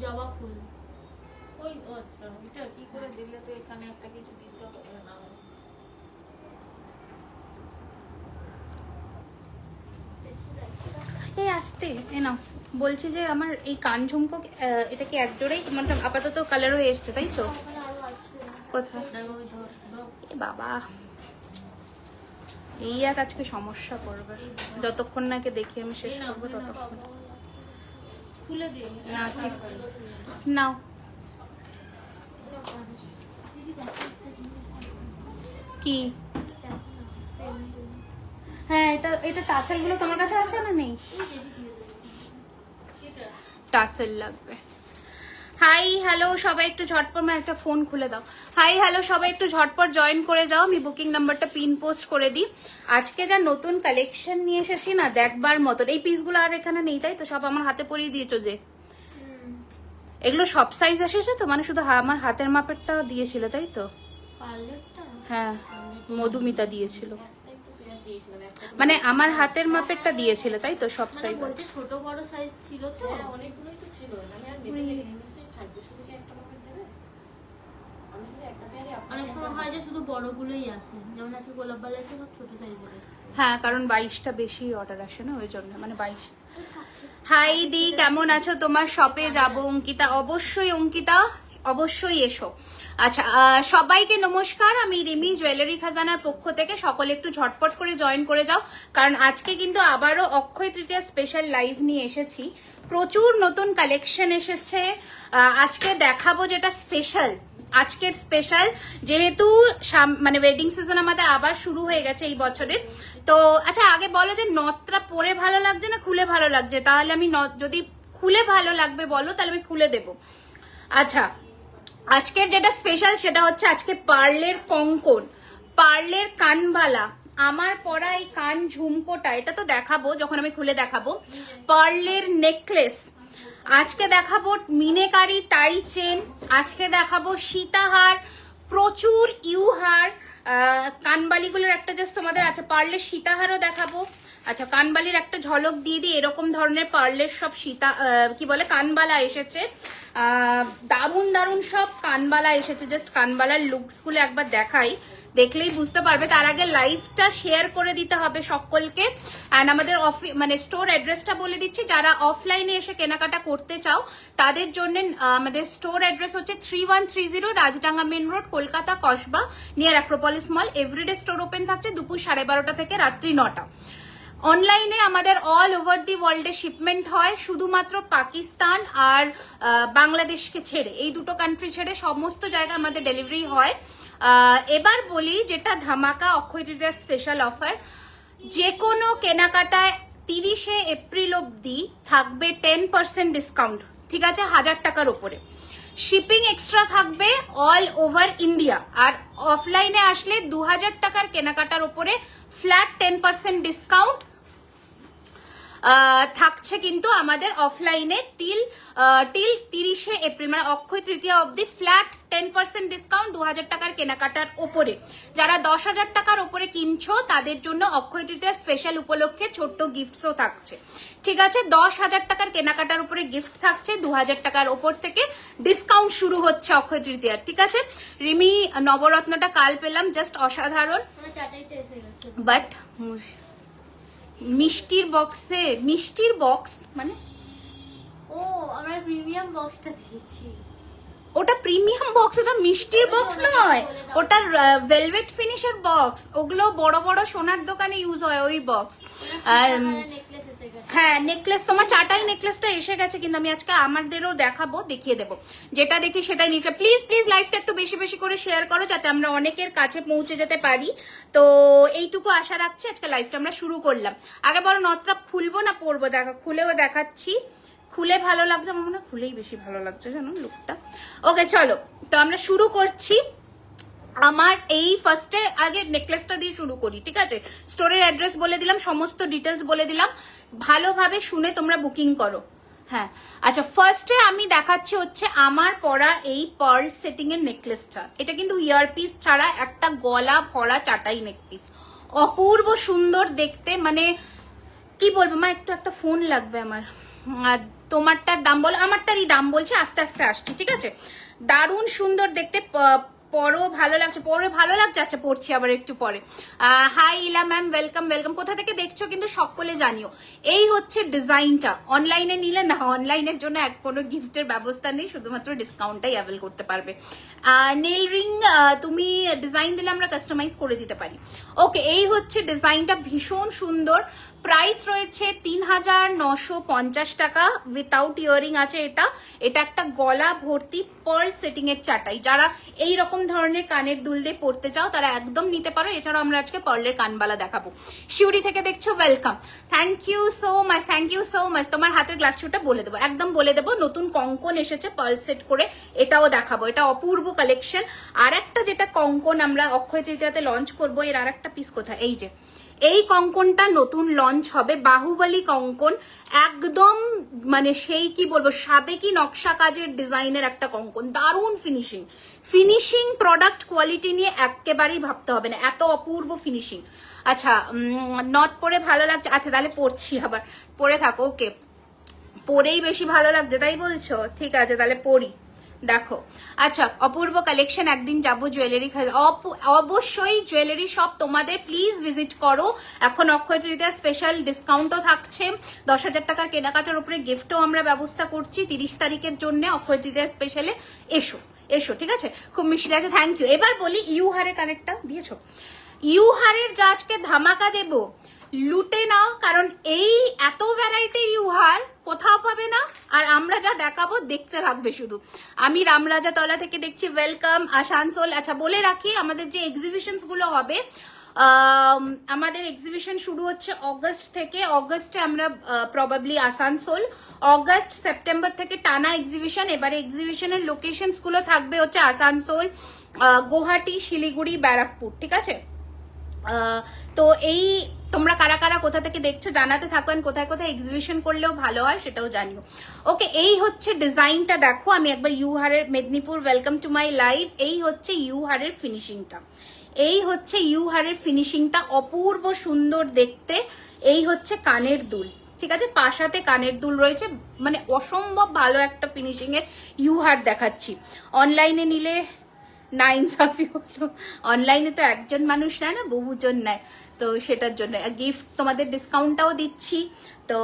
জবা ফুল। ওই আচ্ছা, এটা কি করে দিলে তো এখানে একটা কিছু দিতে হবে না। এই আসতে এ নাও, বলছি যে আমার এই কান ঝুমকো এটা কি এক জোড়াই মানে আপাতত কালার হয়ে এসছে তাই তো? কোথায় এ বাবা, এই এক আজকে সমস্যা করবে, যতক্ষণ নাকি দেখি আমি শেষ করবো ততক্ষণ। খুলে দিই না ঠিক নাও। কি? হ্যাঁ এটা এটা টাসেল গুলো তোমার কাছে আছে না? নেই, টাসেল লাগবে। হাই হ্যালো সবাই একটু ঝটপট, একটা ফোন খুলে দাও। হাই হ্যালো সবাই একটু ঝটপট জয়েন করে যাও, আমি বুকিং নাম্বারটা পিন পোস্ট করে দিই। আজকে যা নতুন কালেকশন নিয়ে এসেছি না দেখবার মতন। এই পিসগুলো আর এখানে নেই তাই তো? সব আমার হাতে পরিয়ে দিয়েছো যে? এগুলো সব সাইজ এসেছে তো? মানে শুধু আমার হাতের মাপেরটা দিয়েছিল তাই তো? হ্যাঁ মধুমিতা দিয়েছিল, মানে আমার হাতের মাপেরটা দিয়েছিল তাই তো? সব সাইজ ছোট বড় সাইজ ছিল তো, অনেকগুলোই তো ছিল, মানে আর মেপে দেখে নিশ্চয়ই থাকবে, শুধু কি একটা মাপের দেবে? আমি শুধু একটা পেয়ারই অনেক সময় হয় যে শুধু বড়গুলোই আছে, যেমন আজকে গোলাপ বালা আছে সব ছোট সাইজের আছে। হ্যাঁ কারণ 22টা বেশি অর্ডার আসে না ওই জন্য, মানে 22। হাই দি কেমন আছো? তোমার শপে যাব অঙ্কিতা? অবশ্যই অঙ্কিতা, অবশ্যই এসো। আচ্ছা সবাইকে নমস্কার, আমি রিমি জুয়েলারি খাজানার পক্ষ থেকে। সকলে একটু ঝটপট করে জয়েন করে যাও, কারণ আজকে কিন্তু আবারও অক্ষয় তৃতীয়া স্পেশাল লাইভ নিয়ে এসেছি। প্রচুর নতুন কালেকশন এসেছে। আজকে দেখাবো যেটা স্পেশাল, আজকের স্পেশাল যেহেতু মানে ওয়েডিং সিজন আমাদের আবার শুরু হয়ে গেছে এই বছরের। তো আচ্ছা আগে বলো যে নথটা পরে ভালো লাগছে না খুলে ভালো লাগছে? তাহলে আমি যদি খুলে ভালো লাগবে বলো তাহলে আমি খুলে দেব। আচ্ছা আজকের যেটা স্পেশাল সেটা হচ্ছে আজকে পার্লের কঙ্কন, পার্লের কানবালা, আমার পরা এই কান ঝুমকোটা, এটা তো দেখাবো যখন আমি খুলে দেখাবো। পার্লের নেকলেস আজকে দেখাবো, মিনেকারি টাই চেন আজকে দেখাবো, সীতাহার, প্রচুর ইউহার, কানবালিগুলোর একটা জাস্ট তোমাদের। আচ্ছা পার্লের সীতাহারও দেখাবো। আচ্ছা কানবালির একটা ঝলক দিয়ে দিই, এরকম ধরনের পার্লের সব সীতা কি বলে কানবালা এসেছে। দারুণ দারুণ সব কানবালা এসেছে, জাস্ট কানবালার লুকস গুলো একবার দেখাই, দেখলেই বুঝতে পারবে। তার আগে লাইভটা শেয়ার করে দিতে হবে সকলকে। অ্যান্ড আমাদের মানে স্টোর অ্যাড্রেসটা বলে দিচ্ছি, যারা অফলাইনে এসে কেনাকাটা করতে চাও তাদের জন্য আমাদের স্টোর অ্যাড্রেস হচ্ছে 3130 Rajdanga main road, Kolkata Kasba, near Acropolis mall. Everyday store open থাকছে দুপুর 12:30 থেকে রাত্রি 9টা। অনলাইনে আমাদের অল ওভার দি ওয়ার্ল্ডে শিপমেন্ট হয়, শুধুমাত্র পাকিস্তান আর বাংলাদেশকে ছেড়ে, এই দুটো কান্ট্রি ছেড়ে সমস্ত জায়গায় আমাদের ডেলিভারি হয়। এবার বলি যেটা ধামাকা অক্ষয় তৃতীয়া স্পেশাল অফার, যে কোনো কেনাকাটায় 30শে এপ্রিল অব্দি থাকবে 10% ডিসকাউন্ট, ঠিক আছে? 1000 টাকার উপরে শিপিং এক্সট্রা থাকবে অল ওভার ইন্ডিয়া। আর অফলাইনে আসলে 2000 টাকার কেনাকাটার উপরে ফ্ল্যাট 10% ডিসকাউন্ট থাকছে কিন্তু আমাদের অফলাইনে টিল 30শে এপ্রিল, মানে অক্ষয় তৃতীয়া অবধি ফ্ল্যাট 10% ডিসকাউন্ট 2000 টাকার কেনাকাটার উপরে। যারা 10,000 টাকার উপরে কিনছো তাদের জন্য অক্ষয় তৃতীয়া স্পেশাল উপলক্ষে ছোট্ট গিফটসও থাকছে, ঠিক আছে? 10,000 টাকার কেনাকাটার উপরে গিফট থাকছে, 2000 টাকার ওপর থেকে ডিসকাউন্ট শুরু হচ্ছে অক্ষয় তৃতীয়ার, ঠিক আছে? রিমি নবরত্নটা কাল পেলাম, জাস্ট অসাধারণ। বাট মিষ্টির বক্সে, মিষ্টির বক্স মানে ও আমরা প্রিমিয়াম বক্সটা দিয়েছি, ওটা প্রিমিয়াম বক্স, ওটা মিষ্টির বক্স নয়, ওটা ভেলভেট ফিনিশের বক্স। ওগুলো বড় বড় সোনার দোকানে ইউজ হয় ওই বক্স। হ্যাঁ নেকলেস, তোমার চাটাই নেকলেসটা এসে গেছে, কিন্তু আমি আজকে আমাদেরও দেখাবো, দেখিয়ে দেবো, যেটা দেখি সেটাই নিচে। প্লিজ প্লিজ লাইভটা একটু বেশি বেশি করে শেয়ার করো যাতে আমরা অনেকের কাছে পৌঁছে যেতে পারি। তো এইটুকু আশা রাখছি। আজকে লাইভটা আমরা শুরু করলাম। আগে বলো নথটা খুলবো না পরবো? দেখা খুলেও দেখাচ্ছি, খুলে ভালো লাগছে, আমার মনে হয় খুলেই বেশি ভালো লাগছে জানো লুকটা। ওকে চলো তো আমরা শুরু করছি। আমার এই ফার্স্টে আগে নেকলেসটা দিয়ে শুরু করি, ঠিক আছে? স্টোরের অ্যাড্রেস বলে দিলাম, সমস্ত ডিটেলস বলে দিলাম, ভালোভাবে শুনে তোমরা বুকিং করো। হ্যাঁ আচ্ছা ফার্স্টে আমি দেখাচ্ছি হচ্ছে আমার পরা এই পার্ল সেটিং এর নেকলেসটা। এটা কিন্তু ইয়ারপিস ছাড়া একটা গলা ভরা চাটাই নেকপিস, অপূর্ব সুন্দর দেখতে, মানে কি বলবো মা, একটু একটা ফোন লাগবে আমার। তোমারটার দাম বলো, আমারটারই দাম বলছি, আস্তে আস্তে আসছি, ঠিক আছে? দারুণ সুন্দর দেখতে, পরও ভালো লাগছে, পরে ভালো লাগছে। আচ্ছা পড়ছি আবার একটু পরে। হাই ইলা ম্যাম, ওয়েলকাম ওয়েলকাম। কোথা থেকে দেখছো কিন্তু সকলে জানিও। এই হচ্ছে ডিজাইনটা, অনলাইনে নিলে না, অনলাইনের জন্য কোনো গিফটের ব্যবস্থা নেই, শুধুমাত্র ডিসকাউন্টটাই অ্যাভেল করতে পারবে। নেল রিং তুমি ডিজাইন দিলে আমরা কাস্টমাইজ করে দিতে পারি। ওকে, এই হচ্ছে ডিজাইনটা, ভীষণ সুন্দর। প্রাইস রয়েছে 3950 টাকা, উইথাউট ইয়ারিং আছে এটা। এটা একটা গলা ভর্তি পার্ল সেটিং এর চাটাই। যারা এই রকম ধরনের কানের দুল দিয়ে পড়তে চাও তারা একদম নিতে পারো। এছাড়াও আমরা আজকে পার্লের কানবালা দেখাবো। শিউরি থেকে দেখছো, welcome, thank you so much, thank you so much. তোমার হাতের গ্লাস শুটা বলে দেবো, একদম বলে দেবো। নতুন কঙ্কন এসেছে পার্ল সেট করে, এটাও দেখাবো। এটা অপূর্ব কালেকশন। আর একটা যেটা কঙ্কন আমরা অক্ষয় তৃতীয়াতে লঞ্চ করবো, এর আর একটা পিস কোথায়, এই যে এই কঙ্কনটা নতুন লঞ্চ হবে, বাহুবলী কঙ্কন, একদম মানে সেই কি বলবো, সাবেকি নকশা কাজের ডিজাইনের একটা কঙ্কন, দারুণ ফিনিশিং। ফিনিশিং প্রোডাক্ট কোয়ালিটি নিয়ে একেবারেই ভাবতে হবে না, এত অপূর্ব ফিনিশিং। আচ্ছা, নট পরে ভালো লাগছে, আচ্ছা তাহলে পড়ছি, আবার পরে থাকো। ওকে, পরেই বেশি ভালো লাগছে তাই বলছো, ঠিক আছে তাহলে পড়ি। দেখো, আচ্ছা অপূর্ব কালেকশন, একদিন যাবো জুয়েলারি, অবশ্যই জুয়েলারি শপ তোমাদের প্লিজ ভিজিট করো। এখন অক্ষয় তৃতীয়া স্পেশাল ডিসকাউন্টও থাকছে, 10,000 টাকার কেনাকাটার উপরে গিফটও আমরা ব্যবস্থা করছি 30 তারিখের জন্য অক্ষয় তৃতীয়া স্পেশালে। এসো এসো, ঠিক আছে, খুব মিষ্টি আছে, থ্যাংক ইউ। এবার বলি, ইউহারের কানেক্টটা দিয়েছো, ইউহারের যা আজকে ধামাকা দেবো, লুটে নাও, কারণ এই এত ভ্যারাইটির ইউহার কোথাও পাবে না। আর আমরা যা দেখাবো দেখতে থাকবে শুধু। আমি রামরাজাতলা থেকে দেখছি, ওয়েলকাম। আসানসোল, আচ্ছা বলে রাখি আমাদের যে এক্সিবিশনস গুলো হবে, আমাদের এক্সিবিশন শুরু হচ্ছে অগস্ট থেকে। অগস্টে আমরা প্রবাবলি আসানসোল, অগস্ট সেপ্টেম্বর থেকে টানা এক্সিবিশন। এবারে এক্সিবিশনের লোকেশনস গুলো থাকবে হচ্ছে আসানসোল, গুয়াহাটি, শিলিগুড়ি, ব্যারাকপুর, ঠিক আছে? তো এই তোমরা কারা কারা কোথা থেকে দেখছো জানাতে থাকবেন, কোথায় কোথায় এক্সিবিশন করলেও ভালো হয় সেটাও জানিও। ওকে, এই হচ্ছে ডিজাইনটা, দেখো আমি একবার ইউহারের, Medinipur welcome to my live. এই হচ্ছে ইউহারের ফিনিশিংটা, এই হচ্ছে ইউহারের ফিনিশিংটা, অপূর্ব সুন্দর দেখতে। এই হচ্ছে কানের দুল, ঠিক আছে, পাশাতে কানের দুল রয়েছে, মানে অসম্ভব ভালো একটা ফিনিশিং এর ইউহার দেখাচ্ছি। অনলাইনে নিলে না ইনসাফি হলো, অনলাইনে তো একজন মানুষ নেয় না, বহুজন নেয়, তো সেটার জন্য গিফট তোমাদের ডিসকাউন্টটাও দিচ্ছি, তো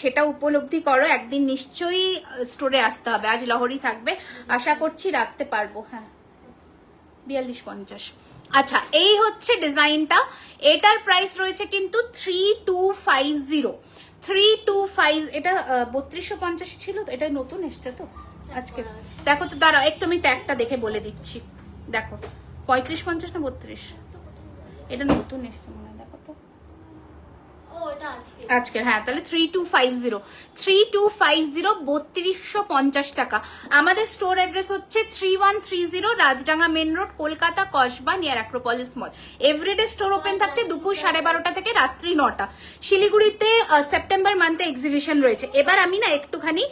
সেটা উপলব্ধি করো। একদিন নিশ্চয়ই স্টোরে আসতে হবে, আজ লহরি থাকবে, আশা করছি রাখতে পারবো। হ্যাঁ, 4250। আচ্ছা, এই হচ্ছে ডিজাইনটা, এটার প্রাইস রয়েছে কিন্তু 3250, 325। এটা 3250 ছিল তো, এটা নতুন এসছে তো আজকে। দেখো তো, দাঁড়াও একটু আমি ট্যাগটা দেখে বলে দিচ্ছি। দেখো 3550 না 32, এটা নতুন এসছে মনে হয়, দেখো তো। আজকে, হ্যাঁ, তাহলে 3250, 3250 টাকা। আমাদের স্টোর অ্যাড্রেস হচ্ছে 3130 Rajdanga main road, Kolkata, Kasba, near Acropolis mall. Everyday store open থাকছে দুপুর 12:30 থেকে রাত্রি 9টা। শিলিগুড়িতে সেপ্টেম্বর মান্থে এক্সিবিশন রয়েছে। এবার আমি না একটুখানি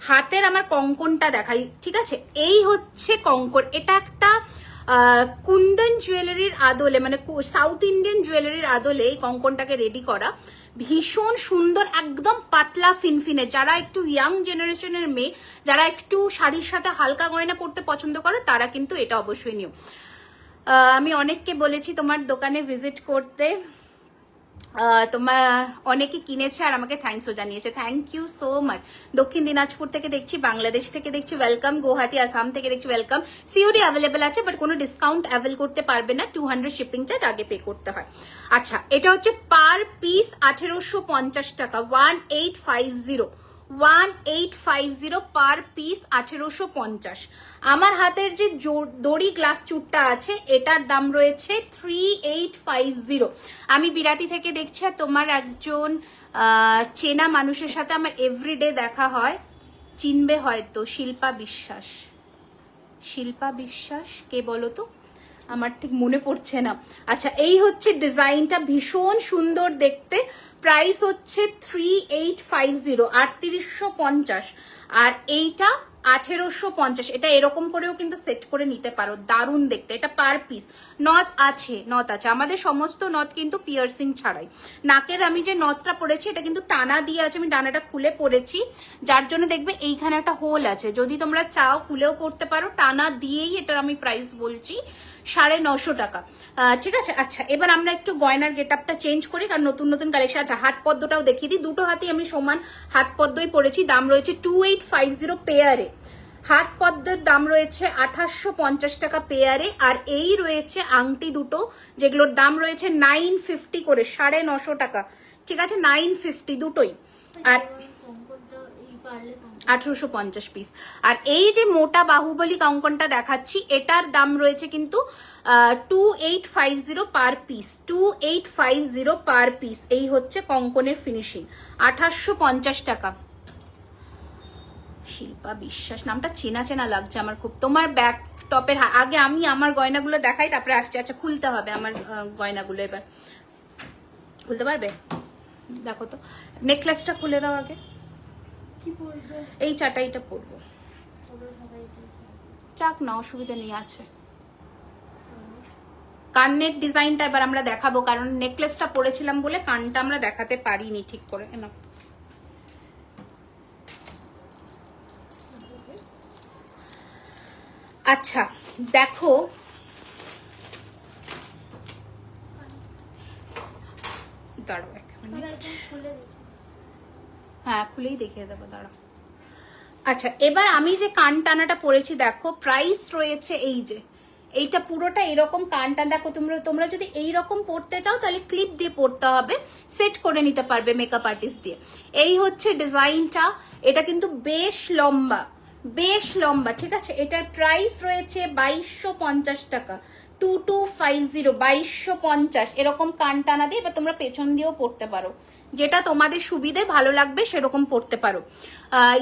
হাতের আমার কঙ্কনটা দেখাই, ঠিক আছে? এই হচ্ছে কঙ্কন, এটা একটা কুন্দন জুয়েলারির আদলে, মানে সাউথ ইন্ডিয়ান জুয়েলারির আদলে এই কঙ্কনটাকে রেডি করা, ভীষণ সুন্দর, একদম পাতলা ফিনফিনে। যারা একটু ইয়াং জেনারেশনের মেয়ে, যারা একটু শাড়ির সাথে হালকা গয়না পরতে পছন্দ করে, তারা কিন্তু এটা অবশ্যই নিও। আমি অনেককে বলেছি তোমার দোকানে ভিজিট করতে, তোমার অনেকে কিনেছে আর আমাকে থ্যাঙ্কসও জানিয়েছে, থ্যাংক ইউ সো মাচ। দক্ষিণ দিনাজপুর থেকে দেখছি, বাংলাদেশ থেকে দেখছি, ওয়েলকাম। গুয়াহাটি, আসাম থেকে দেখছি, ওয়েলকাম। সিওডি অ্যাভেলেবেল আছে, বাট কোনো ডিসকাউন্ট অ্যাভেল করতে পারবে না, 200 শিপিং চার্জ আগে পে করতে হয়। আচ্ছা, এটা হচ্ছে পার পিস 1850 টাকা, 1850 পার পিস 1850। আমার হাতের যে দড়ি গ্লাস চুটটা আছে, এটার দাম রয়েছে 3850। আমি বিরাটি থেকে দেখছি, আর তোমার একজন চেনা মানুষের সাথে আমার এভরিডে দেখা হয়, চিনবে হয়তো, শিল্পা বিশ্বাস। শিল্পা বিশ্বাস কে বলো তো, আমার ঠিক মনে পড়ছে না। আচ্ছা, এই হচ্ছে ডিজাইনটা, ভীষণ সুন্দর দেখতে। প্রাইস হচ্ছে 3850, 3850, আর এইটা 1850। এটা এরকম করেও কিন্তু সেট করে নিতে পারো, দারুণ দেখতে। এটা পার পিস। নথ আছে, নথ আছে, আমাদের সমস্ত নথ কিন্তু পিয়ার্সিং ছাড়াই। নাকের আমি যে নথটা পরেছি এটা কিন্তু টানা দিয়ে আছে, আমি ডানাটা খুলে পরেছি, যার জন্য দেখবে এইখানে একটা হোল আছে। যদি তোমরা চাও খুলেও পড়তে পারো, টানা দিয়েই এটার আমি প্রাইস বলছি 950 টাকা। ঠিক আছে। আচ্ছা, এবার আমরা একটু গয়নার গেট আপটা চেঞ্জ করি, কারণ নতুন নতুন কালেকশন। আচ্ছা, হাত পদ্মটাও দেখিয়ে দিই। দুটো হাতেই আমি সমান হাত পদ্মই পরেছি। দাম রয়েছে 2850 পেয়ারে। হাত পদ্মের দাম রয়েছে 2850 টাকা পেয়ারে। আর এই রয়েছে আংটি দুটো, যেগুলোর দাম রয়েছে 950 করে, 950 টাকা। ঠিক আছে, 950 দুটোই। আর 1850 পিস। আর এই যে মোটা বাহুবলী কঙ্কনটা দেখাচ্ছি, এটার দাম রয়েছে কিন্তু 2850 পার পিস। 2850 per piece. এই হচ্ছে কঙ্কনের ফিনিশিং, 2850 টাকা। শিল্পা বিশ্বাস, নামটা চেনা চেনা লাগছে আমার খুব। তোমার ব্যাক টপের আগে আমি আমার গয়নাগুলো দেখাই, তারপরে আসছে। আচ্ছা, খুলতে হবে আমার গয়নাগুলো। এবার খুলতে পারবে? দেখো তো, নেকলেসটা খুলে দাও আগে। কি পরবে? এই চাটাইটা পরবো, চাক না, অসুবিধা নেই, আছে। কানের ডিজাইনটা এবার আমরা দেখাবো, কারণ নেকলেসটা পরেছিলাম বলে কানটা আমরা দেখাতে পারিনি ঠিক করে। না, আচ্ছা দেখো, দাঁড়াও এক মিনিট। হ্যাঁ, খুলেই দেখিয়ে দেবো, দাঁড়াও। আচ্ছা, এবার আমি যে কান টানাটা পরেছি দেখো, প্রাইস রয়েছে এই যে এইটা পুরোটা এরকম কান টান। দেখো, তোমরা যদি এইরকম পড়তে চাও তাহলে ক্লিপ দিয়ে পড়তে হবে, সেট করে নিতে পারবে মেকআপ আর্টিস্ট দিয়ে। এই হচ্ছে ডিজাইনটা। এটা কিন্তু বেশ লম্বা, বেশ লম্বা। ঠিক আছে, এটার প্রাইস রয়েছে 2250 টাকা। 2250, 2250 এরকম কান টানা দিয়ে। এবার তোমরা পেছন দিয়েও পড়তে পারো, যেটা তোমাদের সুবিধে ভালো লাগবে সেরকম পড়তে পারো।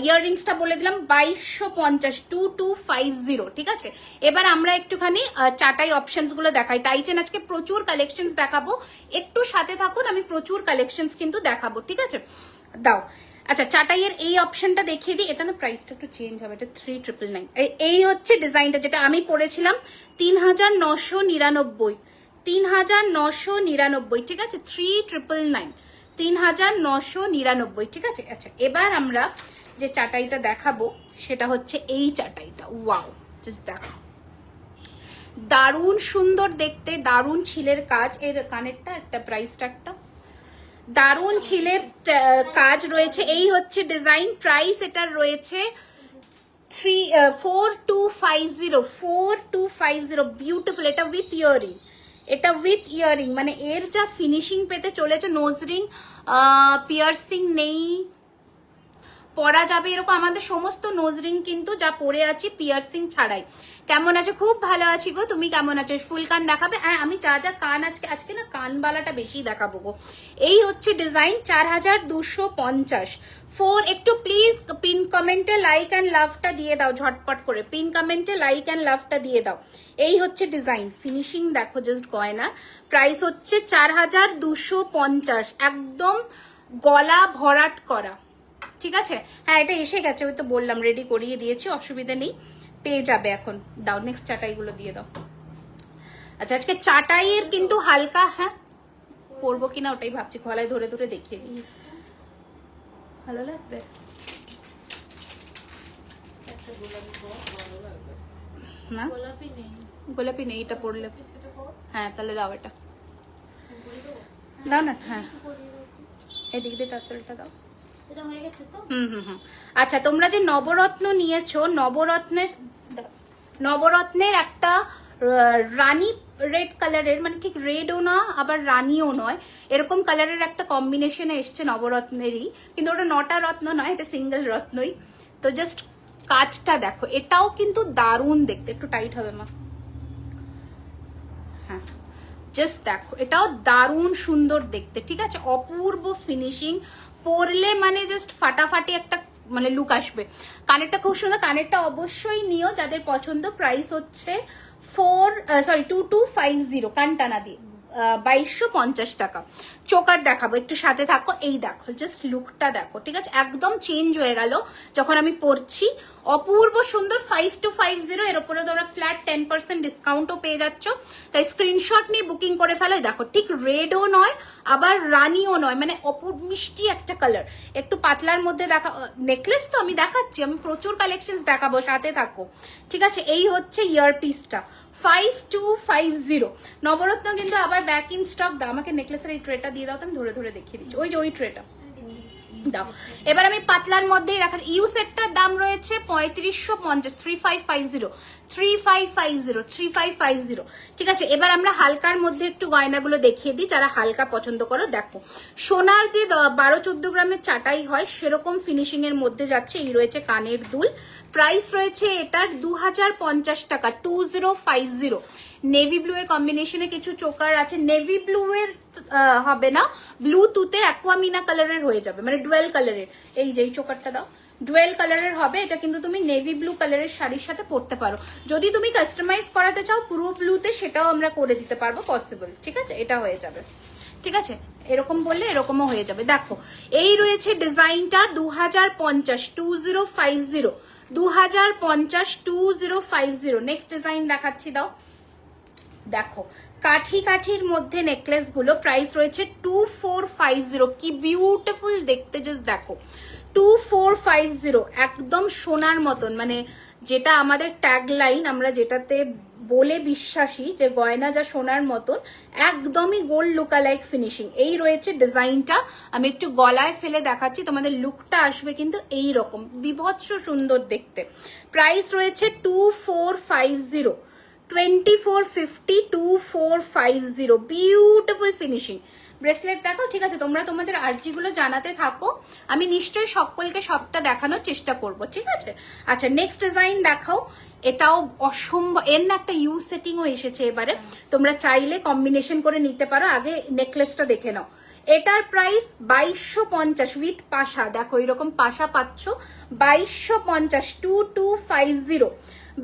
ইয়াররিংসটা বলে দিলাম 2250, 2250। ঠিক আছে, এবার আমরা একটুখানি চাটাই অপশনস গুলো দেখাই। টাইচেন আজকে প্রচুর কালেকশনস দেখাবো, একটু সাথে থাকুন, আমি প্রচুর কালেকশনস কিন্তু দেখাবো। ঠিক আছে, দাও। আচ্ছা, চাটাইয়ের এই অপশনটা দেখিয়ে দিই। এটা না প্রাইসটা একটু চেঞ্জ হবে, এটা 3999। এই হচ্ছে ডিজাইনটা, যেটা আমি পরেছিলাম 3999, 3999। ঠিক আছে, 3999, 3999। ঠিক আছে। আচ্ছা, এবার আমরা যে চাটাইটা দেখাবো সেটা হচ্ছে এই চাটাইটা। ওয়াও, জাস্ট দেখো, দারুণ সুন্দর দেখতে, দারুণ ছিলের কাজ। এর কানেরটা একটা, প্রাইসটা একটা, দারুণ ছিলের কাজ রয়েছে। এই হচ্ছে ডিজাইন। প্রাইস এটার রয়েছে 4250, 4250। বিউটিফুল। এটা উইথ ইয়ারিং, এটা উইথ ইয়ারিং, মানে এর যা ফিনিশিং পেতে চলেছে। নোজ রিং, পিয়ার্সিং নেই, পরা যাবে এরকম। আমাদের সমস্ত নোজ রিং কিন্তু যা পরে আছি পিয়ার্সিং ছাড়াই। কেমন আছে? খুব ভালো আছি গো, তুমি কেমন আছো? ফুল কান দেখাবে? হ্যাঁ, আমি যা যা কান আজকে না কানবালাটা বেশি দেখাবো গো। এই হচ্ছে ডিজাইন, 4250। একটু প্লিজ পিন কমেন্টে লাইক অ্যান্ড লাভটা দিয়ে দাও, ঝটপট করে পিন কমেন্টে লাইক অ্যান্ড লাভটা দিয়ে দাও। এই হচ্ছে ডিজাইন, ফিনিশিং দেখো জাস্ট গয়না। প্রাইস হচ্ছে 4250, একদম গলা ভরাট করা। ঠিক আছে, হ্যাঁ এটা এসে গেছে, ওই তো বললাম রেডি করিয়ে দিয়েছি, অসুবিধা নেই, পেয়ে যাবে এখন। দাও, নেক্সট চাটাইগুলো দিয়ে দাও। আচ্ছা, আজকে চাটাইয়ের কিন্তু হালকা, হ্যাঁ পরবো কিনা ওটাই ভাবছি, গলায় ধরে ধরে দেখিয়ে দিই, ভালো লাগবে। না, গোলাপি নেই, এটা পরলে। হ্যাঁ, তাহলে দাও এটা, দাও না। হ্যাঁ, এদিক দিয়ে টাসেলটা দাও। আচ্ছা, তোমরা যে নবরত্ন নিয়েছো, নবরত্নের একটা রানী রেড কালারের, মানে ঠিক রেডও না আবার রানীও নয়, এরকম কালারের একটা কম্বিনেশনে এসছে নবরত্নেরই, কিন্তু ওটা 9টা রত্ন নয়, এটা সিঙ্গেল রত্নই। তো জাস্ট কাজটা দেখো, এটাও কিন্তু দারুণ দেখতে। একটু টাইট হবে মা। হ্যাঁ, জাস্ট দেখো, এটাও দারুণ সুন্দর দেখতে। ঠিক আছে, অপূর্ব ফিনিশিং, পরলে মানে জাস্ট ফাটাফাটি একটা মানে লুক আসবে। কানেরটা খুব সুন্দর, কানেরটা অবশ্যই নিও যাদের পছন্দ। প্রাইস হচ্ছে 2250 কানটানা দিয়ে, 2250 টাকা। চোকার দেখাবো, একটু সাথে থাকো। এই দেখো, জাস্ট লুকটা দেখো, ঠিক আছে, একদম চেঞ্জ হয়ে গেল যখন আমি পরছি। অপূর্ব সুন্দর। 5250, এর উপরে তোমরা ফ্ল্যাট 10% ডিসকাউন্টও পেয়ে যাচ্ছ। তাই স্ক্রিনশট নিয়ে বুকিং করে ফেলো। দেখো, ঠিক রেডও নয় আবার রানিও নয়, মানে অপূর্ব মিষ্টি একটা কালার, একটু পাতলার মধ্যে দেখা। নেকলেস তো আমি দেখাচ্ছি, আমি প্রচুর কালেকশন দেখাবো, সাথে থাকো, ঠিক আছে। এই হচ্ছে ইয়ার পিসটা 5250। নবরত্ন কিন্তু আবার ব্যাক ইন স্টক। দাও আমাকে নেকলেসের এই ট্রেটা দিয়ে দাও, তো আমি ধরে ধরে দেখিয়ে দিচ্ছি। ওই যে ওই ট্রেটা দাও। এবার আমি পাতলার মধ্যেই রাখা। ইউ সেটটার দাম রয়েছে 3550, 3550, ঠিক আছে। এবার আমরা হালকার মধ্যে একটু গয়নাগুলো দেখিয়ে দিই, যারা হালকা পছন্দ করো। দেখো, সোনার যে 12-14 গ্রামের চাটাই হয় সেরকম ফিনিশিং এর মধ্যে যাচ্ছে। এই রয়েছে কানের দুল, প্রাইস রয়েছে এটার 2050 টাকা, 2050। নেভি ব্লু এর কম্বিনেশনে কিছু চোকার আছে। নেভি ব্লু এর হবে না, ব্লু তুতে অ্যাকুয়ামিনা কালারের হয়ে যাবে, মানে ডুয়েল কালারের। এই যে চোকারটা দাও, ডুয়েল কালারের হবে এটা, কিন্তু তুমি নেভি ব্লু কালারের শাড়ির সাথে পরতে পারো। যদি তুমি কাস্টমাইজ করাতে চাও পুরো ব্লুতে, সেটাও আমরা করে দিতে পারবো, পসিবল, ঠিক আছে। এটা হয়ে যাবে, ঠিক আছে। এরকম বললে এরকমও হয়ে যাবে। দেখো, এই রয়েছে ডিজাইনটা 2050, 2050, 2050, 2050। নেক্সট ডিজাইন দেখাচ্ছি, দাও। দেখো, কাঠির মধ্যে নেকলেস গুলো, প্রাইস রয়েছে 2450। কি বিউটিফুল দেখতে, জাস্ট দেখো, 2450, একদম সোনার মতন, মানে যেটা আমাদের ট্যাগ লাইন, আমরা যেটাতে বলে বিশ্বাসী যে গয়না যা সোনার মতন, একদমই গোল্ড লুকালাইক ফিনিশিং। এই রয়েছে ডিজাইনটা, আমি একটু গলায় ফেলে দেখাচ্ছি, তোমাদের লুকটা আসবে কিন্তু এই রকম বিভৎস সুন্দর দেখতে। প্রাইস রয়েছে 2450, 2450, 2450, বিউটিফুল ফিনিশিং। ব্রেসলেট দেখো, ঠিক আছে। তোমরা তোমাদের আর্জি গুলো জানাতে থাকো, আমি নিশ্চয়ই সকলকে সবটা দেখানোর চেষ্টা করব, ঠিক আছে। আচ্ছা, নেক্সট ডিজাইন দেখাও। এটাও অসম্ভব, এর না একটা ইউ সেটিংও এসেছে এবারে, তোমরা চাইলে কম্বিনেশন করে নিতে পারো। আগে নেকলেসটা দেখে নাও। এটার প্রাইস 2250 উইথ পাশা। দেখো, এরকম পাশা পাচ্ছ, 2250, 2250।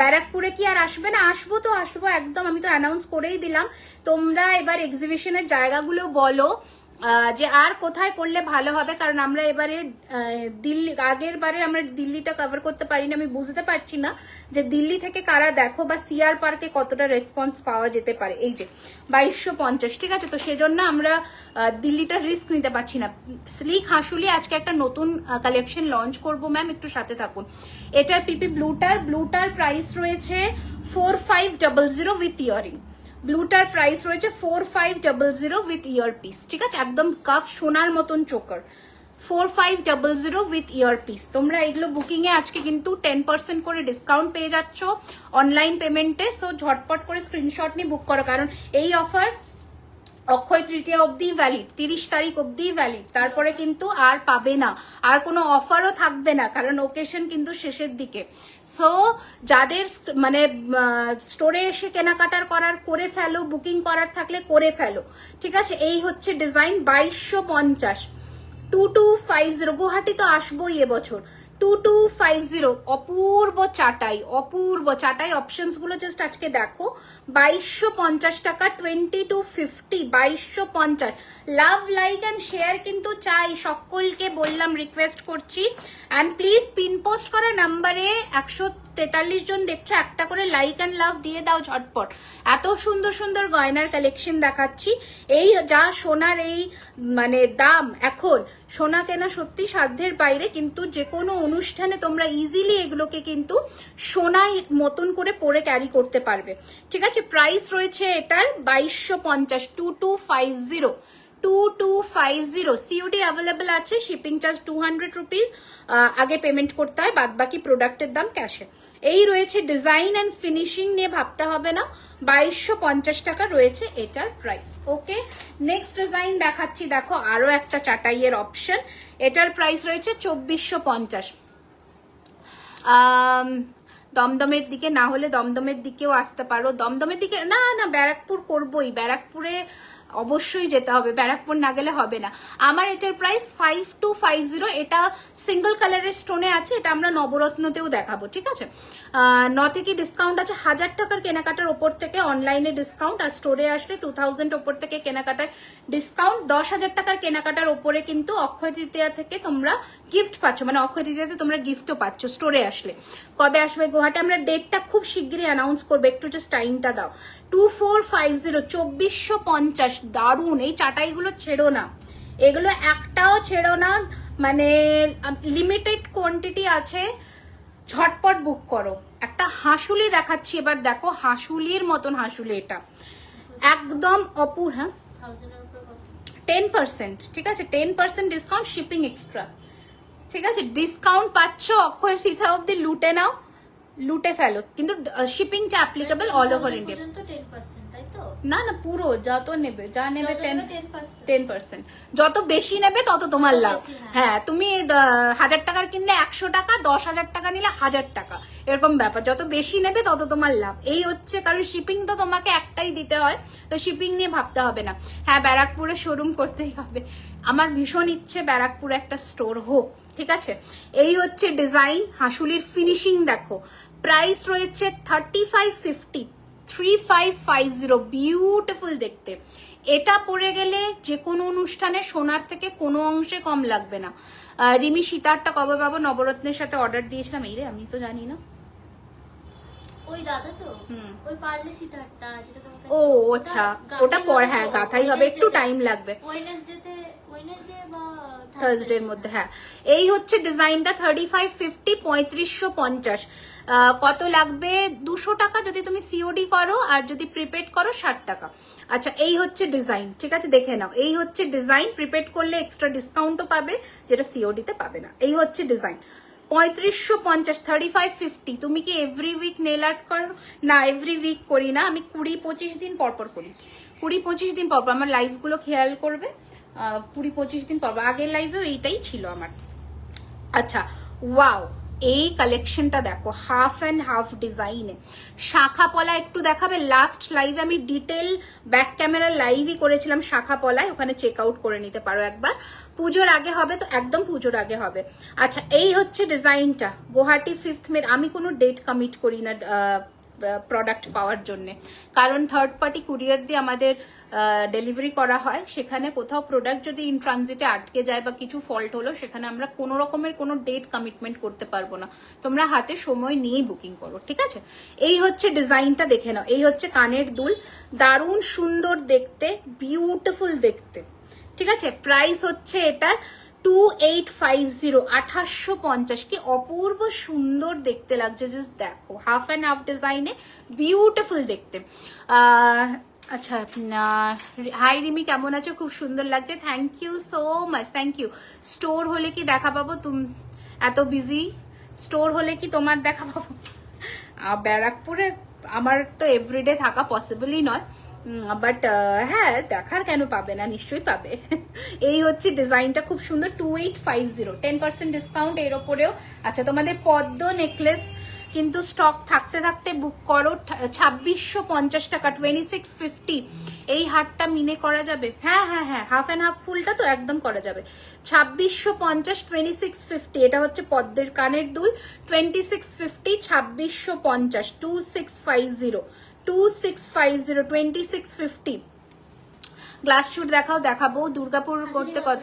ব্যারাকপুরে কি আর আসবে না? আসবো তো আসবো একদম, আমি তো অ্যানাউন্স করেই দিলাম। তোমরা এবার এক্সিবিশনের জায়গাগুলো বলো যে আর কোথায় করলে ভালো হবে, কারণ আমরা এবারে দিল্লি, আগের বারে আমরা দিল্লিটা কভার করতে পারিনি। আমি বুঝতে পারছি না যে দিল্লি থেকে কারা দেখো, বা সিআর পার্কে কতটা রেসপন্স পাওয়া যেতে পারে। এই যে 2250, ঠিক আছে। তো সেজন্য আমরা দিল্লিটা রিস্ক নিতে পারছি না। স্লিক হাসুলি আজকে একটা নতুন কালেকশন লঞ্চ করবো ম্যাম, একটু সাথে থাকুন। এটার পিপি ব্লুটার প্রাইস রয়েছে 4500 উইথ ইয়ারিং। ব্লুটার প্রাইস রয়েছে 4500 উইথ ইয়ার পিস, ঠিক আছে। একদম কাফ সোনার মতন চোকার, 4500 উইথ ইয়ার পিস। তোমরা এগুলো বুকিং এ আজকে কিন্তু 10% করে ডিসকাউন্ট পেয়ে যাচ্ছ অনলাইন পেমেন্টে। সো ঝটপট করে স্ক্রিনশট নিয়ে বুক করো, কারণ এই অফার অক্ষয় তৃতীয়া অবধি ভ্যালিড, 30 তারিখ অবধি ভ্যালিড, তারপরে কিন্তু আর পাবে না, আর কোনো অফারও থাকবে না, কারণ ওকেশন কিন্তু শেষের দিকে। সো যাদের মানে স্টোরে এসে কেনাকাটার করে ফেলো, বুকিং করার থাকলে করে ফেলো, ঠিক আছে। এই হচ্ছে ডিজাইন 2250, 2250। গুয়াহাটি তো আসবোই এবছর। 2250, অপূর্ব চাটাই অপশনস গুলো জাস্ট আজকে দেখো। 2250 টাকা, 2250, 2250। লাভ, লাইক অ্যান্ড শেয়ার কিন্তু চাই, সকলকে বললাম, রিকোয়েস্ট করছি। অ্যান্ড প্লিজ পিন পোস্ট করা নাম্বারে 143 জন দেখছো, একটা করে লাইক অ্যান্ড লাভ দিয়ে দাও ঝটপট। এত সুন্দর সুন্দর গয়নার কালেকশন দেখাচ্ছি। এই যা সোনার এই মানে দাম, এখন সোনা কেনা সত্যি সাধ্যের বাইরে, কিন্তু যে কোনো অনুষ্ঠানে তোমরা ইজিলি এগুলোকে কিন্তু সোনার মতন করে পরে ক্যারি করতে পারবে, ঠিক আছে। প্রাইস রয়েছে এটার 2250, 2250, 2250। সিওডি অ্যাভেলেবেল আছে, শিপিং চার্জ 200 রুপিস আগে পেমেন্ট করতে হয়, বাদ বাকি প্রোডাক্টের দাম ক্যাশে। এই রয়েছে ডিজাইন অ্যান্ড ফিনিশিং নিয়ে ভাবতে হবে না, 2250 টাকা রয়েছে এটার প্রাইস। ওকে, নেক্সট ডিজাইন দেখাচ্ছি। দেখো, আরো একটা চাটাইয়ের অপশন, এটার প্রাইস রয়েছে 2450। দমদমের দিকে না হলে দমদমের দিকেও আসতে পারো। দমদমের দিকে না, ব্যারাকপুর করবোই। ব্যারাকপুরে অবশ্যই যেতে হবে, ব্যারাকপুর না গেলে হবে না। আমার এটার প্রাইস 5250, এটা সিঙ্গেল কালারের স্টোনে আছে, এটা আমরা নবরত্নতেও দেখাবো, ঠিক আছে। 9 থেকে ডিসকাউন্ট আছে, 1000 টাকার কেনাকাটার ওপর থেকে অনলাইনে ডিসকাউন্ট, আর স্টোরে আসলে 2000 ওপর থেকে কেনাকাটার ডিসকাউন্ট। 10,000 টাকার কেনাকাটার ওপরে কিন্তু অক্ষয় তৃতীয়া থেকে তোমরা গিফট পাচ্ছ, মানে অক্ষয় তৃতীয়াতে তোমরা গিফটও পাচ্ছ স্টোরে আসলে। কবে আসবে গুয়াহাটি, আমরা ডেটটা খুব শিগগিরই অ্যানাউন্স করবো, একটু জাস্ট টাইমটা দাও। 2450, 2450, দারুণ। এই চাটাইগুলো ছেড়ো না, এগুলো একটাও ছেড়ো না, মানে লিমিটেড কোয়ান্টিটি আছে, ঝটপট বুক করো। একটা হাঁসুলি দেখাচ্ছি এবার, দেখো হাঁসুলির মতন হাঁসুলি, এটা একদম অপুর। হ্যাঁ 1000 এর উপরে কত? 10%, ঠিক আছে, 10% ডিসকাউন্ট, শিপিং এক্সট্রা, ঠিক আছে। ডিসকাউন্ট পাচ্ছ, অক্ষয় তৃতীয়া অব্দি লুটে নাও, লুটে ফেলো, কিন্তু শিপিংটা অ্যাপ্লিকেবল অল ওভার ইন্ডিয়া। পর্যন্ত 10%, তাই তো? না না, পুরো যত নেবে, যা নেবে যত নেবে 10%। 10%, যত বেশি নেবে তত তোমার লাভ। বেশি, হ্যাঁ। হ্যাঁ, তুমি 1000 টাকার কিনলে 100 টাকা, 10,000 টাকা নিলে 1000 টাকা, এরকম ব্যাপার। যত বেশি নেবে তত তোমার লাভ, এই হচ্ছে। কারণ শিপিং তো তোমাকে একটাই দিতে হয়, তো শিপিং নিয়ে ভাবতে হবে না। হ্যাঁ, ব্যারাকপুরে শোরুম করতেই হবে, আমার ভীষণ ইচ্ছে ব্যারাকপুরে একটা স্টোর হোক, ঠিক আছে। এই হচ্ছে ডিজাইন, হাঁসুলির ফিনিশিং দেখো। প্রাইস রয়েছে 3550, 3550, বিউটিফুল দেখতে। এটা পরে গেলে যে কোনো অনুষ্ঠানে সোনার থেকে কোনো অংশে কম লাগবে না। রিমি সীতারটা কবে পাবো? নবরত্নের সাথে অর্ডার দিয়েছিলাম, এই রে আমি তো জানি না। ওই দাদা তো, ওই পারলে সিতারটা যেটা তোমাকে। ও আচ্ছা, ওটা পর, হ্যাঁ গাথাই হবে, একটু টাইম লাগবে, ওয়েডনেসডে বা থার্সডে এর মধ্যে। হ্যাঁ, এই হচ্ছে ডিজাইনটা 3550, 3550। কত লাগবে? 200 টাকা যদি তুমি সিওডি করো, আর যদি প্রিপেড করো 60 টাকা। আচ্ছা, এই হচ্ছে ডিজাইন, ঠিক আছে, দেখে নাও। এই হচ্ছে ডিজাইন, প্রিপেড করলে এক্সট্রা ডিসকাউন্টও পাবে, যেটা সিওডিতে পাবে না। এই হচ্ছে ডিজাইন 3550, 3550। তুমি কি এভরি উইক নেল আর্ট করো? না, এভরি উইক করি না, আমি 20-25 দিন পর পর করি, 20-25 দিন পর পর। আমার লাইফগুলো খেয়াল করবে, 20-25 দিন পর। আগের লাইভেও এইটাই ছিল আমার। আচ্ছা, ওয়াও, এই কালেকশনটা দেখো, হাফ অ্যান্ড হাফ ডিজাইনে শাখা পলা একটু দেখাবে। লাস্ট লাইভে আমি ডিটেল ব্যাক ক্যামেরার লাইভই করেছিলাম শাখা পলায়, ওখানে চেক আউট করে নিতে পারো একবার। পুজোর আগে হবে তো, একদম পুজোর আগে হবে। আচ্ছা, এই হচ্ছে ডিজাইনটা, গুয়াহাটি 5th মে। আমি কোনো ডেট কমিট করি না প্রোডাক্ট পাওয়ার জন্য, কারণ থার্ড পার্টি কুরিয়ার দিয়ে আমাদের ডেলিভারি করা হয়। সেখানে কোথাও প্রোডাক্ট যদি ইন ট্রানজিটে আটকে যায় বা কিছু ফল্ট হলো, সেখানে আমরা কোনো রকমের কোনো ডেট কমিটমেন্ট করতে পারবো না। তোমরা হাতে সময় নিয়েই বুকিং করো, ঠিক আছে। এই হচ্ছে ডিজাইনটা, দেখে নাও। এই হচ্ছে কানের দুল, দারুণ সুন্দর দেখতে, বিউটিফুল দেখতে, ঠিক আছে। প্রাইস হচ্ছে এটার 2850, 2850। কি অপূর্ব সুন্দর দেখতে লাগছে, জাস্ট দেখো, হাফ অ্যান্ড হাফ ডিজাইনে, বিউটিফুল দেখতে। আচ্ছা, হাই রিমি, কেমন আছো? খুব সুন্দর লাগছে, thank you so much, thank you. Store হলে কি দেখা পাবো? তুমি এত বিজি, স্টোর হলে কি তোমার দেখা পাবো? ব্যারাকপুরে আমার তো এভরিডে থাকা পসিবলই নয়, বাট হ্যাঁ, দেখার কেন পাবে না, নিশ্চয়ই পাবে। এই হচ্ছে ডিজাইনটা, খুব সুন্দর, 2850, 10% ডিসকাউন্ট এর ওপরেও। আচ্ছা, তোমাদের পদ্ম নেকলেস কিন্তু স্টক থাকতে থাকতে বুক করো। 2650 টাকা, 2650। এই হারটা মিনে করা যাবে? হ্যাঁ হ্যাঁ হ্যাঁ, হাফ অ্যান্ড হাফ ফুলটা তো একদম করা যাবে। 2650, 2650। এটা হচ্ছে পদ্মের কানের দুল, 2650, 2650, 2650, 2650, 2650। গ্লাস শুট দেখাও, দেখাবো। দুর্গাপুর করতে কত?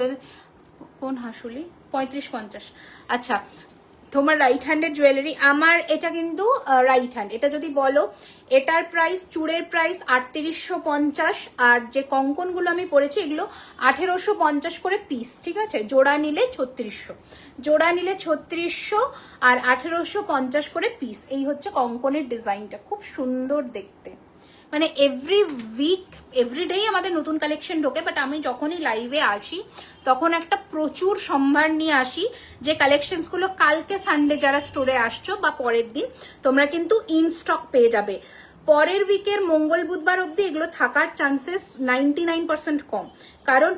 কোন হাঁসুলি? 3550। আচ্ছা, তোমার রাইট হ্যান্ডের জুয়েলারি, আমার এটা কিন্তু রাইট হ্যান্ড। এটা যদি বলো, এটার প্রাইস, চূড়ের প্রাইস 3850, আর যে কঙ্কনগুলো আমি পরেছি এগুলো 1850 করে পিস, ঠিক আছে। জোড়া নিলে 3600, জোড়া নিলে 3600, আর 1850 করে পিস। এই হচ্ছে কঙ্কনের ডিজাইনটা, খুব সুন্দর দেখতে। মানে এভরি উইক, এভরিডেই আমাদের নতুন কালেকশন ঢোকে, বাট আমি যখনই লাইভে আসি তখন একটা প্রচুর সম্ভার নিয়ে আসি, যে কালেকশনসগুলো কালকে সানডে যারা স্টোরে আসছো বা পরের দিন তোমরা কিন্তু ইন স্টক পেয়ে যাবে। পরের উইকের মঙ্গল বুধবার অবধি এগুলো থাকার চান্সেস 99% কম, কারণ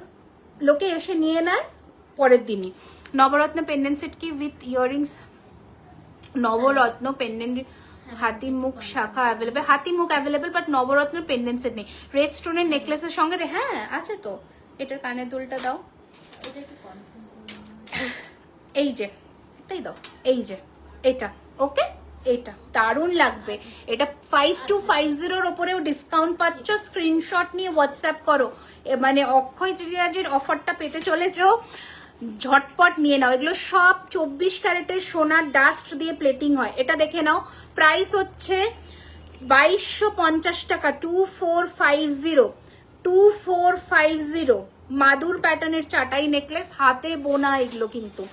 লোকে এসে নিয়ে নেয় পরের দিনই। নবরত্ন পেন্ডেন্ট সেট কি উইথ ইয়াররিংস? নবরত্ন পেন্ডেন্ট হাতি মুখ শাখা অ্যাভেলেবেল, হাতি মুখ অ্যাভেলেবেল, বাট নবরত্নের পেন্ডেন্ট সেট নেই। রেড স্টোনের নেকলেসের সঙ্গে হ্যাঁ আছে তো। এটার কানের দুলটা দাও, এটা একটু কনফার্ম করুন। এই যে এটাই দাও, এই যে এটা ওকে, এটা দারুণ লাগবে। এটা 5250 ওপরেও ডিসকাউন্ট পাচ্ছ, স্ক্রিনশট নিয়ে হোয়াটসঅ্যাপ করো। মানে অক্ষয় তৃতীয়ার অফারটা পেতে চলেছো, ঝটপট নিয়ে নাও। এগুলো সব 24 ক্যারেটের সোনার ডাস্ট দিয়ে প্লেটিং হয়। এটা দেখে নাও, প্রাইস হচ্ছে 2250 টাকা, 2450 মাদুর প্যাটার্নের চাটাই নেকলেস, হাতে বোনা এগুলো, কিন্তু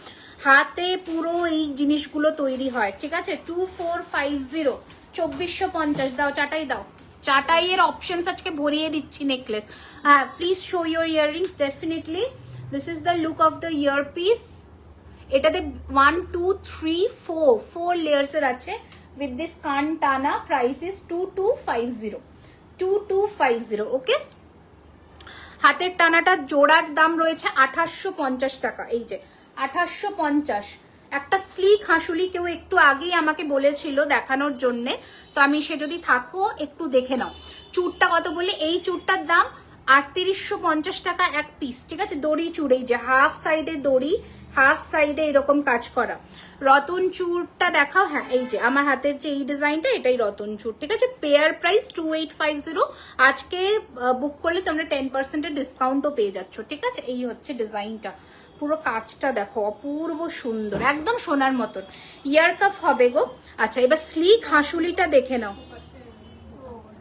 হাতে পুরো এই জিনিসগুলো তৈরি হয়, ঠিক আছে। 2450, 2450 দাও, চাটাই দাও। চাটাইয়ের অপশনস আজকে ভরিয়ে দিচ্ছি নেকলেস। হ্যাঁ, please show your earrings. Definitely this is the look of the year piece. এটাতে 1 2 3 4 লেয়ার্স এর আছে। উইথ দিস কান টানা, প্রাইস ইজ 2250 ওকে। হাতের টানাটা জোড়ার দাম রয়েছে 2850 টাকা। এই যে 2850। একটা স্লিক হাঁসুলি কেউ একটু আগেই আমাকে বলেছিল দেখানোর জন্যে, তো আমি সে যদি থাকো একটু দেখে নাও। চুড়টা কত বলে, এই চুড়টার দাম 3850 টাকা এক পিস, ঠিক আছে। দড়ি চুড়, এই যে হাফ সাইডে দড়ি, হাফ সাইডে এরকম কাজ করা। রতন চুড়টা দেখাও। হ্যাঁ, এই যে আমার হাতের যে এই ডিজাইনটা, এটাই রতন চুড়, ঠিক আছে। Pair price 2850। আজকে বুক করলে তোমরা 10% ডিসকাউন্টও পেয়ে যাচ্ছ, ঠিক আছে। এই হচ্ছে ডিজাইনটা, পুরো কাজটা দেখো, অপূর্ব সুন্দর, একদম সোনার মতন। ইয়ার কাফ হবে গো। আচ্ছা, এবার স্লিক হাঁসুলিটা দেখে নাও।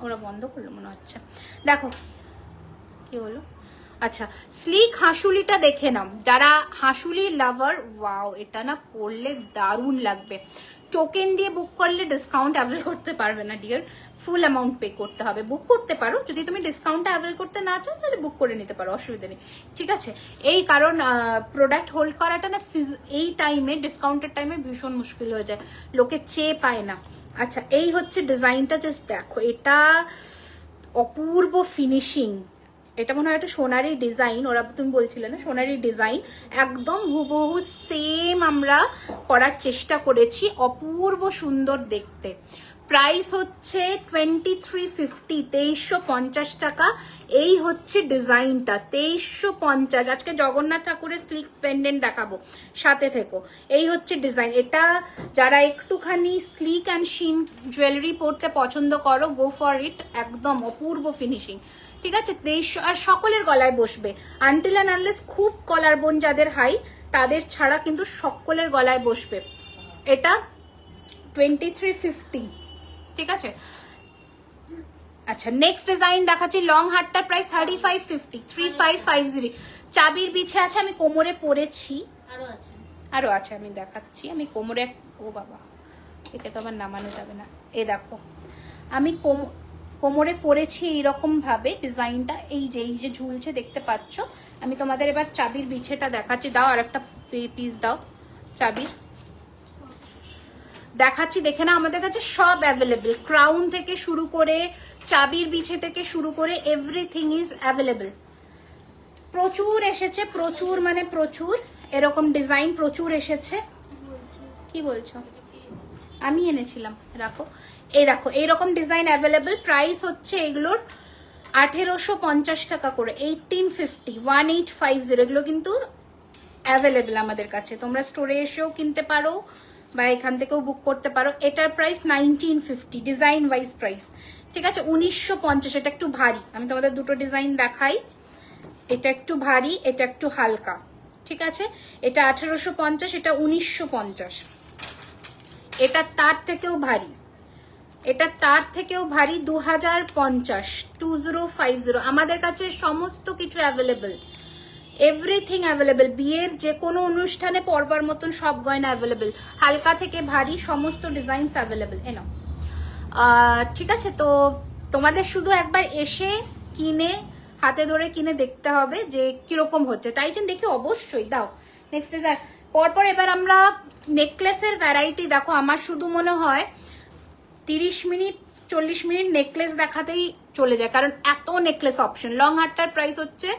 ওরা বন্ধ করলো মনে হচ্ছে, দেখো কি হলো। আচ্ছা, স্লিক হাঁসুলিটা দেখে নাও, যারা হাঁসুলি লাভার, ওয়াও, এটা না পরলে দারুণ লাগবে। টোকেন দিয়ে বুক করলে ডিসকাউন্ট অ্যাভেল করতে পারবে না ডিয়ার, ফুল অ্যামাউন্ট পে করতে হবে। বুক করতে পারো, যদি তুমি ডিসকাউন্টটা অ্যাভেল করতে না চাও তাহলে বুক করে নিতে পারো, অসুবিধা নেই, ঠিক আছে। এই কারণ প্রোডাক্ট হোল্ড করাটা না এই টাইমে, ডিসকাউন্টের টাইমে ভীষণ মুশকিল হয়ে যায়, লোকে চেয়ে পায় না। আচ্ছা, এই হচ্ছে ডিজাইনটা, জাস্ট দেখো, এটা অপূর্ব ফিনিশিং। এটা মনে হয় একটা সোনারি ডিজাইন, ওরা তুমি বলছিলে না সোনারি ডিজাইন, একদম হুবহু সেম আমরা করার চেষ্টা করেছি, অপূর্ব সুন্দর দেখতে। প্রাইস হচ্ছে 2350, 2350 টাকা। এই হচ্ছে ডিজাইনটা, 2350। আজকে জগন্নাথ ঠাকুরের স্লিক পেন্ডেন্ট দেখাবো, সাথে থেকো। এই হচ্ছে ডিজাইন। এটা যারা একটুখানি স্লিক অ্যান্ড শিন জুয়েলারি পরতে পছন্দ করো, গো ফর ইট, একদম অপূর্ব ফিনিশিং, ঠিক আছে। 2300, আর সকলের গলায় বসবে, আনটিল অ্যান্ড আনলেস খুব কলার বোন যাদের হাই, তাদের ছাড়া কিন্তু সকলের গলায় বসবে। এটা 2350, ঠিক আছে। আচ্ছা, নেক্সট ডিজাইন দেখাচ্ছি। লং হারটার প্রাইস 3550, 3550। চাবির বিছে আছে, আমি কোমরে পরেছি, আরো আছে, আমি দেখাচ্ছি। আমি কোমরে, ও বাবা, এটা তো আবার নামানো যাবে না। এ দেখো, আমি কোমরে পরেছি এইরকম ভাবে ডিজাইনটা, এই যে ঝুলছে দেখতে পাচ্ছ। আমি তোমাদের এবার চাবির বিছেটা দেখাচ্ছি। দাও আর একটা পিস দাও চাবির, দেখাচ্ছি, দেখে না। আমাদের কাছে সব অ্যাভেলেবেল, ক্রাউন থেকে শুরু করে, চাবির বিছে থেকে শুরু করে, এভরিথিং ইজ অ্যাভেলেবেল। প্রচুর এসেছে, প্রচুর মানে প্রচুর, এরকম ডিজাইন প্রচুর এসেছে। কি বলছো? আমি এনেছিলাম, রাখো। এই রাখো, এইরকম ডিজাইন অ্যাভেলেবেল। প্রাইস হচ্ছে এগুলোর 1850 টাকা করে, 1850, 1850। এগুলো কিন্তু অ্যাভেলেবেল আমাদের কাছে, তোমরা স্টোরে এসেও কিনতে পারো বা এখান থেকেও বুক করতে পারো। এটার প্রাইস 1950, ডিজাইন ওয়াইজ প্রাইস, ঠিক আছে। 1950। এটা একটু ভারী, আমি তোমাদের দুটো ডিজাইন দেখাই। এটা একটু ভারী, এটা একটু হালকা, ঠিক আছে। এটা 1850, এটা 1950। এটা তার থেকেও ভারী, এটা তার থেকেও ভারী 2050, 2050। আমাদের কাছে সমস্ত কিছু অ্যাভেলেবেল, এভরিথিং অ্যাভেলেবেল। বিয়ের যে কোনো অনুষ্ঠানে পরবার মতন সব গয়না অ্যাভেলেবেল, হালকা থেকে ভারী সমস্ত ডিজাইনস অ্যাভেলেবেল। এনাও, ঠিক আছে। তো তোমাদের শুধু একবার এসে কিনে, হাতে ধরে কিনে দেখতে হবে যে কিরকম হচ্ছে। টাইজেন দেখে অবশ্যই দাও। নেক্সট ডিজাইন পরপর এবার আমরা নেকলেসের ভ্যারাইটি দেখো। আমার শুধু মনে হয় 30 মিনিট 40 মিনিট নেকলেস দেখাতেই চলে যায়, কারণ এত নেকলেস অপশন। লং হারটার প্রাইস হচ্ছে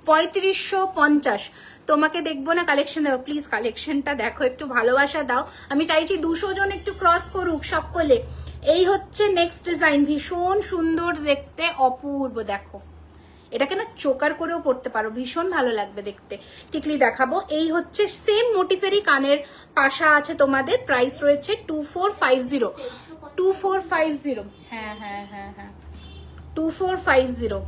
3550। তোমাকে দেখবো না কালেকশন দেবো, প্লিজ কালেকশনটা দেখো, একটু ভালোবাসা দাও। আমি চাইছি 200 জন একটু ক্রস করুক সকলে। এই হচ্ছে নেক্সট ডিজাইন, ভীষণ সুন্দর দেখতে, অপূর্ব। দেখো এটাকে না চোকার করেও পড়তে পারো, ভীষণ ভালো লাগবে দেখতে। টিকলি দেখাবো, এই হচ্ছে সেম মোটিফেরই কানের পাশা আছে তোমাদের, প্রাইস রয়েছে 2450। 2450, হ্যাঁ হ্যাঁ হ্যাঁ হ্যাঁ 2450,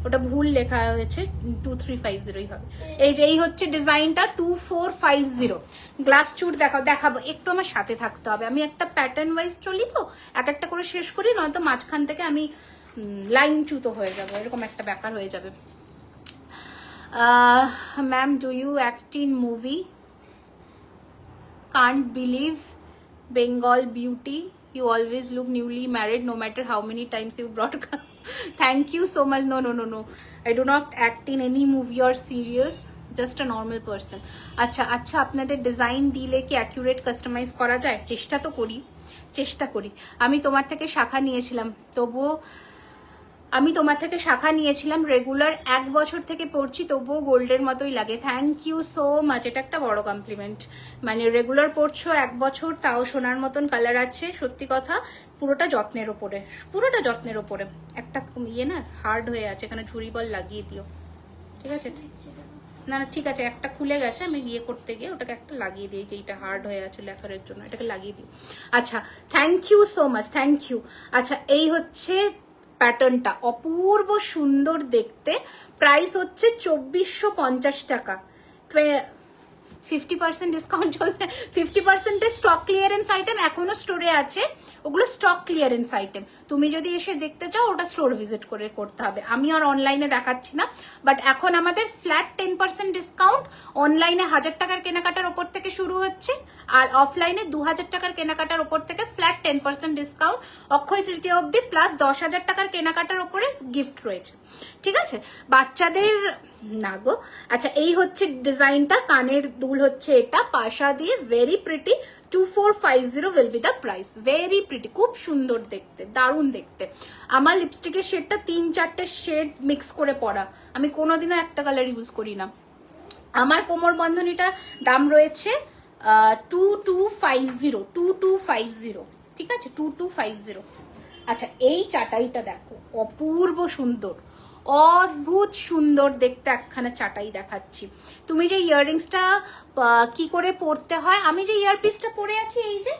ওটা ভুল লেখা হয়েছে, 2350 হবে। এই যে এই হচ্ছে ডিজাইনটা 2450। গ্লাস চুট দেখাবো, একটু আমার সাথে থাকতে হবে, আমি একটা প্যাটার্ন ওয়াইজ চলি তো, এক একটা করে শেষ করি, নয়তো মাঝখান থেকে আমি লাইন চুতো হয়ে যাবো, এরকম একটা ব্যাপার হয়ে যাবে। Ma'am, do you act in movie? Can't believe Bengal beauty, you always look newly married no matter how many times you broadcast. Thank you so much. No, I do not act in any movie or serials, just a normal person. আচ্ছা আপনাদের design দিলে কি accurate customise করা যায়? চেষ্টা করি। আমি তোমার থেকে শাখা নিয়েছিলাম রেগুলার 1 বছর থেকে পড়ছি, তবুও গোল্ডের মতোই লাগে। থ্যাংক ইউ সো মাচ, এটা একটা বড় কমপ্লিমেন্ট। মানে রেগুলার পড়ছো 1 বছর, তাও সোনার মতন কালার আছে, সত্যি কথা। পুরোটা যত্নের ওপরে। একটা ইয়ে না হার্ড হয়ে আছে, এখানে ঝুরি বল লাগিয়ে দিও, ঠিক আছে? না ঠিক আছে, একটা খুলে গেছে, আমি ইয়ে করতে গিয়ে ওটাকে একটা লাগিয়ে দিই, যে এটা হার্ড হয়ে আছে লেখারের জন্য, এটাকে লাগিয়ে দিই। আচ্ছা, thank you so much, thank you. আচ্ছা, এই হচ্ছে প্যাটার্নটা, অপূর্ব সুন্দর দেখতে, প্রাইস হচ্ছে 2450 টাকা। 50% ডিসকাউন্ট চলছে, 50% স্টক ক্লিয়ারেন্স আইটেম এখনো স্টোরে আছে, ওগুলো স্টক ক্লিয়ারেন্স আইটেম। তুমি যদি এসে দেখতে চাও, ওটা স্টোর ভিজিট করে করতে হবে, আমি আর অনলাইনে দেখাচ্ছি না। বাট এখন আমাদের ফ্ল্যাট 10% ডিসকাউন্ট, অনলাইনে 1000 টাকার কেনাকাটার ওপর থেকে শুরু হচ্ছে, আর অফলাইনে 2000 টাকার কেনাকাটার ওপর থেকে ফ্ল্যাট 10% ডিসকাউন্ট অক্ষয় তৃতীয়া অবধি, প্লাস 10,000 টাকার কেনাকাটার ওপরে গিফট রয়েছে, ঠিক আছে? বাচ্চাদের না গো। আচ্ছা, এই হচ্ছে ডিজাইনটা, কানের দুল হচ্ছে এটা, পাশা দিয়ে, very pretty. 2450 will be the price. Very pretty, খুব সুন্দর দেখতে, দারুণ দেখতে। আমার লিপস্টিকের শেডটা 3-4টে শেড মিক্স করে পরা, আমি কোনোদিনও একটা কালার ইউজ করি না। আমার কোমর বন্ধনীটা দাম রয়েছে 2250, ঠিক আছে? 2250। আচ্ছা, এই চাটাইটা দেখো, অপূর্ব সুন্দর, অদ্ভুত সুন্দর দেখতে একখানা চাটাই দেখাচ্ছি। তুমি যে ইয়াররিংসটা কি করে পরতে হয়, আমি যে ইয়ারপিসটা পরে আছি, এই যে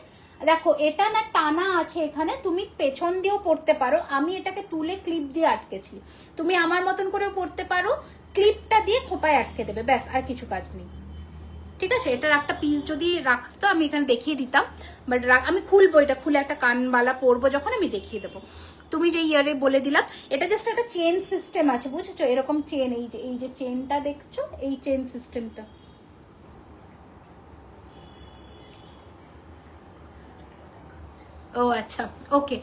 দেখো, এটা না টানা আছে এখানে, তুমি পেছন দিয়েও পরতে পারো, আমি এটাকে তুলে ক্লিপ দিয়ে আটকেছি। তুমি আমার মতন করেও পরতে পারো, ক্লিপটা দিয়ে খোপায় আটকে দেবে, ব্যাস, আর কিছু কাজ নেই, ঠিক আছে? এটার একটা পিস যদি রাখতো, আমি এখানে দেখিয়ে দিতাম, বাট আমি খুলবো, এটা খুলে একটা কানবালা পরবো যখন, আমি দেখিয়ে দেবো। তুমি যে ইয়ারে বলে দিলাম, এটা জাস্ট একটা চেন সিস্টেম আছে, বুঝেছো? এরকম চেন, এই যে চেনটা দেখছো, এই চেন সিস্টেমটা। ও আচ্ছা, ওকে।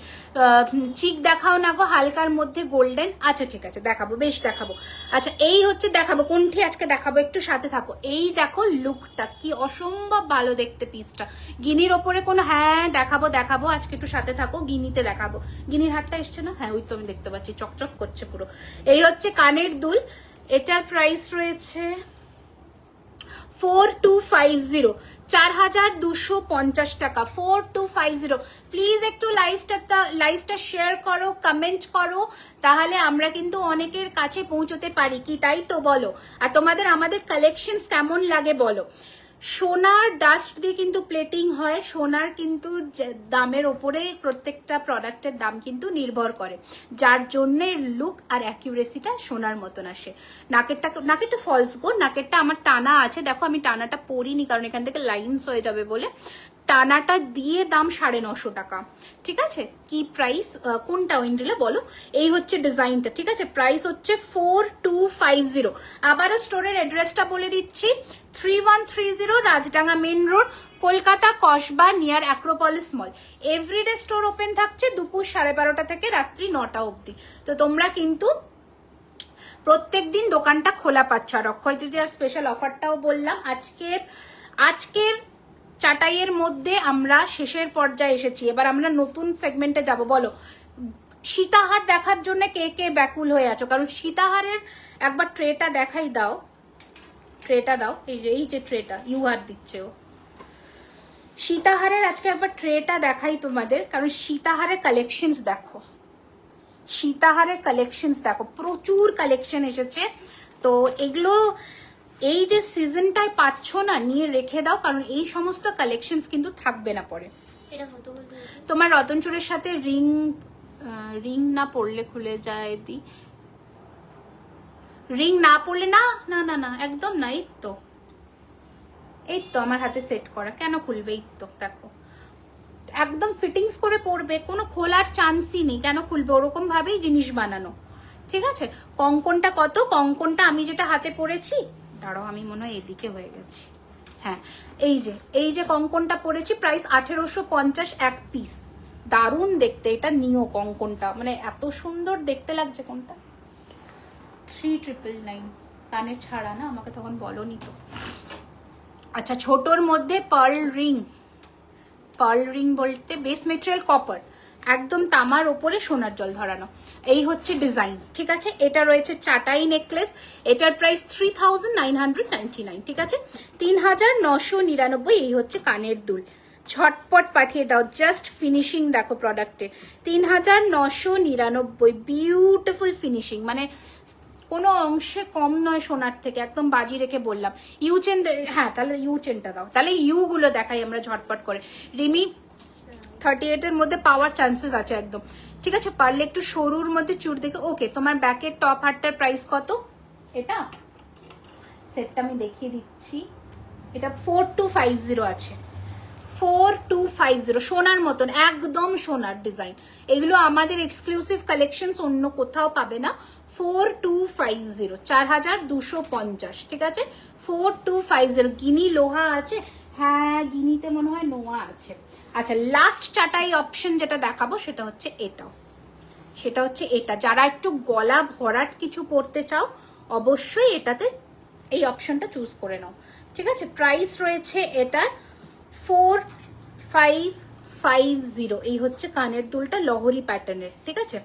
চিক দেখাও না গো, হালকার মধ্যে গোল্ডেন। আচ্ছা ঠিক আছে, দেখাবো, বেশ দেখাবো। আচ্ছা, এই হচ্ছে দেখাবো, কোনটি আজকে দেখাবো, একটু সাথে থাকো। এই দেখো লুকটা, কি অসম্ভব ভালো দেখতে পিসটা, গিনির ওপরে কোনো, হ্যাঁ দেখাবো, আজকে একটু সাথে থাকো, গিনিতে দেখাবো। গিনির হাটটা এসছে না? হ্যাঁ, ওই তো আমি দেখতে পাচ্ছি, চকচক করছে পুরো। এই হচ্ছে কানের দুল, এটার প্রাইস রয়েছে 4250, 4250 টাকা, 4250। প্লিজ একটু লাইভটা শেয়ার করো, কমেন্ট করো, তাহলে আমরা কিন্তু অনেকের কাছে পৌঁছতে পারি, কি তাই তো বলো? আর তোমাদের আমাদের কালেকশনস কেমন লাগে বলো? সোনার ডাস্ট দিয়ে কিন্তু প্লেটিং হয়, সোনার কিন্তু দামের ওপরে প্রত্যেকটা প্রোডাক্টের দাম কিন্তু নির্ভর করে, যার জন্য লুক আর অ্যাকিউরেসিটা সোনার মতন আসে। নাকেরটা ফলস গো, নাকেরটা আমার টানা আছে, দেখো আমি টানাটা পরিনি, কারণ এখান থেকে লাইন্স হয়ে যাবে বলে। টানাটা দিয়ে দাম 950 টাকা, ঠিক আছে? কি প্রাইস, কোনটা উইন্ডলে বলো? এই হচ্ছে ডিজাইনটা, ঠিক আছে? প্রাইস হচ্ছে 4250। আবারও স্টোরের অ্যাড্রেসটা বলে দিচ্ছি, 3130 Rajdanga main road, Kolkata, Kasba, near Acropolis mall. Everyday store open থাকছে দুপুর 12:30 থেকে রাত্রি 9টা অবধি। তো তোমরা কিন্তু প্রত্যেক দিন দোকানটা খোলা পাচ্ছ। আর অক্ষয় তৃতীয়ার স্পেশাল অফারটাও বললাম। আজকের চাটাইয়ের মধ্যে আমরা শেষের পর্যায়ে এসেছি, এবার আমরা নতুন সেগমেন্টে যাব। বলো, সীতাহার দেখার জন্য কে কে ব্যাকুল হয়ে আছো? কারণ সীতাহারের একবার ট্রেটা দেখাই দাও, ট্রেটা দাও, এই যে ট্রেটা ইউহার দিচ্ছে ও। সীতাহারের আজকে একবার ট্রেটা দেখাই তোমাদের, কারণ সীতাহারের কালেকশনস দেখো, সীতাহারের কালেকশনস দেখো, প্রচুর কালেকশন এসেছে। তো এগুলো এই যে সিজনটায় পাচ্ছ না, নিয়ে রেখে দাও, কারণ এই সমস্ত কালেকশনস কিন্তু থাকবে না পরে। এটা কত বলতে? তোমার রতন চূড়ের সাথে রিং না পড়লে খুলে যায় দি, রিং না পড়লে না না না না একদম না। এই তো আমার হাতে সেট করা, কেন খুলবে? এই তো দেখো একদম ফিটিংস করে পড়বে, কোনো খোলার চান্সই নেই। কেন খুলবে? ওরকম ভাবেই জিনিস বানানো, ঠিক আছে। কঙ্কনটা কত? কঙ্কনটা আমি যেটা হাতে পরেছি, দাঁড়াও আমি মনে হয় এদিকে হয়ে গেছি, হ্যাঁ এই যে কঙ্কনটা পরেছি, প্রাইস 1850 এক পিস। দারুণ দেখতে, এটা নিও কঙ্কনটা, মানে এত সুন্দর দেখতে লাগছে। কোনটা? 3999 কানের ছাড়া না, আমাকে তখন বলোনি তো। আচ্ছা, ছোটর মধ্যে পার্ল রিং বলতে বেস মেটেরিয়াল কপার, একদম তামার ওপরে সোনার জল ধরানো, এই হচ্ছে ডিজাইন, ঠিক আছে। এটা রয়েছে চাটাই নেকলেস, এটার প্রাইস 3999, ঠিক আছে, 3999। এই হচ্ছে কানের দুল, ঝটপট পাঠিয়ে দাও, জাস্ট ফিনিশিং দেখো প্রোডাক্টের, 3999, বিউটিফুল ফিনিশিং, মানে কোনো অংশে কম নয় সোনার থেকে, একদম বাজি রেখে বললাম। ইউ চেন, হ্যাঁ তাহলে ইউ চেনটা দাও, তাহলে ইউ গুলো দেখাই আমরা ঝটপট করে। রিমি 38 এর মধ্যে পাওয়ার চান্সেস আছে একদম, ঠিক আছে। পারলে একটু সরুর মধ্যে চুর দেখে। ওকে, তোমার ব্যাকের টপ হারটার প্রাইস কত? এটা সেটটা আমি দেখিয়ে দিচ্ছি, এটা 4250 আছে, 4250, সোনার মতন, একদম সোনার ডিজাইন। এগুলো আমাদের এক্সক্লুসিভ কালেকশনস, অন্য কোথাও পাবে না। 4250, 4250, ঠিক আছে, 4250। গিনি লোহা আছে, হ্যাঁ গিনিতে মনে হয় নোয়া আছে। আচ্ছা, লাস্ট চাটাই অপশন যেটা দেখাবো সেটা হচ্ছে এটা, যারা একটু গলা ভরাট কিছু পরতে চাও অবশ্যই এটাতে এই অপশনটা চুজ করে নাও, ঠিক আছে। প্রাইস রয়েছে এটার 4550। এই হচ্ছে কানের দুলটা লহরি প্যাটার্নের, ঠিক আছে,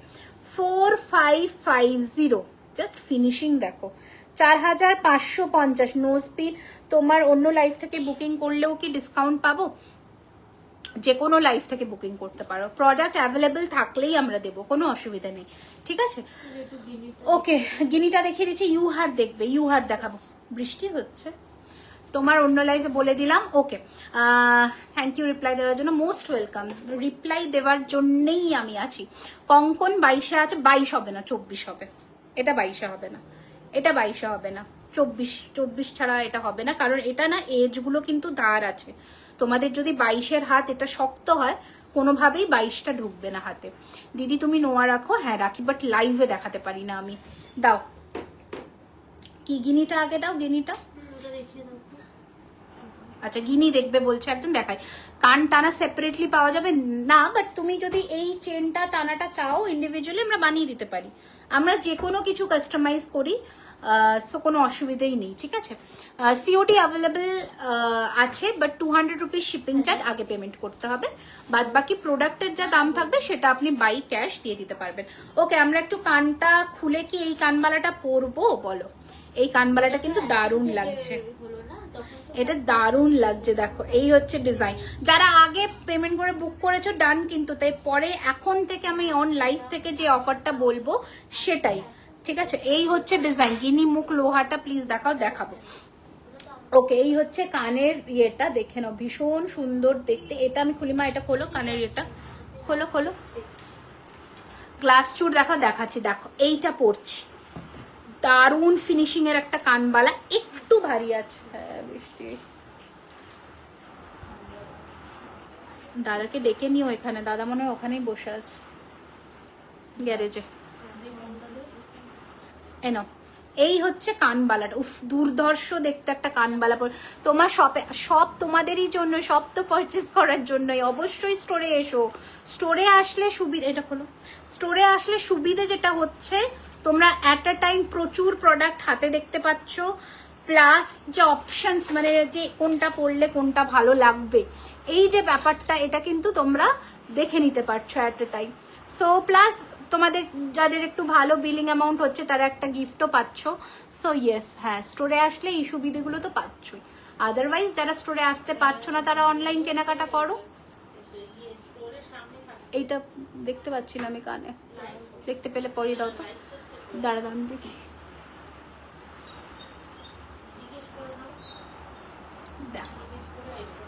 4550। জাস্ট ফিনিশিং দেখো, 4550। নোজ পিন তোমার অন্য লাইফ থেকে বুকিং করলেও কি ডিসকাউন্ট পাবো? যে কোনো লাইফ থেকে বুকিং করতে পারো, প্রোডাক্ট অ্যাভেলেবেল থাকলেই আমরা দেবো, কোনো অসুবিধা নেই, ঠিক আছে। ওকে, গিনিটা দেখিয়ে দিচ্ছি, ইউ হার দেখবে, ইউ হার দেখাবো। বৃষ্টি হচ্ছে, তোমার অন্য লাইফে বলে দিলাম। ওকে, থ্যাংক ইউ রিপ্লাই দেওয়ার জন্য, মোস্ট ওয়েলকাম। রিপ্লাই দেওয়ার জন্যই আমি আছি। কঙ্কন 22 আছে, 22 হবে না, 24 হবে। এটা 22 হবে না, এটা 22 হবে না, 24 ছাড়া এটা হবে না, কারণ এটা না এজগুলো কিন্তু ধার আছে। তোমাদের যদি 22-এর হাত এটা শক্ত হয়, কোনোভাবেই 22টা ঢুকবে না হাতে। দিদি তুমি নোয়া রাখো? হ্যাঁ রাখি, বাট লাইভে দেখাতে পারি না আমি। দাও, কি গিনিটা আগে দাও, গিনিটা। আচ্ছা, গিনি দেখবে বলছে, একদম দেখাই। কান টানা সেপারেটলি পাওয়া যাবে না, বাট তুমি যদি এই চেনটা টানাটা চাও ইন্ডিভিজুয়ালি আমরা বানিয়ে দিতে পারি। আমরা যে কোনো কিছু কাস্টমাইজ করি, সো কোনো অসুবিধাই নেই, ঠিক আছে। সিওডি অ্যাভেলেবেল আছে, বাট 200 রুপিস শিপিং চার্জ আগে পেমেন্ট করতে হবে। বাদ বাকি প্রোডাক্টের যা দাম থাকবে সেটা আপনি বাই ক্যাশ দিয়ে দিতে পারবেন। ওকে, আমরা একটু কানটা খুলে কি এই কানবালাটা পরবো? বলো, এই কানবালাটা কিন্তু দারুণ লাগছে, এটা দারুণ লাগছে, দেখো এই হচ্ছে ডিজাইন। যারা আগে পেমেন্ট করে বুক করেছো ডান, কিন্তু তাই পরে এখন থেকে আমি অন লাইভ থেকে যে অফারটা বলবো সেটাই, ঠিক আছে। এই হচ্ছে ডিজাইন, গিনি মুখ লোহাটা প্লিজ দেখাবো। ওকে, এই হচ্ছে কানের ইয়েটা, দেখে নাও, ভীষণ সুন্দর দেখতে। এটা আমি খুলি, মা এটা খোলো, কানের ইয়েটা খোলো। গ্লাস চুর দেখাচ্ছি, দেখো এইটা পরছি, দারুণ ফিনিশিং এর একটা কানবালা, একটু ভারী আছে। হ্যাঁ বৃষ্টি, দাদাকে ডেকে নিও এখানে, দাদা মনে হয় ওখানেই বসে আছে গ্যারেজে। এনো, এই হচ্ছে কানবালাটা, উফ দুর্ধর্ষ দেখতে একটা কানবালা। তোমার শপে, সব তোমাদেরই জন্য, সব তো পারচেস করার জন্যই। অবশ্যই স্টোরে এসো, স্টোরে আসলে সুবিধা, এটা হলো স্টোরে আসলে সুবিধে যেটা হচ্ছে তোমরা অ্যাট আ টাইম প্রচুর প্রোডাক্ট হাতে দেখতে পাচ্ছ, প্লাস যে অপশনস, মানে যে কোনটা পরলে কোনটা ভালো লাগবে, এই যে ব্যাপারটা, এটা কিন্তু তোমরা দেখে নিতে পারছো at a time. So plus তোমাদের যাদের একটু ভালো বিলিং অ্যামাউন্ট হচ্ছে তারা একটা গিফটও পাচ্ছ। সো ইয়েস, হ্যাঁ স্টোরে আসলে এই সুবিধাগুলো তো পাচ্ছই। আদারওয়াইজ যারা স্টোরে আসতে পারছো না তারা অনলাইন কেনাকাটা করো। স্টোরের সামনে থাকে এইটা দেখতে পাচ্ছি না আমি কানে, দেখতে পেলে পরিয়ে দাও তো। দাঁড়া দাঁড়ান দেখি, জিজ্ঞেস করে নাও, দেখো জিজ্ঞেস করে এসো।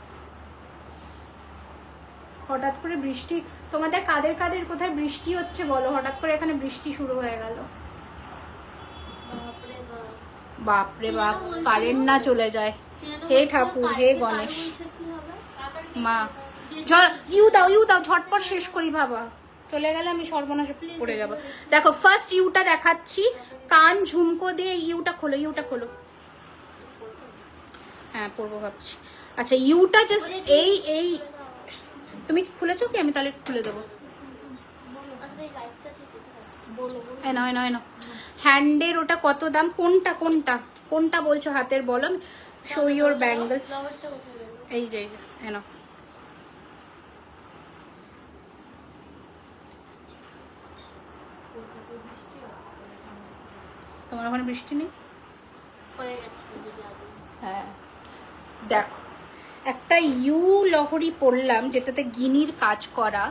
হঠাৎ করে বৃষ্টি, তোমাদের কাদের কাদের কোথায় বৃষ্টি হচ্ছে বলো? হঠাৎ করে এখানে বৃষ্টি শুরু হয়ে গেল। বাপরে বাপ। বাপরে বাপ, কারেন্ট না চলে যায়। হে ঠাকুর, হে গণেশ, মা ইউ দাও, ইউ দাও, ঝটপট শেষ করি বাবা। চলে গেলে আমি সর্বনাশে পড়ে যাব। দেখো ফার্স্ট ইউটা দেখাচ্ছি, কান ঝুমকো দিয়ে ইউটা খোলো, ইউটা খোলো। হ্যাঁ পরবো ভাবছি। আচ্ছা ইউটা জাস্ট এই এই তুমি খুলেছো কি? আমি তাহলে খুলে দেবো। এ নয় নয় না, হ্যান্ডের ওটা কত দাম? কোনটা কোনটা কোনটা বলছো হাতের বলো, শো ইওর ব্যাঙ্গল। এই যে এনো, তোমার ওখানে বৃষ্টি নেই? হ্যাঁ দেখো একটা ইউ লহরি পরলাম যেটাতে গিনির কাজ করা,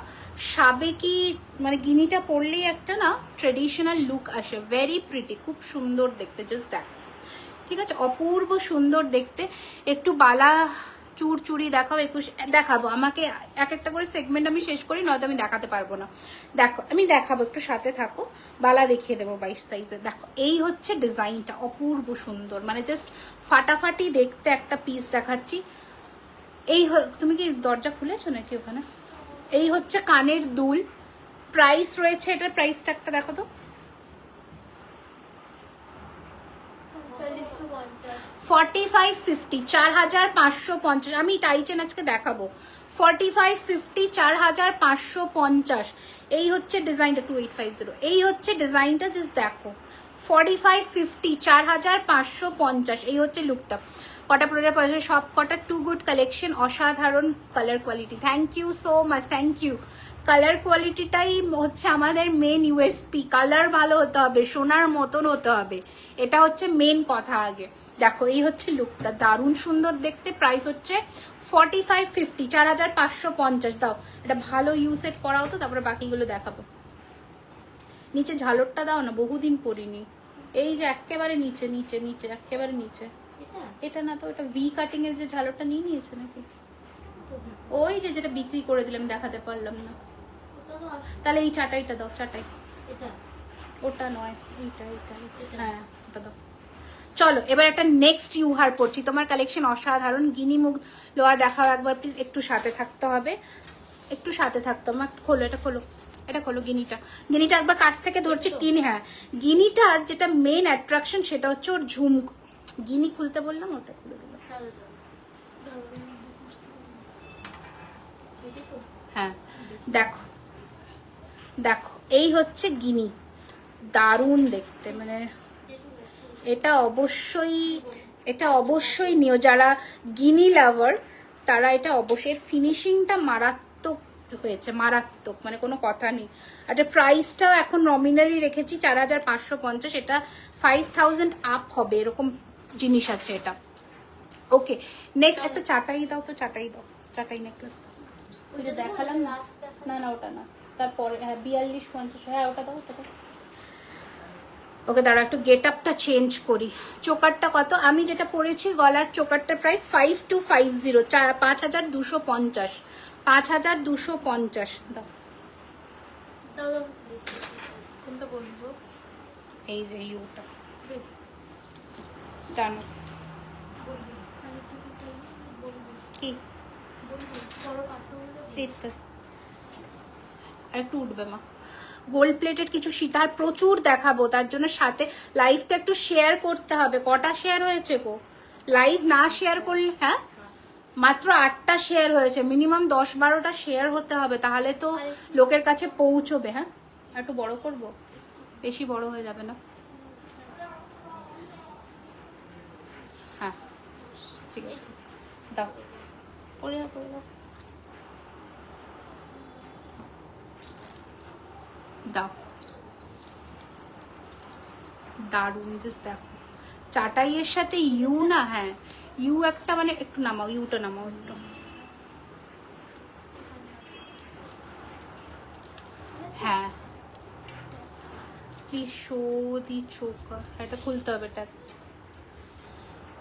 সাবেকি মানে গিনিটা পরলেই একটা না ট্রেডিশনাল লুক আসে, ভেরি প্রিটি, খুব সুন্দর দেখতে, জাস্ট দেখ, ঠিক আছে, অপূর্ব সুন্দর দেখতে। একটু বালা চুর চুড়ি দেখাও, দেখাবো, আমাকে এক একটা করে সেগমেন্ট আমি শেষ করি, নয়তো আমি দেখাতে পারবো না। দেখো আমি দেখাবো, একটু সাথে থাকো, বালা দেখিয়ে দেবো 22 সাইজের। দেখো এই হচ্ছে ডিজাইনটা, অপূর্ব সুন্দর, মানে জাস্ট ফাটাফাটি দেখতে একটা পিস দেখাচ্ছি। এই তুমি কি দরজা খুলেছো নাকি ওখানে? এই হচ্ছে কানের দুল, প্রাইস রয়েছে, এটার প্রাইস ট্যাগটা দেখো তো, 4550, 4550। আমি টাইচেন আজকে দেখাবো, 4550, 4550। এই হচ্ছে ডিজাইনটা, 2850। এই হচ্ছে ডিজাইনটা, জাস্ট দেখো, 4550, 4550। এই হচ্ছে লুকটা। কটা প্রোডাক্ট পাওয়া যায়? সব কটা টু গুড কালেকশন, অসাধারণ colour quality. Thank you so much, thank you. Colour কোয়ালিটিটাই হচ্ছে আমাদের মেন ইউএসপি, কালার ভালো হতে হবে, সোনার মতন হতে হবে, এটা হচ্ছে মেন কথা আগে। দেখো এই হচ্ছে লুকটা, দারুণ সুন্দর দেখতে। প্রাইস হচ্ছে 4550, 4550। দাও এটা ভালো ইউসেট করাও তো, তারপরে বাকিগুলো দেখাবো। নিচে ঝালরটা দাও না, বহুদিন পরিনি। এই যে একেবারে নিচে নিচে নিচে, একেবারে নিচে, এটা না তো, এটা ভি কাটিং এর যে ঝালরটা নিয়ে নিয়েছে নাকি? ওই যে যেটা বিক্রি করে দিলাম, দেখাতে পারলাম না। তাহলে এই চাটাইটা দাও, চাটাই, ওটা নয়, এইটা এইটা, হ্যাঁ ওটা দাও। চলো এবার একটা নেক্সট ইউহার পড়ছি, তোমার কালেকশন অসাধারণ। গিনি মুখ লোয়া দেখাও একবার প্লিজ, একটু সাথে থাকতে হবে, একটু সাথে থাকতে হবে। খোলো এটা, খোলো এটা, খোলো গিনিটা, গিনিটা একবার কাছ থেকে ধরছি। কিনি, হ্যাঁ গিনিটার যেটা মেন অ্যাট্রাকশন সেটা হচ্ছে ওর ঝুমক। গিনি খুলতে বললাম, ওটা খুলে দিলাম। হ্যাঁ দেখো দেখো, এই হচ্ছে গিনি, দারুণ দেখতে, মানে এটা অবশ্যই নিও, যারা গিনি লাভার তারা এটা অবশ্যই। ফিনিশিংটা মারাত্মক হয়েছে, মারাত্মক, মানে কোনো কথা নেই। আর প্রাইসটাও এখন নমিনালি রেখেছি 4550, এটা 5000 আপ হবে, এরকম জিনিস আছে এটা। ওকে নেক্সট একটা চাটাই দাও তো, চাটাই দাও, চাটাই নেকলেস ওই যে দেখালাম না, না না ওটা না, তারপরে হ্যাঁ 4250, হ্যাঁ ওটা দাও, ওটা দাও। ওকে দাঁড়া একটু গেট আপটা চেঞ্জ করি। চোকারটা কত? আমি যেটা পরেছি গলার চোকারটার প্রাইস 5250, 5250, 5250। দাও এই যে ইউটা ডান। কি আর একটু উঠবে মা। গোল্ড প্লেটেড কিছু সীতার প্রচুর দেখাবো, তার জন্য সাথে লাইভটা একটু শেয়ার করতে হবে। কটা শেয়ার হয়েছে গো? লাইভ না শেয়ার করলে, হ্যাঁ মাত্র 8টা শেয়ার হয়েছে, মিনিমাম 10-12টা শেয়ার হতে হবে, তাহলে তো লোকের কাছে পৌঁছবে। হ্যাঁ একটু বড় করব, বেশি বড় হয়ে যাবে না? হ্যাঁ ঠিক আছে, দাও পরে দাও, পরে দাও, দাও। দারুন, জাস্ট দেখো চাটাইয়ের সাথে ইউ না, হ্যাঁ ইউ একটা মানে একটু নামাও, ইউটা নামাও একটু। হ্যাঁ প্লিজ শো দি চোকা, এটা খুলতে হবে এটা।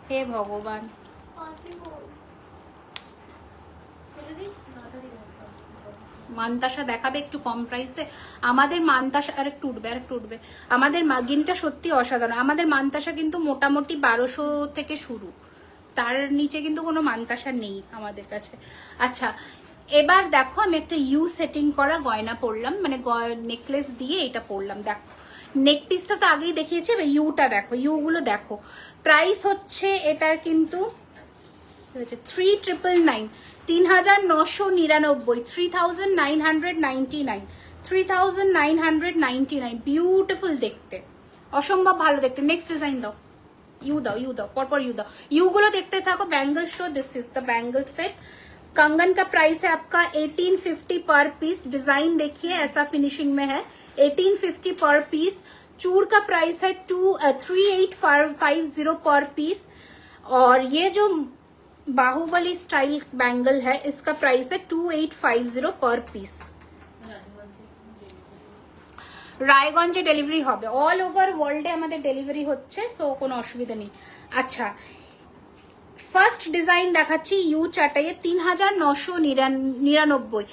হে ভগবান, মানতাসা দেখাবে একটু কম প্রাইসে। আমাদের মানতাসা আর একটু উঠবে, আর একটু উঠবে। আমাদের মাগিনটা সত্যি অসাধারণ। আমাদের মানতাসা কিন্তু মোটামুটি 1200 থেকে শুরু, তার নিচে কিন্তু কোনো মানতাসা নেই আমাদের কাছে। আচ্ছা এবার দেখো আমি একটা ইউ সেটিং করা গয়না পরলাম, মানে নেকলেস দিয়ে এটা পরলাম। দেখো নেক পিসটা তো আগেই দেখিয়েছি, এবার ইউটা দেখো, ইউগুলো দেখো। প্রাইস হচ্ছে এটার কিন্তু 3999, 3999, 3999, 3999, বিউটিফুল দেখতে, অসম্ভব ভালো দেখতে। নেক্সট ডিজাইন দাও, ইউ দাও, ইউ দাও, পরপর ইউ দাও। ইউ গুলো দেখতে থাকো। Bangle show, this is the bangle set. कंगन का प्राइस है आपका 1850 पर पीस। डिजाइन देखिए ऐसा फिनिशिंग में है, 1850 पर पीस। चूड़ का प्राइस है 3850 पर पीस। और ये जो बाहुबली स्टाइल बैंगल है इसका प्राइस है 2850 पर पीस। রায়গঞ্জে ডেলিভারি হবে, অল ওভার ওয়ার্ল্ডে আমাদের ডেলিভারি হচ্ছে, সো কোনো অসুবিধা নেই। আচ্ছা ফার্স্ট ডিজাইন দেখাচ্ছি ইউ চাটাইয়ে 3999।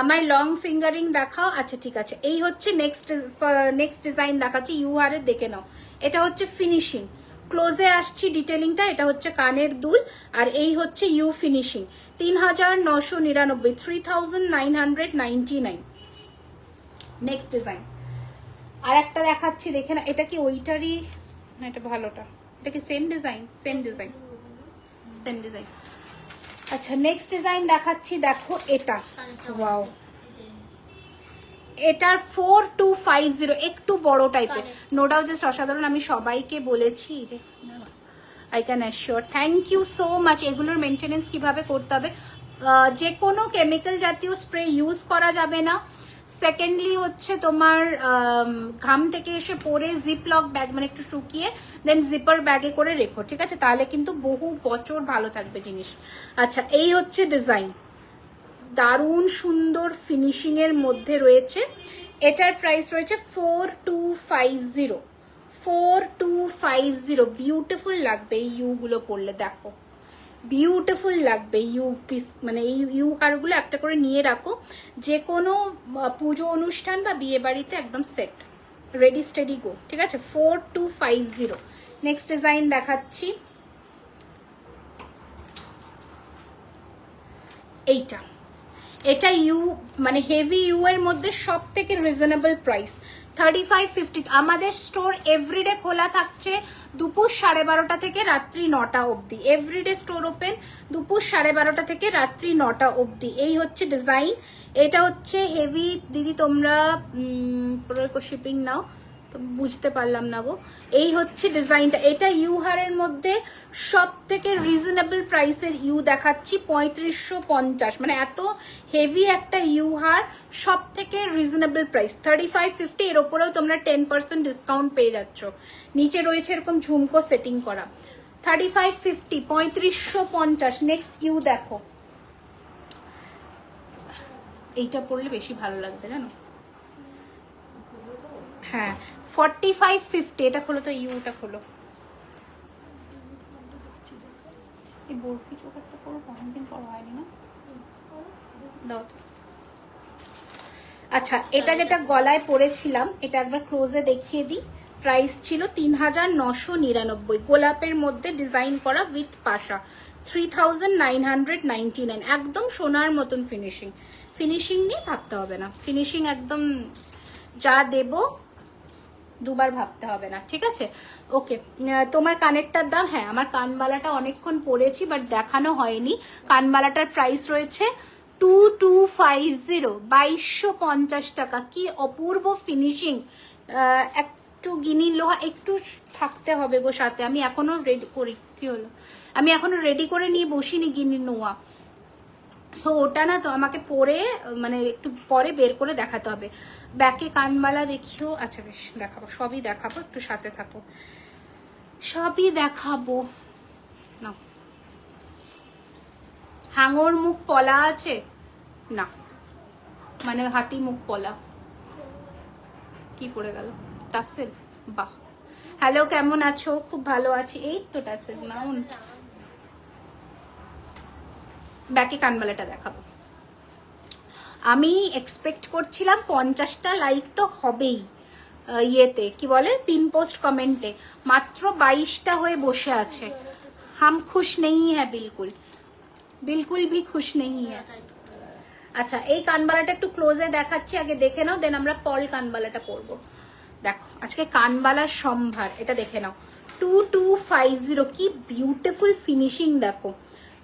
আমার লং ফিঙ্গারিং দেখাও। আচ্ছা ঠিক আছে, এই হচ্ছে নেক্সট ডিজাইন দেখাচ্ছি ইউ হারে, দেখে নাও। এটা হচ্ছে ফিনিশিং, ক্লোজে আসছি ডিটেলিংটা। এটা হচ্ছে কানের দুল, আর এই হচ্ছে ইউ ফিনিশিং। 3999, 3999। নেক্সট ডিজাইন আর একটা দেখাচ্ছি, দেখে না। এটা কি ওইটারই? না এটা ভালোটা। এটা কি same design? Same design, same design. আচ্ছা নেক্সট ডিজাইন দেখাচ্ছি, দেখো এটা। ওয়াও, এটার 4250, একটু বড় টাইপের। নো ডাউট জাস্ট অসাধারণ, আমি সবাইকে বলেছি। I can assure, thank you so much. এগুলোর মেনটেনেন্স কিভাবে করতে হবে? যে কোনো কেমিক্যাল জাতীয় স্প্রে ইউজ করা যাবে না। সেকেন্ডলি হচ্ছে তোমার ঘাম থেকে এসে পরে জিপ লক ব্যাগ, মানে একটু শুকিয়ে দেন জিপার ব্যাগে করে রেখো, ঠিক আছে? তাহলে কিন্তু বহু বছর ভালো থাকবে জিনিস। আচ্ছা এই হচ্ছে ডিজাইন, দারুণ সুন্দর ফিনিশিং এর মধ্যে রয়েছে। এটার প্রাইস রয়েছে 4250, 4250। বিউটিফুল লাগবে এই ইউ গুলো পরলে, দেখো বিউটিফুল লাগবে ইউ পিস, মানে এই ইউ হারগুলো একটা করে নিয়ে রাখো। যে কোনো পুজো অনুষ্ঠান বা বিয়ে বাড়িতে একদম সেট, রেডি স্টেডি গো, ঠিক আছে? 4250। নেক্সট ডিজাইন দেখাচ্ছি, এইটা। এটা ইউ মানে হেভি ইউ এর মধ্যে সব থেকে রিজনেবল প্রাইস 3550। আমাদের স্টোর এভরিডে খোলা থাকছে দুপুর 12:30 থেকে রাত্রি 9টা অবধি। এভরিডে স্টোর ওপেন দুপুর 12:30 থেকে রাত্রি 9টা অবধি। এই হচ্ছে ডিজাইন, এটা হচ্ছে হেভি। দিদি তোমরা শিপিং নাও, তো বুঝতে পারলাম না গো। এই হচ্ছে ডিজাইনটা, এটা ইউ হারের মধ্যে সব থেকে রিজনেবল প্রাইসের ইউ দেখাচ্ছি 3550। মানে এত হেভি একটা ইউ হার, সব থেকে রিজনেবল প্রাইস 3550। এর ওপরেও তোমরা 10% ডিসকাউন্ট পেয়ে যাচ্ছ। নিচে রয়েছে এরকম ঝুমকো সেটিং করা। 3550, 3550। নেক্সট ইউ দেখো, এইটা পরলে বেশি ভালো লাগবে জানো। হ্যাঁ 4550। এটা খোলো তো, ইউটা খোলো। এই বরফি চোখারটা করবো, অনেকদিন করা হয়নি না, দাও। আচ্ছা এটা যেটা গলায় পরেছিলাম, এটা একবার ক্লোজে দেখিয়ে দিই। প্রাইস ছিল 3999, গোলাপের মধ্যে ডিজাইন করা উইথ পাশা, 3999। একদম সোনার মতন ফিনিশিং। ফিনিশিং নিয়ে ভাবতে হবে না, ফিনিশিং একদম যা দেবো দুবার ভাবতে হবে না, ঠিক আছে? ওকে, তোমার কানেরটার দাম? হ্যাঁ আমার কানবালাটা অনেকক্ষণ পরেছি বাট দেখানো হয়নি। কানবালাটার প্রাইস রয়েছে 2250, 2250 টাকা। কি অপূর্ব ফিনিশিং। একটু গিনি লোহা একটু থাকতে হবে গো সাথে। আমি এখনো রেডি করি, কি হলো, আমি এখনো রেডি করে নিয়ে বসিনি গিনি নোয়া। সো ওটা না তো আমাকে পরে মানে একটু পরে বের করে দেখাতে হবে। ব্যাকে কানবালা দেখিও। আচ্ছা বেশ দেখাবো, সবই দেখাবো, একটু সাথে থাকো, সবই দেখাবো না। হাঙর মুখ পলা আছে না, মানে হাতি মুখ পলা। কি পড়ে গেল? টাসেল। বাহ, হ্যালো কেমন আছো? খুব ভালো আছি। এই তো টাসেল নাউন। ব্যাকে কানবালাটা দেখাবো। আমি এক্সপেক্ট করছিলাম 50টা লাইক তো হবেই ইয়েতে, কি বলে, পিন পোস্ট কমেন্টে। মাত্র 22টা হয়ে বসে আছে। হাম খুশ নেই হ্যাঁ, বিলকুল বিলকুল ভি খুশ নেই হ্যাঁ। আচ্ছা, এই কানবালাটা একটু ক্লোজে দেখাচ্ছি, আগে দেখে নাও, দেন আমরা পল কানবালাটা করব। দেখো আজকে কানবালার সম্ভার, এটা দেখে নাও। 2250, কি বিউটিফুল ফিনিশিং দেখো।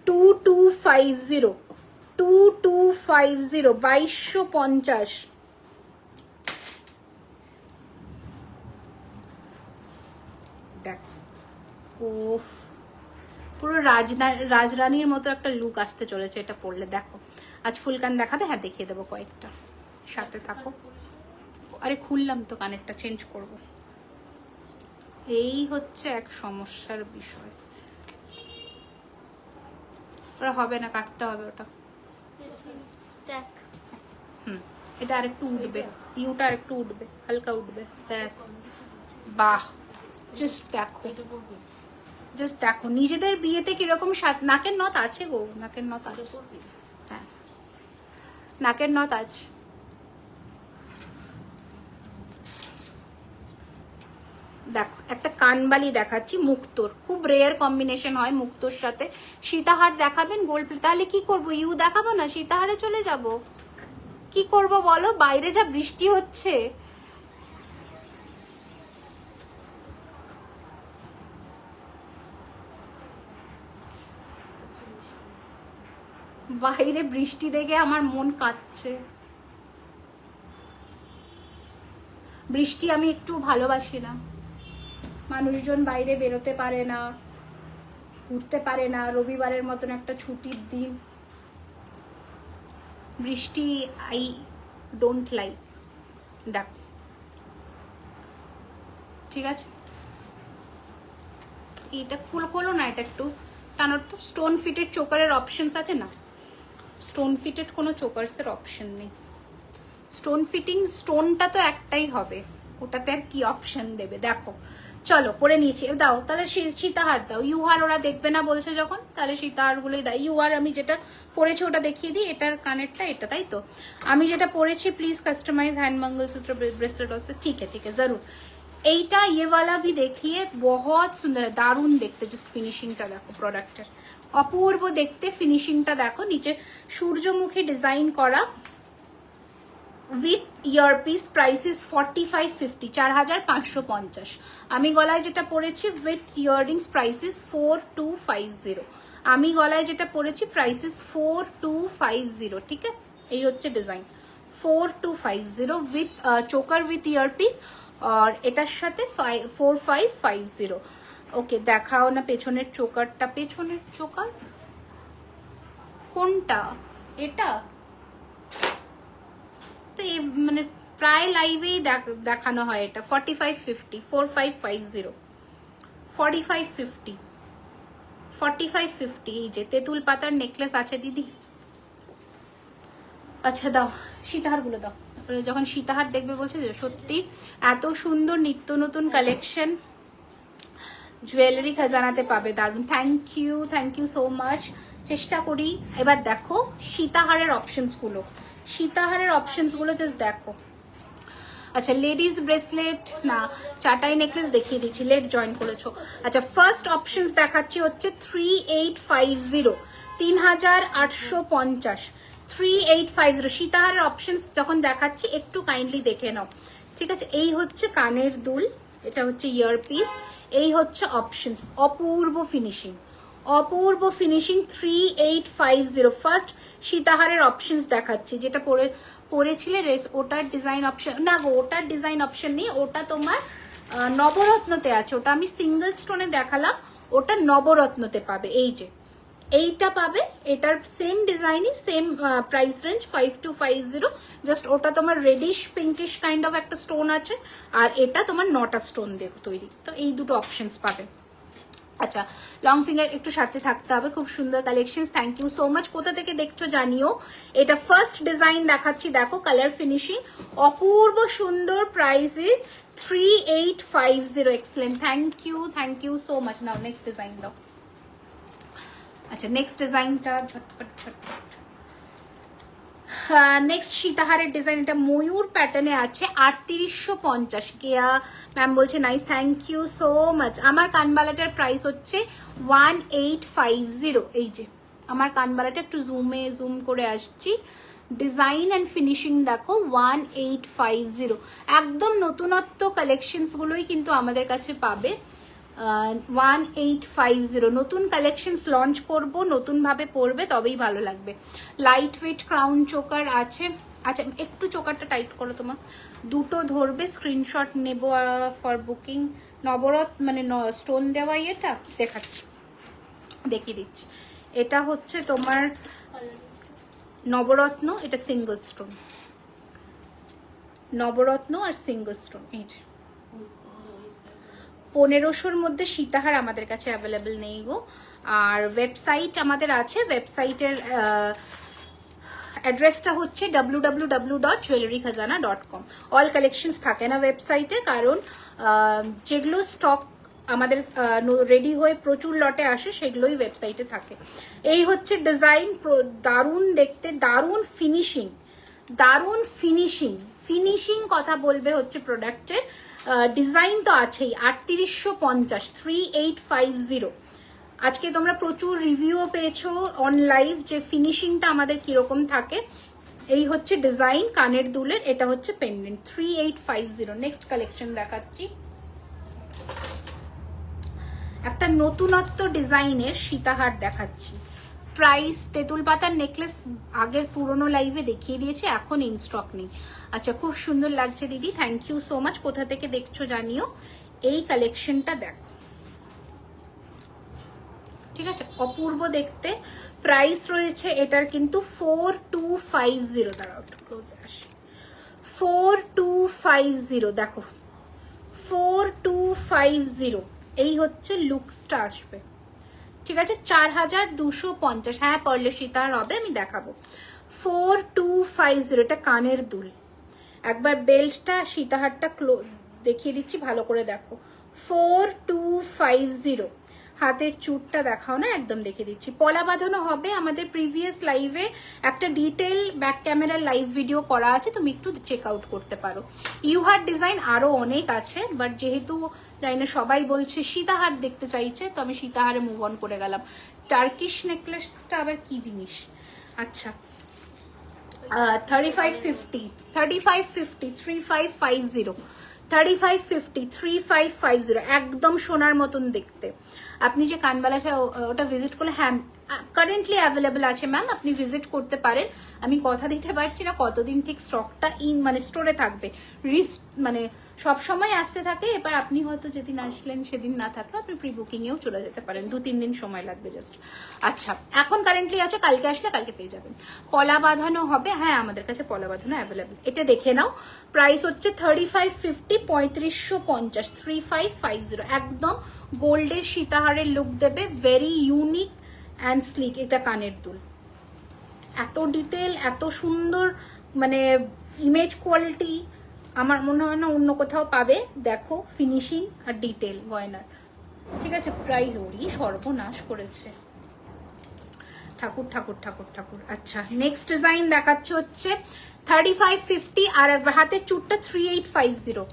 2250, 2250, 2250। দেখো, উফ, পুরো রাজরানীর মতো একটা লুক আসতে চলেছে এটা পরলে। দেখো আজ ফুল কান দেখাবে? হ্যাঁ দেখিয়ে দেবো কয়েকটা, সাথে থাকো। আরে খুললাম তো, কানেরটা চেঞ্জ করব। এই হচ্ছে এক সমস্যার বিষয়, ওটা হবে না, কাটতে হবে ওটা। এটা আরেকটু উঠবে, ইউটা আরেকটু উঠবে, হালকা উঠবে, ব্যাস। বাহ, জাস্ট দেখো, জাস্ট দেখো নিজেদের বিয়েতে কিরকম নাকের নথ আছে গো, নাকের নথ আছে। হ্যাঁ, নাকের নথ আছে। দেখো একটা কানবালি দেখাচ্ছি মুক্তোর, খুব রেয়ার কম্বিনেশন হয় মুক্তোর সাথে। সীতাহার দেখাবেন গোল্ড, তাহলে কি করব? ইউ দেখাবো না, সীতাহারে চলে যাব? কি করব বলো, বাইরে যা বৃষ্টি হচ্ছে। বাইরে বৃষ্টি দেখে আমার মন কাঁদছে। বৃষ্টি আমি একটু ভালোবাসি না। মানুষজন বাইরে বেরোতে পারে না, ঘুরতে পারে না, রবিবারের মতন একটা ছুটির দিন। বৃষ্টি আই ডোন্ট লাইক। দেখ, ঠিক আছে, এটা খোলো না, এটা একটু টানোর তো। স্টোন ফিটেড চোকারের অপশনস আছে না? স্টোন ফিটেড কোনো চোকার্সের অপশন নেই। স্টোন ফিটিং স্টোনটা তো একটাই হবে, ওটাতে আর কি অপশন দেবে? দেখো চলো পরে নিয়েছি, দাও তাহলে সীতাহার দাও। ইউহার ওরা দেখবে না বলছে যখন, তাহলে সীতাহার গুলোই দাও। ইউহার আমি যেটা পরেছি ওটা দেখিয়ে দিই, এটার কানেরটা এটা, তাই তো? আমি যেটা পরেছি, please customise hand mangalsutra bracelet also. ठीक है जरूर। এইটা ये वाला भी देखिए, बहुत सुंदर है, দারুণ দেখতে। জাস্ট ফিনিশিংটা দেখো প্রোডাক্টের, অপূর্ব দেখতে। ফিনিশিংটা দেখো, নিচে সূর্যমুখী ডিজাইন করা, উইথ ইয়ারপিস। Price is 4550, 4550। আমি গলায় যেটা পরেছি উইথ ইয়াররিংস, প্রাইস ইজ 4250। আমি গলায় যেটা পরেছি প্রাইস ইজ 4250। ঠিক আছে, এই হচ্ছে design 4250 with choker with earpiece, আর এটার সাথে 4550। ওকে, দেখাও না পেছনের চোকারটা। পেছনের চোকার কোনটা? এটা তো মানে প্রায় লাইভেই দেখানো হয় এটা। 4550, 4550, 4550, 4550। এই যে তেঁতুল পাতার নেকলেস আছে দিদি। আচ্ছা দাও, সীতাহার গুলো দাও। তারপরে যখন সীতাহার দেখবে বলছে যে সত্যি এত সুন্দর নিত্য নতুন কালেকশন জুয়েলারি খাজানাতে পাবে, দারুন। Thank you so much. চেষ্টা করি। এবার দেখো সীতাহারের অপশনস গুলো, সীতাহারের অপশনস গুলো জাস্ট দেখো। আচ্ছা, লেডিস ব্রেসলেট না, চাটাই নেকলেস দেখিয়ে দিচ্ছি, লেট জয়েন করেছো। আচ্ছা, ফার্স্ট অপশনস দেখাচ্ছি হচ্ছে 3850, 3850, 3850। সীতাহারের অপশনস যখন দেখাচ্ছি একটু কাইন্ডলি দেখে নাও, ঠিক আছে? এই হচ্ছে কানের দুল, এটা হচ্ছে ইয়ারপিস, এই হচ্ছে অপশনস। অপূর্ব ফিনিশিং, অপূর্ব ফিনিশিং। 3850। ফার্স্ট সীতাহারের অপশনস দেখাচ্ছি, যেটা পরেছিলে রেস, ওটার ডিজাইন অপশন না গো, ওটার ডিজাইন অপশন নেই, ওটা তোমার নবরত্নতে আছে। ওটা আমি সিঙ্গেল স্টোনে দেখালাম, ওটা নবরত্নতে পাবে। এই যে এইটা পাবে, এটার সেম ডিজাইনই, সেম প্রাইস রেঞ্জ 5250। জাস্ট ওটা তোমার রেডিশ পিঙ্কিশ কাইন্ড অফ একটা স্টোন আছে, আর এটা তোমার 9টা স্টোন দিয়ে তৈরি। তো এই দুটো অপশনস পাবে। আচ্ছা, লং ফিঙ্গার একটু সাথে থাকতে হবে। খুব সুন্দর collection, thank you so much. কোথা থেকে দেখছো জানিও। এটা ফার্স্ট ডিজাইন দেখাচ্ছি, দেখো কালার ফিনিশিং অপূর্ব সুন্দর। Price is 3850। Excellent, thank you so much. Now next design দাও। আচ্ছা, নেক্সট ডিজাইনটা ঝটপট ঝটপট। নেক্সট সীতাহারের ডিজাইন, এটা ময়ূর প্যাটার্নে আছে, 3850। কেয়া ম্যাম বলছে nice, thank you so much. আমার কানবালাটার প্রাইস হচ্ছে 1850। এই যে আমার কানবালাটা একটু জুম করে আসছি। ডিজাইন অ্যান্ড ফিনিশিং দেখো, 1850। একদম নতুনত্ব কালেকশনস গুলোই কিন্তু আমাদের কাছে পাবে। 1850 নতুন কালেকশনস লঞ্চ করব, নতুন ভাবে পরবে তবেই ভালো লাগবে। লাইট ওয়েট ক্রাউন চোকার আছে। আচ্ছা, একটু চোকারটা টাইট করো তোমার, দুটো ধরবে, স্ক্রিনশট নেব ফর বুকিং। নবরত্ন মানে স্টোন দেওয়া এটা দেখাচ্ছি, দেখিয়ে দিচ্ছি। এটা হচ্ছে তোমার নবরত্ন, এটা সিঙ্গল স্টোন, নবরত্ন আর সিঙ্গল স্টোন। এই যে 1500-র মধ্যে সীতাহার আমাদের কাছে অ্যাভেলেবেল নেই গো। আর ওয়েবসাইট আমাদের আছে, ওয়েবসাইটের অ্যাড্রেসটা হচ্ছে www.jewellerykhazana.com। অল কালেকশনস থাকে না ওয়েবসাইটে, কারণ যেগুলো স্টক আমাদের রেডি হয়ে প্রচুর লটে আসে সেগুলোই ওয়েবসাইটে থাকে। এই হচ্ছে ডিজাইন, দারুণ দেখতে, দারুণ ফিনিশিং, ফিনিশিং কথা বলবে হচ্ছে প্রোডাক্টের। ডিজাইন তো আছেই। 3850, 3850। আজকে তোমরা প্রচুর রিভিউও পেয়েছো অন লাইভ যে ফিনিশিংটা আমাদের কিরকম থাকে। এই হচ্ছে ডিজাইন কানের দুলের, এটা হচ্ছে পেন্ডেন্ট, 3850। নেক্সট কালেকশন দেখাচ্ছি, একটা নতুনত্ব ডিজাইনের সীতাহার দেখাচ্ছি। প্রাইস, তেঁতুল পাতার নেকলেস আগের পুরনো লাইভে দেখিয়ে দিয়েছি, এখন ইন স্টক নেই। আচ্ছা, খুব সুন্দর লাগছে দিদি, থ্যাংক ইউ সো মাচ। কোথা থেকে দেখছো জানিও। এই কালেকশনটা দেখো, ঠিক আছে, অপূর্ব দেখতে। প্রাইস রয়েছে এটার কিন্তু 4250। দাঁড়াও একটু ক্লোজে আসি, 4250 দেখো, 4250। এই হচ্ছে লুকসটা আসবে, ঠিক আছে। 4250। হ্যাঁ, পরলে সীতাহার হবে, আমি দেখাবো। 4250, এটা কানের দুল। একবার বেল্টটা সীতাহারটা দেখিয়ে দিচ্ছি, ভালো করে দেখো। 4250। হাতের চুটটা দেখাও না, একদম দেখে দিচ্ছি। পলা বাঁধানো হবে। আমাদের প্রিভিয়াস লাইভে একটা ডিটেল ব্যাক ক্যামেরার লাইভ ভিডিও করা আছে, তুমি একটু চেক আউট করতে পারো। ইউহার ডিজাইন আরো অনেক আছে, বাট যেহেতু জানি না সবাই বলছে সীতাহার দেখতে চাইছে, তো আমি সীতাহারে মুভ অন করে গেলাম। টার্কিশ নেকলেসটা আবার কি জিনিস? আচ্ছা, 3550, 3550, 3550, একদম সোনার মতন দেখতে। আপনি যে কানবালাটা ওটা ভিজিট করলে, হ্যাঁ কারেন্টলি অ্যাভেলেবেল আছে ম্যাম, আপনি ভিজিট করতে পারেন। আমি কথা দিতে পারছি না কতদিন ঠিক স্টকটা মানে স্টোরে থাকবে। মানে সবসময় আসতে থাকে। এবার আপনি হয়তো যেদিন আসলেন সেদিন না থাকলে আপনি প্রি বুকিংয়েও চলে যেতে পারেন, 2-3 দিন সময় লাগবে জাস্ট। আচ্ছা, এখন কারেন্টলি আছে, কালকে আসলে কালকে পেয়ে যাবেন। পলা বাঁধানো হবে, হ্যাঁ আমাদের কাছে পলা বাঁধানো অ্যাভেলেবেল। এটা দেখে নাও, প্রাইস হচ্ছে 3550, 3550, 3550। একদম গোল্ডের সীতাহারের লুক দেবে, ভেরি ইউনিক অ্যান্ড স্লিক। এটা কানের দুল, এত ডিটেল, এত সুন্দর, মানে ইমেজ কোয়ালিটি আমার মনে হয় না অন্য কোথাও পাবে। দেখো ফিনিশিং আর ডিটেল গয়নার, ঠিক আছে। প্রাইস ওরই সর্বনাশ করেছে, ঠাকুর ঠাকুর ঠাকুর ঠাকুর। আচ্ছা, নেক্সট ডিজাইন দেখাচ্ছে হচ্ছে 3550। আর হাতের চুটটা 3850।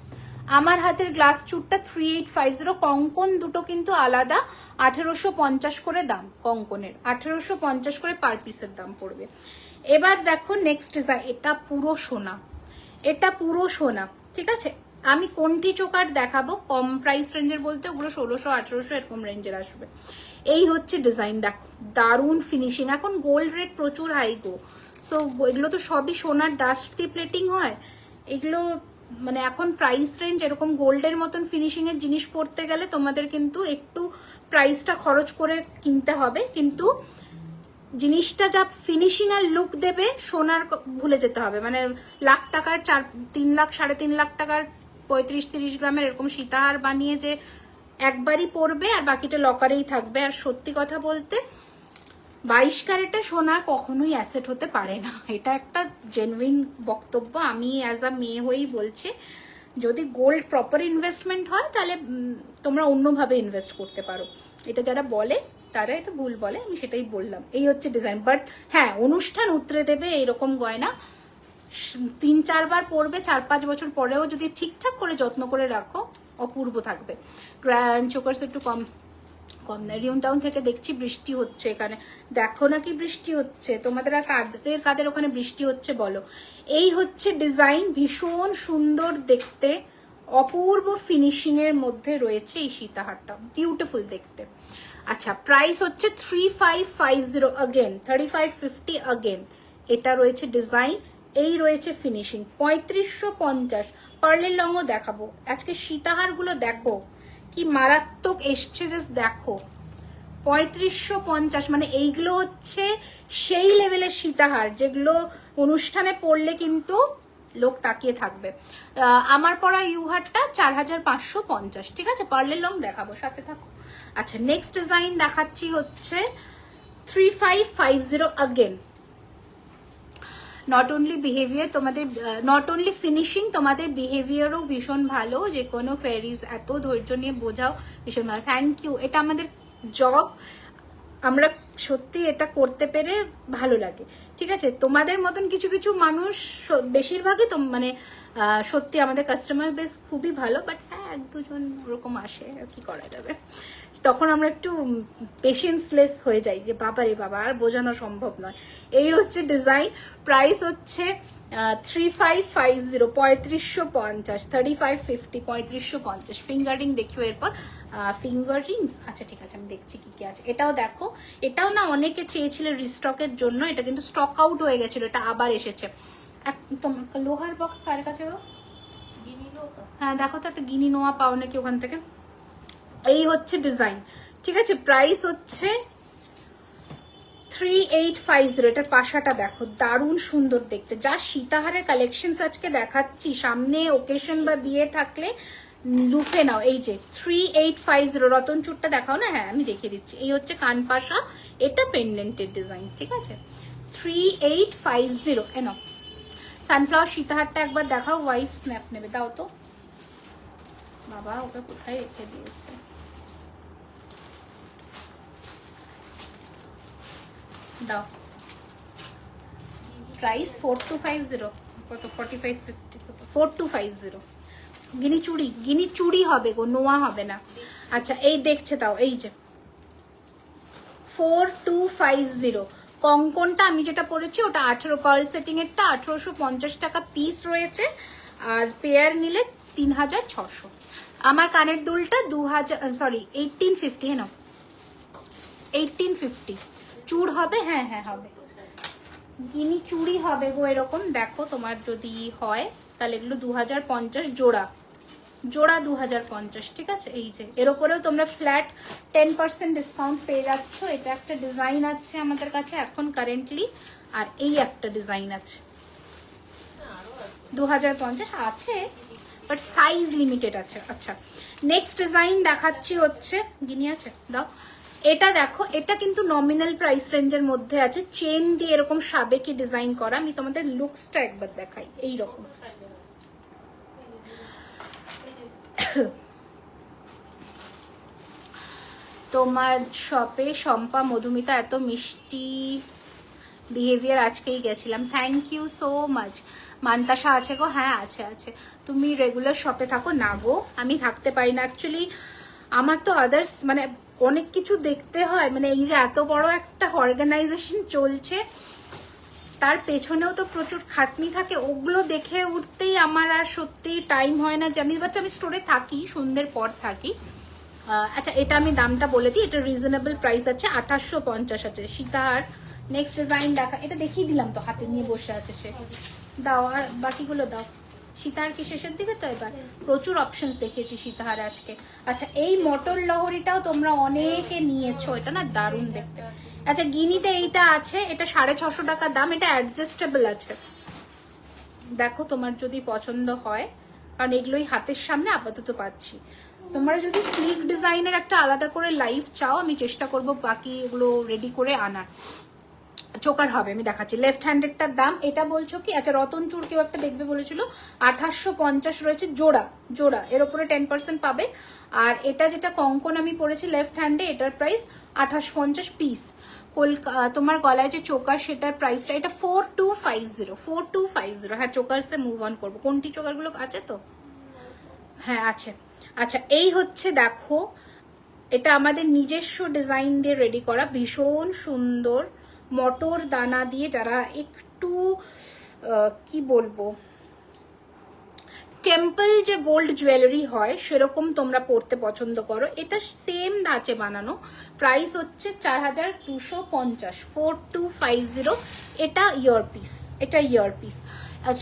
আমার হাতের গ্লাস চুটটা 3850। কঙ্কন দুটো কিন্তু আলাদা, 1850 করে দাম কঙ্কনের, 1850 করে পার পিসের দাম পড়বে। এবার দেখো নেক্সট ডিজাইন, এটা পুরো সোনা, এটা পুরো সোনা, ঠিক আছে। আমি কোনটি চোকার দেখাবো কম প্রাইস রেঞ্জের বলতে, ওগুলো 1600-1800 এরকম রেঞ্জের আসবে। এই হচ্ছে ডিজাইন, দেখো দারুণ ফিনিশিং। এখন গোল্ড রেট প্রচুর হাই গো, সো এগুলো তো সবই সোনার ডাস্ট দিয়ে প্লেটিং হয়। এগুলো মানে এখন প্রাইস রেঞ্জ এরকম গোল্ডের মতন ফিনিশিং এর জিনিস পড়তে গেলে তোমাদের কিন্তু একটু প্রাইসটা খরচ করে কিনতে হবে, কিন্তু জিনিসটা যা ফিনিশিং আর লুক দেবে সোনার ভুলে যেতে হবে। মানে লাখ টাকার 3 লাখ 3.5 লাখ টাকার 35-30 গ্রামের এরকম সীতাহার বানিয়ে যে একবারই পরবে আর বাকিটা লকারেই থাকবে। আর সত্যি কথা বলতে 22 ক্যারেটের সোনা কখনোই অ্যাসেট হতে পারে না, এটা একটা জেনুইন বক্তব্য। আমি অ্যাজ আ মেয়ে হয়েই বলছি, যদি গোল্ড প্রপার ইনভেস্টমেন্ট হয় তাহলে তোমরা অন্যভাবে ইনভেস্ট করতে পারো। এটা যারা বলে তারা এটা ভুল বলে, আমি সেটাই বললাম। এই হচ্ছে ডিজাইন। বাট হ্যাঁ, অনুষ্ঠান উতরে দেবে এইরকম গয়না 3-4 বার পরবে, 4-5 বছর পরেও যদি ঠিকঠাক করে যত্ন করে রাখো অপূর্ব থাকবে। গ্র্যান্ড চোকার্স একটু কম কম না। রিউন টাউন থেকে দেখছি বৃষ্টি হচ্ছে এখানে, দেখো না কি বৃষ্টি হচ্ছে। তোমাদের আর কাদের ওখানে বৃষ্টি হচ্ছে বলো। এই হচ্ছে ডিজাইন, ভীষণ সুন্দর দেখতে, অপূর্ব ফিনিশিং এর মধ্যে রয়েছে এই সীতাহারটা, বিউটিফুল দেখতে। আচ্ছা, প্রাইস হচ্ছে 3550 अगेन 3550 अगेन। এটা রয়েছে ডিজাইন, এই রয়েছে ফিনিশিং। 3550। পার্লের লংও দেখাবো আজকে। সীতাহার গুলো দেখো কি মারাত্মক এসছে, জাস্ট দেখো। 3550, মানে এইগুলো হচ্ছে সেই লেভেলের সীতাহার যেগুলো অনুষ্ঠানে পড়লে কিন্তু লোক তাকিয়ে থাকবে। আমার পরা ইউহারটা 4550, ঠিক আছে। পার্লের লং দেখাবো, সাথে থাকো। আচ্ছা, নেক্সট ডিজাইন দেখাচ্ছি হচ্ছে 3550 अगेन। নট অনলি বিহেভিয়ার তোমাদের, নট অনলি ফিনিশিং, তোমাদের বিহেভিয়ারও ভীষণ ভালো। যে কোনো ফেয়ারিজ এত ধৈর্য নিয়ে বোঝাও, ভীষণ ভালো। Thank you. এটা আমাদের জব, আমরা সত্যি এটা করতে পেরে ভালো লাগে, ঠিক আছে। তোমাদের মতন কিছু কিছু মানুষ, বেশিরভাগই তো মানে সত্যি আমাদের কাস্টমার বেস খুবই ভালো। বাট হ্যাঁ, 1-2 জন ওরকম আসে, কি করা যাবে। তখন আমরা একটু পেশেন্সলেস হয়ে যাই, যে বাবা রে বাবা, আর বোঝানো সম্ভব নয়। এই হচ্ছে ডিজাইন। প্রাইস হচ্ছে 3550, 3550, 3550, 3550। ফিঙ্গারিং দেখিও এরপর। ফিঙ্গার রিংস, আচ্ছা ঠিক আছে, আমি দেখছি কি কি আছে। এটাও দেখো, এটাও না অনেকে চেয়েছিল রিস্টকের জন্য, এটা কিন্তু স্টক আউট হয়ে গেছিল, এটা আবার এসেছে। তোমার লোহার বক্স কার কাছে? হ্যাঁ দেখো তো, একটা গিনি নোয়া পাও নাকি ওখান থেকে। এই হচ্ছে ডিজাইন, ঠিক আছে। প্রাইস হচ্ছে 3850। এটার পাশাটা দেখো, দারুণ সুন্দর দেখতে। যা সীতাহারের কালেকশন আজকে দেখাচ্ছি, সামনে ওকেশন বা বিয়ে থাকলে লুফে নাও। এই যে 3850, রতন চুরটা দেখাও না। হ্যাঁ, আমি দেখিয়ে দিচ্ছি। এই হচ্ছে কানপাশা, এটা পেন্ডেন্টের ডিজাইন, ঠিক আছে। 3850। এনো সানফ্লাওয়ার সীতাহারটা একবার দেখাও। ওয়াইফ স্ন্যাপ নেবে, দাও তো বাবা, ওকে কোথায় রেখে দিয়েছে। দাও। প্রাইস 4250, কত 4550, 4250। গিনি চুড়ি, গিনি চুড়ি হবে গো, নোয়া হবে না। আচ্ছা, এই দেখছে তাও, এই যে 4250। কঙ্কনটা আমি যেটা পরেছি ওটা 18 পার্ল সেটিং এরটা 1850 টাকা পিস রয়েছে, আর পেয়ার নিলে 3600। আমার কানের দুলটা 1850। হ্যাঁ 1850 চুড় হবে। হ্যাঁ হ্যাঁ হবে, গিনি চুড়ি হবে গো এরকম। দেখো তোমার যদি হয় তাহলে এগুলো 2050 জোড়া, জোড়া 2050, ঠিক আছে। এই যে এর উপরেও তোমরা ফ্ল্যাট 10% ডিসকাউন্ট পেয়ে যাচ্ছ। এটা একটা ডিজাইন আছে আমাদের কাছে এখন কারেন্টলি, আর এই একটা ডিজাইন আছে 2050 আছে, বাট সাইজ লিমিটেড আছে। আচ্ছা, নেক্সট ডিজাইন দেখাচ্ছি হচ্ছে, গিনি আছে দাও। এটা দেখো, এটা কিন্তু নমিনাল প্রাইস রেঞ্জের মধ্যে আছে, চেন দিয়ে এরকম সাবেকি ডিজাইন করা। আমি তোমাদের লুকসটা একবার দেখাই, এইরকম। তোমার শপে শম্পা মধুমিতা এত মিষ্টি বিহেভিয়ার, আজকেই গেছিলাম। Thank you so much. Mantasha আছে গো? হ্যাঁ আছে আছে। তুমি রেগুলার শপে থাকো? না গো, আমি থাকতে পারি না অ্যাকচুয়ালি। আমার তো আদার্স মানে অনেক কিছু দেখতে হয়, মানে এই যে এত বড় একটা অর্গানাইজেশন চলছে, তার পেছনেও তো প্রচুর খাটনি থাকে, ওগুলো দেখে উঠতেই আমার আর সত্যি টাইম হয় না। যে আমি স্টোরে থাকি, সন্ধ্যের পর থাকি। আচ্ছা, এটা আমি দামটা বলে দিই, এটা রিজনেবল প্রাইস আছে, 2850 আছে। সীতাহার নেক্সট ডিজাইন দেখা, এটা দেখিয়ে দিলাম তো, হাতে নিয়ে বসে আছে সে। দাও, আর বাকিগুলো দাও। সীতাহার কি শেষের দিকে তো, এবার প্রচুর অপশনস দেখিয়েছি সীতাহার আজকে। আচ্ছা, এই মটর লহরিটাও তোমরা অনেকে নিয়েছো, এটা না দারুণ দেখতে। আচ্ছা, গিনিতে এইটা আছে, এটা 650 টাকা দাম, এটা অ্যাডজাস্টেবল আছে। দেখো তোমার যদি পছন্দ হয়, কারণ এগুলোই হাতের সামনে আপাতত পাচ্ছি। তোমরা যদি স্লিক ডিজাইনের একটা আলাদা করে লাইভ চাও, আমি চেষ্টা করব বাকি এগুলো রেডি করে আনার। চোকার হবে, আমি দেখাচ্ছি। লেফট হ্যান্ডেডটার দাম এটা বলছো কি? আচ্ছা, রতনচুর কেউ একটা দেখবে বলেছিল, 2850 রয়েছে জোড়া। জোড়া এর উপরে 10% পাবে। আর এটা যেটা কঙ্কন আমি পরেছি লেফট হ্যান্ডে, এটার প্রাইস 2850 পিস। তোমার গলায় যে চোকার সেটার প্রাইসটা এটা 4250, 4250। হ্যাঁ, চোকারসে মুভ অন করবো। কোনটি চোকারগুলো আছে তো? হ্যাঁ আছে। আচ্ছা, এই হচ্ছে দেখো, এটা আমাদের নিজস্ব ডিজাইন দিয়ে রেডি করা, ভীষণ সুন্দর মটর দানা দিয়ে, যারা একটু কি বলবো টেম্পল যে গোল্ড জুয়েলারি হয় সেরকম তোমরা পরতে পছন্দ করো, এটা সেম ধাঁচে বানানো। প্রাইস হচ্ছে 4250, 4250। এটা ইয়ারপিস, এটা ইয়ারপিস।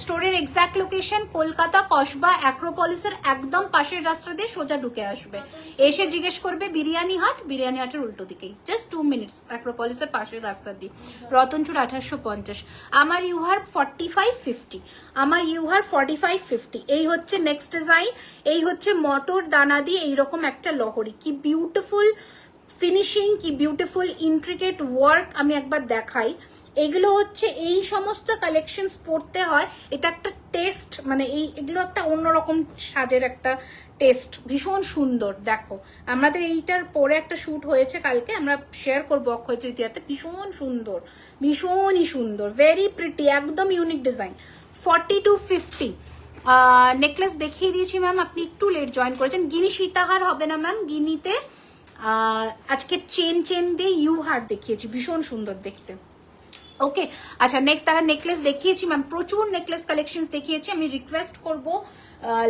স্টোরের এক্সাক্ট লোকেশন কলকাতা কসবা অ্যাক্রোপলিসের একদম পাশের রাস্তা দিয়ে সোজা ঢুকে আসবে। এসে জিজ্ঞেস করবে বিরিয়ানি হাট, বিরিয়ানি হাটের উল্টো দিকেই, জাস্ট 2 মিনিটস, অ্যাক্রোপলিসের পাশের রাস্তা দিয়ে। রতনচুর 2850। আমার ইউহার 4550, আমার ইউহার 4550। এই হচ্ছে নেক্সট ডিজাইন। এই হচ্ছে মটর দানা দিয়ে এইরকম একটা লহরি, কি বিউটিফুল ফিনিশিং, কি বিউটিফুল ইন্ট্রিকেট ওয়ার্ক। আমি একবার দেখাই। এগুলো হচ্ছে এই সমস্ত কালেকশনস পড়তে হয়, এটা একটা টেস্ট, মানে এগুলো একটা অন্যরকম সাজের একটা টেস্ট, ভীষণ সুন্দর। দেখো, আমাদের এইটার পরে একটা শুট হয়েছে কালকে, আমরা শেয়ার করবো অক্ষয় তৃতীয়াতে। ভীষণ সুন্দর, ভীষণই সুন্দর, ভেরি প্রিটি, একদম ইউনিক ডিজাইন। 4250। নেকলেস দেখিয়ে দিয়েছি ম্যাম, আপনি একটু লেট জয়েন করেছেন। গিনি সীতাহার হবে না ম্যাম, গিনিতে আজকে চেন দিয়ে ইউ হার দেখিয়েছি, ভীষণ সুন্দর দেখতে। ওকে, আচ্ছা নেক্সট দেখা নেকলেস দেখিয়েছি ম্যাম, প্রচুর নেকলেস কালেকশনস দেখিয়েছি। আমি রিকোয়েস্ট করবো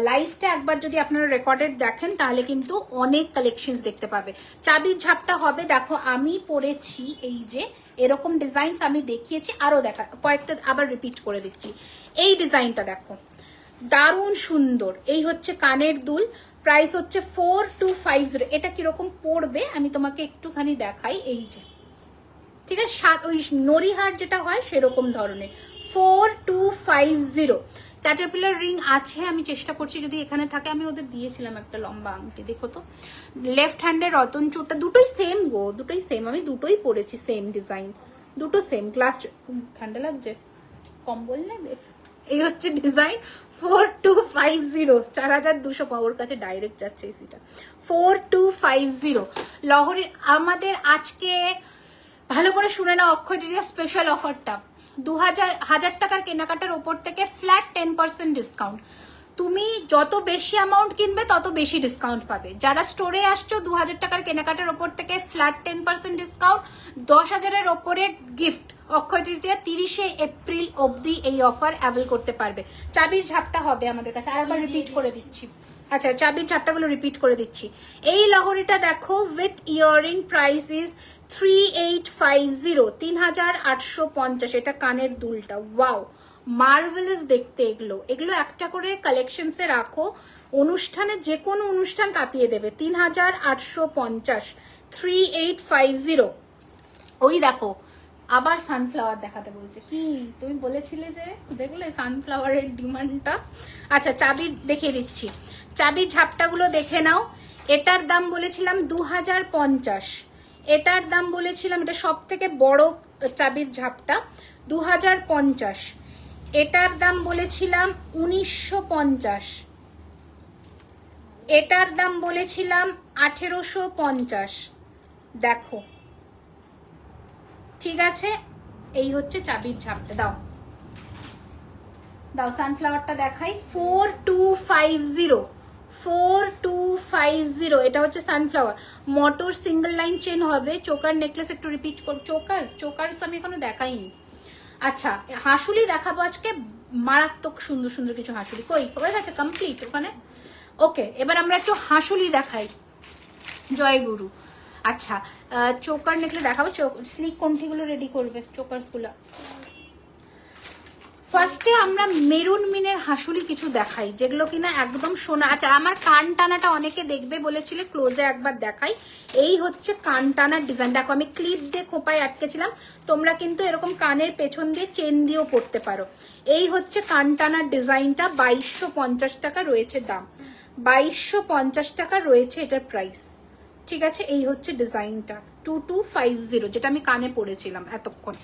লাইভটা একবার যদি আপনারা রেকর্ডেড দেখেন তাহলে কিন্তু অনেক কালেকশনস দেখতে পাবে। চাবির ঝাপটা হবে, দেখো আমি পরেছি এই যে এরকম ডিজাইনস আমি দেখিয়েছি, আরো দেখা কয়েকটা আবার রিপিট করে দিচ্ছি। এই ডিজাইনটা দেখো, দারুণ সুন্দর। এই হচ্ছে কানের দুল, প্রাইস হচ্ছে 4250। এটা কিরকম পড়বে আমি তোমাকে একটুখানি দেখাই। এই যে ঠিক আছে, ওই নরিহার যেটা হয় সেরকম ধরনের, 4250। ক্যাটারপিলার রিং আছে, আমি চেষ্টা করছি যদি এখানে থাকে। আমি ওদের দিয়েছিলাম একটা লম্বা আংটি, দেখো তো। লেফট হ্যান্ডের রতন চূড়টা দুটোই সেম গো, দুটোই সেম, আমি দুটোই পরেছি সেম ডিজাইন, দুটো সেম। গ্লাস ঠান্ডা লাগছে, কম্বল নেবে। এই হচ্ছে ডিজাইন 4250, 4200 পাওয়ার কাছে ডাইরেক্ট যাচ্ছে এসিটা। 4250 লহরি। আমাদের আজকে ভালো করে শুনে নাও, অক্ষয় তৃতীয়া স্পেশাল অফারটা 1000 টাকার কেনাকাটার ওপর থেকে ফ্ল্যাট 10% ডিসকাউন্ট। তুমি যত বেশি অ্যামাউন্ট কিনবে তত বেশি ডিসকাউন্ট পাবে। যারা স্টোরে আসছো 2000 টাকার কেনাকাটার ওপর থেকে ফ্ল্যাট 10% ডিসকাউন্ট, 10,000-এর ওপরে গিফট। অক্ষয় তৃতীয়া 30শে এপ্রিল অবধি এই অফার অ্যাভেল করতে পারবে। চাবির ঝাপটা হবে আমাদের কাছে, আরেকবার রিপিট করে দিচ্ছি। আচ্ছা, চাবির ঝাপটাগুলো রিপিট করে দিচ্ছি। এই লহরিটা দেখো উইথ ইয়ারিং, প্রাইস ইজ 3850, 3850। এটা কানের দুলটা, ওয়াও মার্ভেলাস দেখতে। এগুলো একটা করে কালেকশনসে রাখো, অনুষ্ঠানে যে কোনো অনুষ্ঠান কাঁপিয়ে দেবে। 3850, 3850। ওই দেখো আবার সানফ্লাওয়ার দেখাতে বলছে। কি তুমি বলেছিলে যে দেখলে সানফ্লাওয়ারের ডিমান্ডটা। আচ্ছা, চাবি দেখিয়ে দিচ্ছি, চাবির ঝাপটাগুলো দেখে নাও। এটার দাম বলেছিলাম 2050, এটার দাম বলেছিলাম, এটা সব থেকে বড় চাবির ঝাপটা, 2050। এটার দাম বলেছিলাম 1950, এটার দাম বলেছিলাম 1850। দেখো ঠিক আছে, এই হচ্ছে চাবির ঝাপটা। দাও দাও সানফ্লাওয়ারটা দেখাই, 4250, 4250। এটা হচ্ছে sunflower. Motor single line chain হবে। চোকার নেকলেস একটু রিপিট কর। চোকার আমি এখনো দেখাইনি। আচ্ছা, হাঁসুলি দেখাবো আজকে, মারাত্মক সুন্দর সুন্দর কিছু হাঁসুলি। কই হয়ে গেছে কমপ্লিট ওখানে? ওকে, এবার আমরা একটু হাঁসুলি দেখাই। জয় গুরু। আচ্ছা, চোকার নেকলেস দেখাবো। স্লিক কোনটিগুলো রেডি করবে চোকারসগুলো? ফার্স্টে আমরা মেরুন মিনের হাঁসুলি কিছু দেখাই, যেগুলো কিনা একদম সোনা। আচ্ছা, আমার কান টানাটা অনেকে দেখবে বলেছিলে, ক্লোজে একবার দেখাই। এই হচ্ছে কান টানার ডিজাইন। দেখো আমি ক্লিপ দিয়ে খোপায় আটকেছিলাম, তোমরা কিন্তু এরকম কানের পেছন দিয়ে চেন দিয়েও পড়তে পারো। এই হচ্ছে কান টানার ডিজাইনটা, 2250 টাকা রয়েছে দাম। 2250 টাকা রয়েছে এটার প্রাইস। ঠিক আছে, এই হচ্ছে ডিজাইনটা 2250, যেটা আমি কানে পরেছিলাম এতক্ষণ।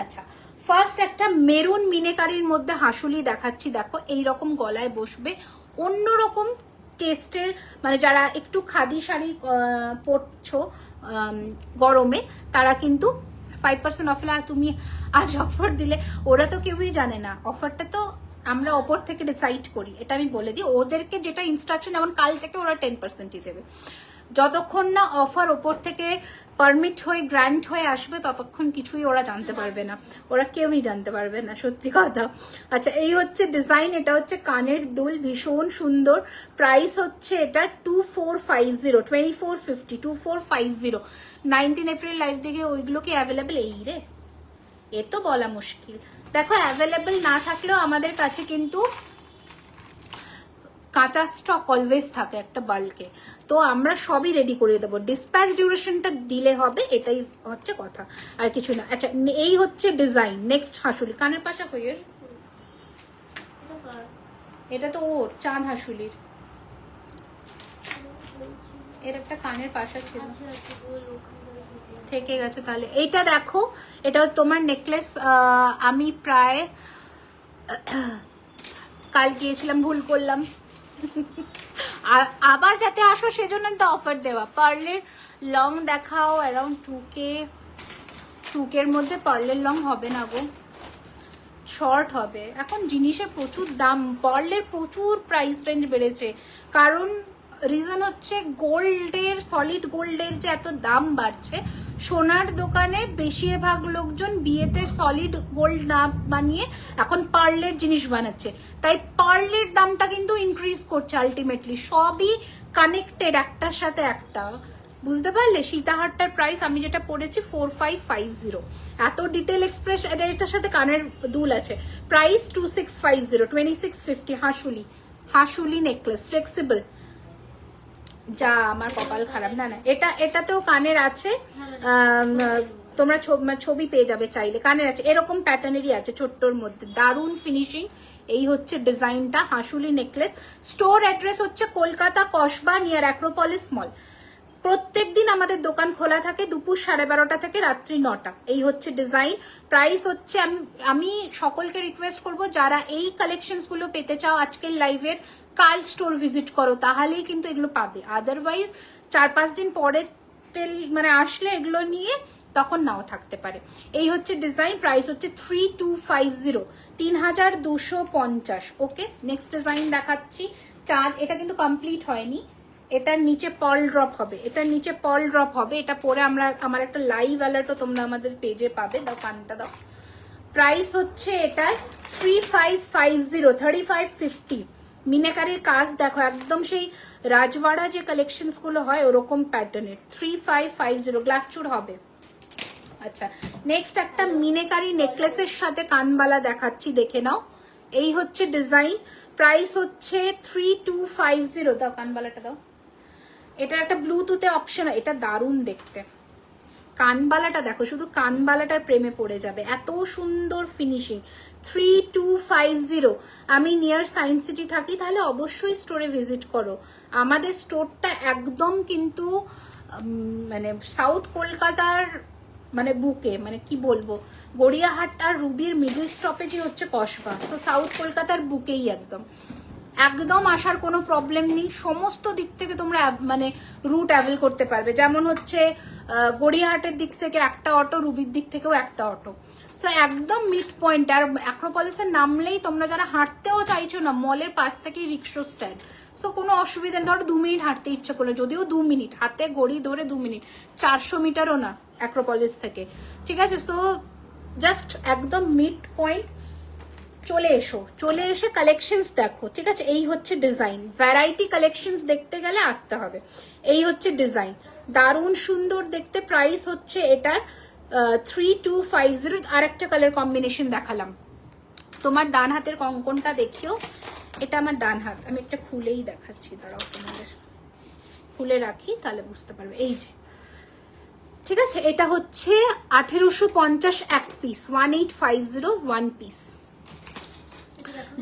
আচ্ছা, ফার্স্ট একটা মেরুন মিনেকারির মধ্যে হাসুলি দেখাচ্ছি। দেখো এইরকম গলায় বসবে, অন্যরকম টেস্টের, মানে যারা একটু খাদি শাড়ি পরছো গরমে তারা কিন্তু 5% অফ। তুমি আজ অফার দিলে, ওরা তো কেউই জানে না অফারটা, তো আমরা ওপর থেকে ডিসাইড করি। এটা আমি বলে দিই, ওদেরকে যেটা ইনস্ট্রাকশন, যেমন কাল থেকে ওরা 10%ই দেবে। যতক্ষণ না অফার ওপর থেকে পারমিট হয়ে গ্র্যান্ট হয়ে আসবে ততক্ষণ কিছুই ওরা জানতে পারবে না, ওরা কেউই জানতে পারবে না, সত্যি কথা। আচ্ছা, এই হচ্ছে ডিজাইন, এটা হচ্ছে কানের দুল, ভীষণ সুন্দর। প্রাইস হচ্ছে এটা 2450, 2450, 2450। 19 এপ্রিল লাইভ দেখে ওইগুলো কি অ্যাভেলেবেল? এই রে, এ তো বলা মুশকিল। দেখো, অ্যাভেলেবেল না থাকলেও আমাদের কাছে কিন্তু কাঁচা স্টক অলওয়েজ থাকে একটা বাল্কে, তো আমরা সবই রেডি করে দেবো। ডিসপ্যাচ ডিউরেশনটা ডিলে হবে, এটাই হচ্ছে কথা, আর কিছু না। আচ্ছা, এই হচ্ছে ডিজাইন। নেক্সট হাসুলি, কানের পাশা কইয়ের, এটা তো ওর চাঁদ হাসুলির, এর একটা কানের পাশা ছিল, থেকে গেছে। তাহলে এইটা দেখো, এটা তোমার নেকলেস। আমি প্রায় কাল গিয়েছিলাম, ভুল করলাম, আবার যাতে আসো সেজন্য তো অফার দেওয়া। পার্লের লং দেখাও, অ্যারাউন্ড 2K এর মধ্যে পার্লের লং হবে না গো, শর্ট হবে। এখন জিনিসের প্রচুর দাম, পার্লের প্রচুর প্রাইস রেঞ্জ বেড়েছে, কারণ রিজন হচ্ছে গোল্ডের, সলিড গোল্ডের যে এত দাম বাড়ছে। সোনার দোকানে বেশিরভাগ লোকজন বিয়েতে সলিড গোল্ড না বানিয়ে এখন পার্লের জিনিস বানাচ্ছে, তাই পার্লের দামটা কিন্তু ইনক্রিজ করছে। আলটিমেটলি সবই কানেক্টেড একটার সাথে একটা, বুঝতে পারলে? সীতাহারটার প্রাইস আমি যেটা পড়েছি 4550, এত ডিটেল এক্সপ্রেস। এটার সাথে কানের দুল আছে, প্রাইস 2650, 2650। হাসুলি necklace, flexible. যা আমার কপাল খারাপ, না না, এটাতেও কানের আছে, তোমরা ছবি পেয়ে যাবে চাইলে, কানের আছে, এরকম প্যাটার্নেরই আছে, ছোট্টর মধ্যে, দারুণ ফিনিশিং। এই হচ্ছে ডিজাইনটা, হাসুলি নেকলেস। স্টোর অ্যাড্রেস হচ্ছে কলকাতা কসবা, নিয়ার অ্যাক্রোপলিস মল। প্রত্যেকদিন আমাদের দোকান খোলা থাকে দুপুর 12:30 থেকে রাত্রি 9টা। এই হচ্ছে ডিজাইন। প্রাইস হচ্ছে, আমি সকলকে রিকোয়েস্ট করব, যারা এই কালেকশনস গুলো পেতে চাও আজকের লাইভের, কাল স্টোর ভিজিট করো, তাহলেই কিন্তু এগুলো পাবে। আদারওয়াইজ 4-5 দিন পরে মানে আসলে এগুলো নিয়ে তখন নাও থাকতে পারে। এই হচ্ছে ডিজাইন, প্রাইস হচ্ছে 3250, 3250। ওকে, নেক্সট ডিজাইন দেখাচ্ছি, চাঁদ। এটা কিন্তু কমপ্লিট হয়নি, এটার নিচে পার্ল ড্রপ হবে, এটার নিচে পার্ল ড্রপ হবে। এটা পরে আমার একটা লাইভ অ্যালার্টও তোমরা আমাদের পেজে পাবে। দাও কানটা দাও। প্রাইস হচ্ছে এটার 3550, 3550। মিনাকারির কাজ দেখো, একদম সেই রাজওয়াড়া যে কালেকশনস গুলো হয় ওরকম প্যাটার্নের। 3550, গ্লাস চুর হবে। আচ্ছা, নেক্সট একটা মিনাকারি নেকলেসের সাথে কানবালা দেখাচ্ছি, দেখে নাও। এই হচ্ছে ডিজাইন, প্রাইস হচ্ছে 3250। দাও কানবালাটা দাও। এটা একটা ব্লুটুথে অপশন, এটা দারুণ দেখতে। কানবালাটা দেখো, শুধু কানবালাটার প্রেমে পড়ে যাবে, এত সুন্দর ফিনিশিং। 3250। আমি নিয়ার সায়েন্স সিটি থাকি, তাহলে অবশ্যই স্টোরে ভিজিট করো। আমাদের স্টোরটা একদম কিন্তু মানে সাউথ কলকাতার মানে বুকে, মানে কি বলবো, গড়িয়াহাট আর রুবির মিডল স্টপেজই হচ্ছে কসবা, তো সাউথ কলকাতার বুকেই একদম আসার কোনো প্রবলেম নেই। সমস্ত দিক থেকে তোমরা মানে রুট অ্যাভেল করতে পারবে, যেমন হচ্ছে গড়িয়াহাটের দিক থেকে একটা অটো, রুবির দিক থেকেও একটা অটো। সো একদম মিড পয়েন্ট। আর অ্যাক্রোপলিসের নামলেই তোমরা যারা হাঁটতেও চাইছো না, মলের পাশ থেকেই রিক্সা স্ট্যান্ড, সো কোনো অসুবিধা নেই। ধরো 2 মিনিট হাঁটতে ইচ্ছা করলে, যদিও 2 মিনিট, হাতে ঘড়ি ধরে 2 মিনিট, 400 মিটারও না অ্যাক্রোপলিস থেকে, ঠিক আছে? সো জাস্ট একদম মিড পয়েন্ট। চলে এসে কালেকশনস দেখো, ঠিক আছে? এই হচ্ছে ডিজাইন, ভ্যারাইটি কালেকশনস দেখতে গেলে আসতে হবে। এই হচ্ছে ডিজাইন, দারুণ সুন্দর দেখতে। প্রাইস হচ্ছে এটার 3250। আর একটা কালার কম্বিনেশন দেখালাম। তোমার ডান হাতের কঙ্কনটা দেখিও, এটা আমার ডান হাত, আমি একটা খুলেই দেখাচ্ছি, দাঁড়াও তোমাদের খুলে রাখি তাহলে বুঝতে পারবে। এই যে, ঠিক আছে, এটা হচ্ছে 1850 এক পিস, 1850 1 পিস।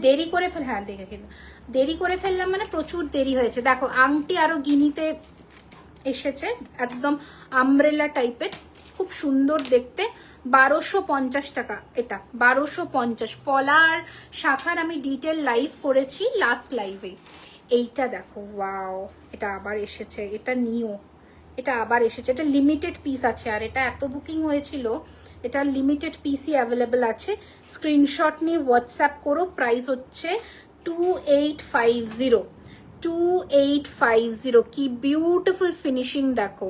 দেরি করে ফেল, হ্যাঁ দেখে খেলো, দেরি করে ফেললাম মানে প্রচুর দেরি হয়েছে। দেখো আংটি আরো গিনিতে এসেছে, একদম আমব্রেলা টাইপের, খুব সুন্দর দেখতে। 1250 টাকা এটা, 1250। পলার শাখার আমি ডিটেল লাইভ করেছি লাস্ট লাইভে। এইটা দেখো, ওয়াও, এটা আবার এসেছে, এটা নিও, এটা আবার এসেছে। এটা লিমিটেড পিস আছে, আর এটা এত বুকিং হয়েছিল, এটা লিমিটেড পিসই অ্যাভেলেবেল আছে। স্ক্রিনশট নিয়ে হোয়াটসঅ্যাপ করো। প্রাইস হচ্ছে 2850, 2850। কি বিউটিফুল ফিনিশিং দেখো।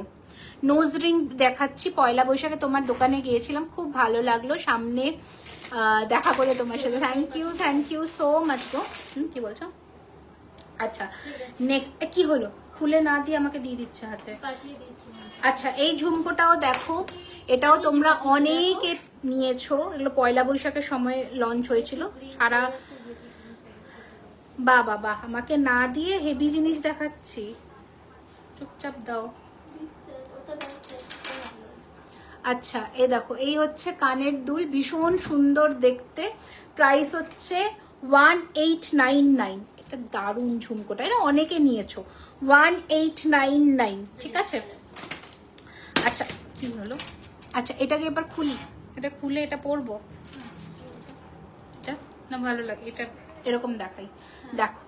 নোজ রিং দেখাচ্ছি, পয়লা বৈশাখে তোমার দোকানে গিয়েছিলাম, খুব ভালো লাগলো সামনে দেখা করে তোমার সাথে। থ্যাংক ইউ সো মাচ গো। কি বলছো? আচ্ছা, কি হলো? খুলে না দিয়ে আমাকে দিয়ে দিচ্ছে হাতে। আচ্ছা, এই ঝুমকোটাও দেখো, এটাও তোমরা অনেকে নিয়েছো, এগুলো পয়লা বৈশাখের সময় লঞ্চ হয়েছিল। সারা বাহ, আমাকে না দিয়ে হেভি জিনিস দেখাচ্ছি, চুপচাপ দাও। আচ্ছা, এ দেখো, এই হচ্ছে কানের দুল, ভীষণ সুন্দর দেখতে। প্রাইস হচ্ছে 1899। এটা দারুণ ঝুমকোটা, এটা অনেকে নিয়েছো। 1899, ঠিক আছে। আচ্ছা, কি হলো? আচ্ছা, এটাকে এবার খুলি, এটা খুলে এটা পরবো, এটা না ভালো লাগে, এটা এরকম দেখাই। দেখো,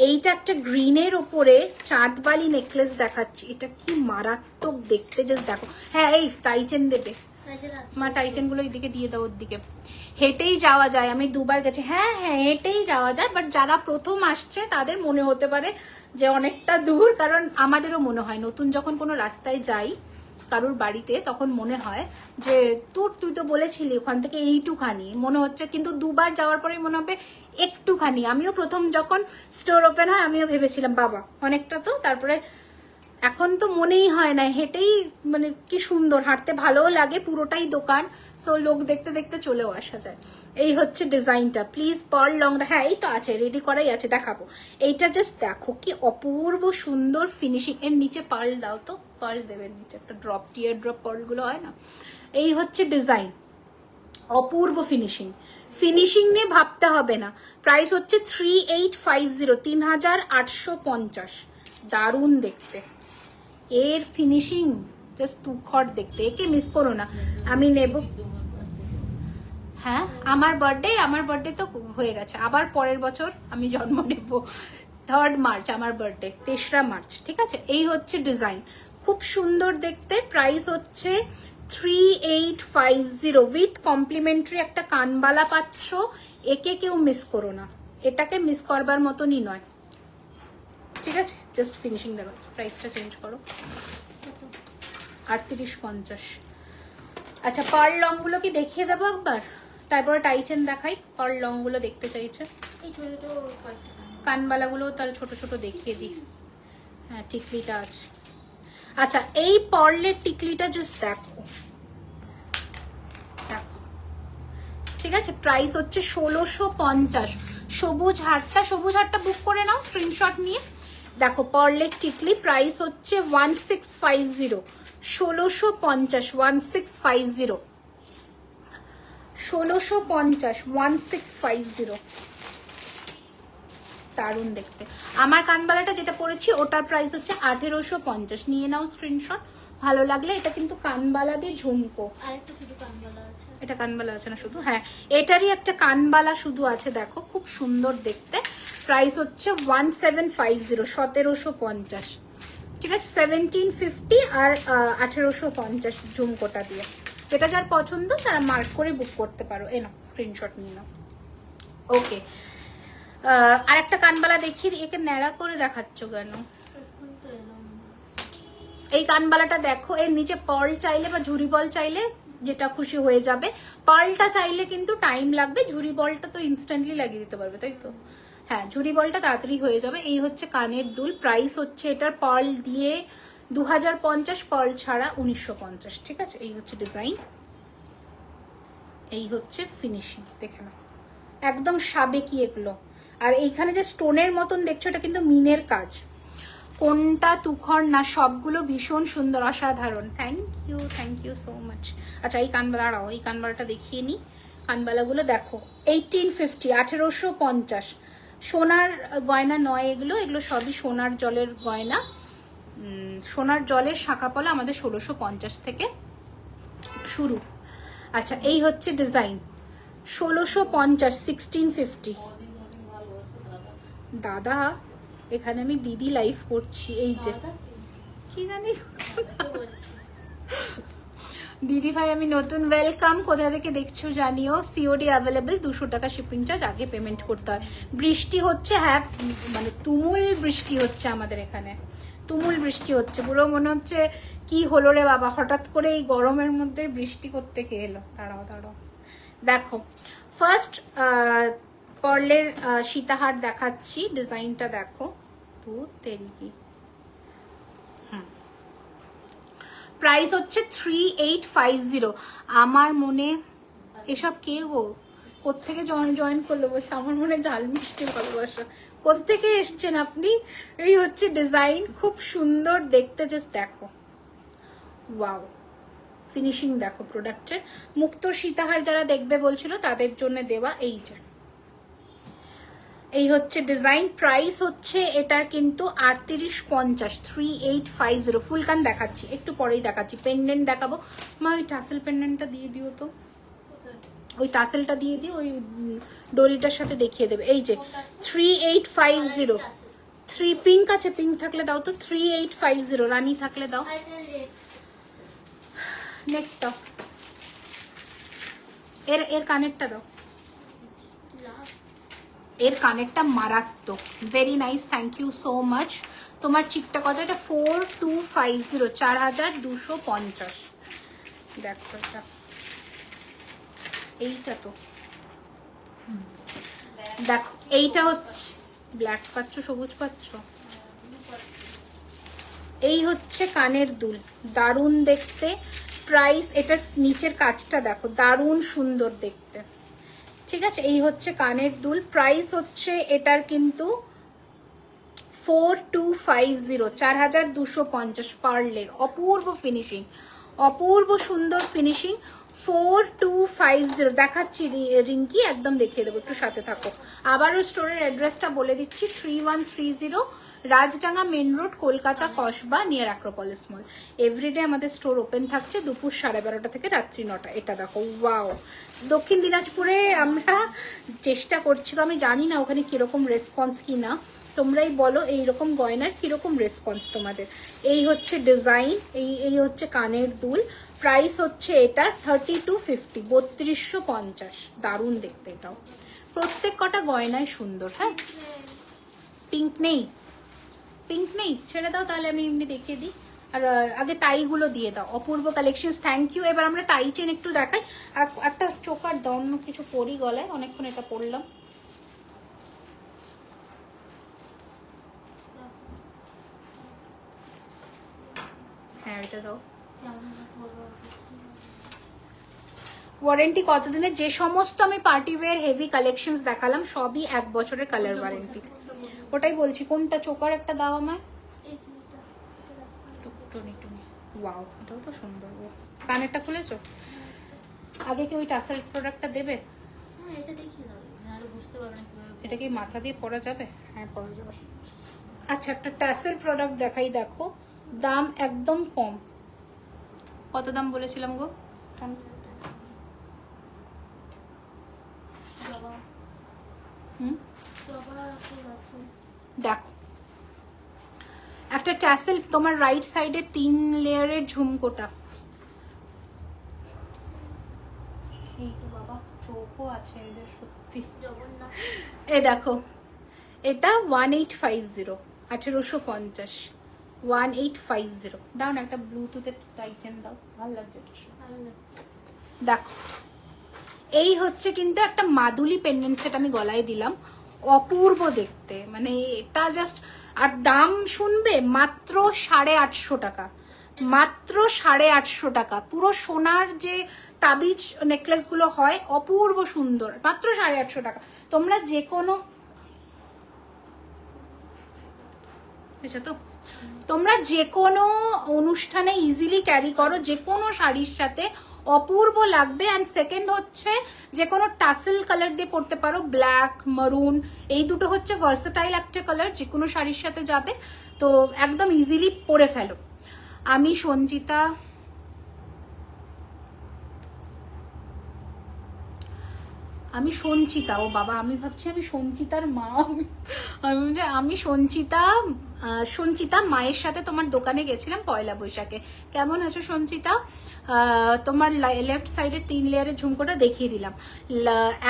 এইটা একটা গ্রিনের ওপরে চাঁদবালি নেকলেস দেখাচ্ছি, এটা কি মারাত্মক দেখতে, জাস্ট দেখো। হ্যাঁ, এই টাইচেন দেবে মা, টাইচেন গুলো এইদিকে দিয়ে দাও, ওর দিকে। হেঁটেই যাওয়া যায়, আমি দুবার গেছি। হ্যাঁ, হেঁটেই যাওয়া যায়, বাট যারা প্রথম আসছে তাদের মনে হতে পারে যে অনেকটা দূর, কারণ আমাদেরও মনে হয় নতুন যখন কোনো রাস্তায় যাই কারোর বাড়িতে, তখন মনে হয় যে তুই তো বলেছিলি ওখান থেকে এইটুখানি মনে হচ্ছে, কিন্তু দুবার যাওয়ার পরে মনে হবে একটুখানি। আমিও প্রথম যখন স্টোর ওপেন হয় আমিও ভেবেছিলাম বাবা অনেকটা তো, তারপরে এখন তো মনেই হয় না, হেঁটেই মানে কি সুন্দর, হাঁটতে ভালোও লাগে, পুরোটাই দোকান, সো লোক দেখতে দেখতে চলেও আসা যায়। এই হচ্ছে ডিজাইনটা। প্লিজ পার্ল লং, হ্যাঁ এই তো আছে, রেডি করাই আছে, দেখাবো। এইটা জাস্ট দেখো কি অপূর্ব সুন্দর ফিনিশিং। এর নিচে পার্ল দাও তো, পার্ল দেবেন নিচে, একটা ড্রপ, টিয়ার ড্রপ পার্লগুলো হয় না। এই হচ্ছে ডিজাইন, অপূর্ব ফিনিশিং। ফিনিশিং নিয়ে ভাবতে হবে না। প্রাইস হচ্ছে 3850, 3850। দারুণ দেখতে, এর ফিনিশিং জাস্ট তুখর দেখতে, একে মিস করো না। আমি নেব। হ্যাঁ, আমার বার্থডে তো হয়ে গেছে, আবার পরের বছর আমি জন্ম নেব। 3rd মার্চ আমার বার্থডে, 3রা মার্চ, ঠিক আছে। এই হচ্ছে ডিজাইন, খুব সুন্দর দেখতে। প্রাইস হচ্ছে 3850 উইথ কমপ্লিমেন্টারি একটা কানবালা পাচ্ছ। একে কেউ মিস করো না, এটাকে মিস করবার মতনই নয়, ঠিক আছে। জাস্ট ফিনিশিং দেখো। প্রাইসটা চেঞ্জ করো, 3850। আচ্ছা, পার্ল লং গুলো কি দেখিয়ে দেবো একবার, তারপরে টাইচেন দেখাই। পার্ল লং গুলো দেখতে চাইছে, এই ছোট ছোট কানবালা গুলো তাহলে ছোট ছোট দেখিয়ে দিই। হ্যাঁ, টিকলিটা আছে। আচ্ছা, এই পার্লের টিকলিটা জাস্ট দেখো, দেখো, ঠিক আছে। প্রাইস হচ্ছে 1650। সবুজ হারটা বুক করে নাও স্ক্রিনশট নিয়ে। দেখো, পার্লের টিকলি, প্রাইস হচ্ছে 1650, 1650, 1650, 1650, 1650। দারুণ দেখতে। আমার কানবালাটা যেটা পরেছি ওটার প্রাইস হচ্ছে 1850। নিয়ে নাও স্ক্রিনশট, ভালো লাগলে। এটা কিন্তু কানবালা দিয়ে ঝুমকো, আরেকটা শুধু কানবালা আছে। এটা কানবালা আছে না শুধু? হ্যাঁ, এটারই একটা কানবালা শুধু আছে, দেখো খুব সুন্দর দেখতে। প্রাইস হচ্ছে 1750, 1750, ঠিক আছে। 1750 আর 1850 ঝুমকোটা দিয়ে। এটা যার পছন্দ তারা মার্ক করে বুক করতে পারো। এ নাও স্ক্রিনশট নিয়ে নাও। ওকে, আর একটা কানবালা দেখিয়ে দিই। একে ন্যাড়া করে দেখাচ্ছ কেন? এই কানবালাটা দেখো, এর নিচে পার্ল চাইলে বা ঝুরি বল চাইলে যেটা খুশি হয়ে যাবে। পার্লটা চাইলে কিন্তু টাইম লাগবে, ঝুরি বলটা তো ইনস্ট্যান্টলি লাগিয়ে দিতে পারবে, তাই তো? হ্যাঁ, ঝুরি বলটা তাড়াতাড়ি হয়ে যাবে। এই হচ্ছে কানের দুল। প্রাইস হচ্ছে এটার পার্ল দিয়ে 2050, পার্ল ছাড়া 1950, ঠিক আছে। এই হচ্ছে ডিজাইন, এই হচ্ছে ফিনিশিং, দেখে নাও একদম সাবেকি এগুলো। আর এইখানে যে স্টোনের মতন দেখছো এটা কিন্তু মিনের কাজ, কোনটা তুখর না, সবগুলো ভীষণ সুন্দর, অসাধারণ। Thank you so much. আচ্ছা, এই কানবালা দাঁড়াও, এই কানবালাটা দেখিয়ে নিই। কানবালাগুলো দেখো, 1850, 1850, সোনার গয়না নয়, এগুলো এগুলো সবই সোনার জলের গয়না। সোনার জলের শাঁখাপলা আমাদের 1650 থেকে শুরু। আচ্ছা, এই হচ্ছে ডিজাইন 1650, 1650। দাদা, এখানে আমি দিদি লাইভ করছি, এই যে কি জানি দিদি ভাই আমি নতুন, ওয়েলকাম। কোথা থেকে দেখছো জানিও। সিওডি অ্যাভেলেবেল, 200 টাকা শিপিং চার্জ, আগে পেমেন্ট করতে হয়। বৃষ্টি হচ্ছে, হ্যাঁ মানে তুমুল বৃষ্টি হচ্ছে আমাদের এখানে, তুমুল বৃষ্টি হচ্ছে। পুরো মনে হচ্ছে কি হলো রে বাবা, হঠাৎ করে এই গরমের মধ্যে বৃষ্টি করতে কে এলো। দাঁড়াও দাঁড়াও, দেখো ফার্স্ট পার্লের সীতাহার দেখাচ্ছি, ডিজাইনটা দেখো। তো তেরিকি প্রাইস হচ্ছে 3850। আমার মনে এসব কে গো, কোত্থেকে জয়েন করলো বলছে, আমার মনে ঝাল মিষ্টি ভালোবাসা। কোত্থেকে এসছেন আপনি? এই হচ্ছে ডিজাইন, খুব সুন্দর দেখতে, জাস্ট দেখো, ওয়াও ফিনিশিং দেখো প্রোডাক্টের। মুক্ত সীতাহার যারা দেখবে বলছিল তাদের জন্য দেওয়া। এই যে এই হচ্ছে ডিজাইন, প্রাইস হচ্ছে এটার কিন্তু 3850, 3850। ফুলকান দেখাচ্ছি, একটু পরেই দেখাচ্ছি। পেন্ডেন্ট দেখাবো মা, ওই টাসেল পেন্ডেন্টটা দিয়ে দিও তো, ওই টাসেলটা দিয়ে দিও, ওই ডোরিটার সাথে দেখিয়ে দেবে। এই যে 3850, 3 পিঙ্ক আছে, পিঙ্ক থাকলে দাও তো, 3850। রানী থাকলে দাও। নেক্সট দাও, এর কানেরটা দাও, এর কানেরটা মারাত্মক, very nice, thank you so much. তোমার চিকটা কত? এটা 4250, 4250। দেখো এটা, এইটা তো দেখো, এইটা হচ্ছে ব্ল্যাক পাচ্ছ, সবুজ পাচ্ছ। এই হচ্ছে কানের দুল, দারুণ দেখতে। প্রাইস, এটার নিচের কাজটা দেখো, দারুণ সুন্দর দেখতে। ঠিক আছে, এই হচ্ছে কানের দুল, প্রাইস হচ্ছে এটার কিন্তু 4250, 4250। পার্লের অপূর্ব ফিনিশিং, অপূর্ব সুন্দর ফিনিশিং, 4250 দেখাচ্ছি। রিঙ্কি একদম দেখিয়ে দেবো, একটু সাথে থাকো। আবারও স্টোরের অ্যাড্রেসটা বলে দিচ্ছি, 3130 Rajdanga main road, Kolkata Kasba, near Acropolis mall. Everyday আমাদের স্টোর ওপেন থাকছে দুপুর 12:30 থেকে রাত্রি 9টা। এটা দেখো, ওয়াও। দক্ষিণ দিনাজপুরে আমরা চেষ্টা করছি, আমি জানি না ওখানে কিরকম রেসপন্স কি না, তোমরাই বলো এইরকম গয়নার কিরকম রেসপন্স তোমাদের। এই হচ্ছে ডিজাইন, এই হচ্ছে কানের দুল, প্রাইস হচ্ছে এটা 3250, 3250। দারুণ দেখতে এটাও, প্রত্যেক কটা গয়নায় সুন্দর। হ্যাঁ, পিঙ্ক নেই, পিঙ্ক নেই, ছেড়ে দাও তাহলে, আমি এমনি দেখিয়ে দিই। আর আগে টাইগুলো দিয়ে দাও। অপূর্ব কালেকশন, থ্যাংক ইউ। এবার আমরা টাই চেন একটু দেখাই। আর একটা চোকার দাও, অন্য কিছু পরি গলায়, অনেকক্ষণ এটা পরলাম। হ্যাঁ, এটা দাও। ওয়ারেন্টি কতদিনের? যে সমস্ত আমি পার্টি ওয়্যার হেভি কালেকশনস দেখালাম সবই 1 বছরের কালার ওয়ারেন্টি। ওটাই বলছি, কোনটা চোকার একটা দাও আমায়। ওয়াও, এটাও তো সুন্দর। কানেরটা খুলেছো? আগে কি ওই টাসেল প্রোডাক্টটা দেবে? এটা কি মাথা দিয়ে পরা যাবে? হ্যাঁ, পরা যাবে। আচ্ছা, একটা টাসেল প্রোডাক্ট দেখাই, দেখো দাম একদম কম। কত দাম বলেছিলাম গো? দেখো একটা ট্যাসেল, তোমার রাইট সাইডে 3 লেয়ারের ঝুমকোটা। এই তো বাবা, চোখও আছে এদের সত্যি। এ দেখো, এটা 1850, 1850, 1850। দাও না একটা ব্লুটুথের টাইটেন দাও, ভালো লাগছে এটা। দেখো, এই হচ্ছে কিন্তু একটা মাদুলি পেন্ডেন্ট সেট আমি গলায় দিলাম, অপূর্ব দেখতে, মানে এটা জাস্ট। আর দাম শুনবে মাত্র 850 টাকা, মাত্র 850 টাকা। পুরো সোনার যে তাবিজ নেকলেস গুলো হয়, অপূর্ব সুন্দর, মাত্র 850 টাকা। তোমরা যে কোনো, তো তোমরা যে কোনো অনুষ্ঠানে ইজিলি ক্যারি করো, যে কোনো শাড়ির সাথে অপূর্ব লাগবে। অ্যান্ড সেকেন্ড হচ্ছে যে কোনো টাসেল কালার দিয়ে পরতে পারো, ব্ল্যাক, মারুন, এই দুটো হচ্ছে ভার্সেটাইল একটা কালার, যে কোনো শাড়ির সাথে যাবে, তো একদম ইজিলি পরে ফেলো। আমি সঞ্চিতা, ও বাবা, আমি ভাবছি আমি সঞ্চিতার মা, আমি সঞ্চিতা মায়ের সাথে তোমার দোকানে গেছিলাম পয়লা বৈশাখে। কেমন আছো সঞ্চিতা? তোমার লেফট সাইডে 3 লেয়ারের ঝুমকোটা দেখিয়ে দিলাম।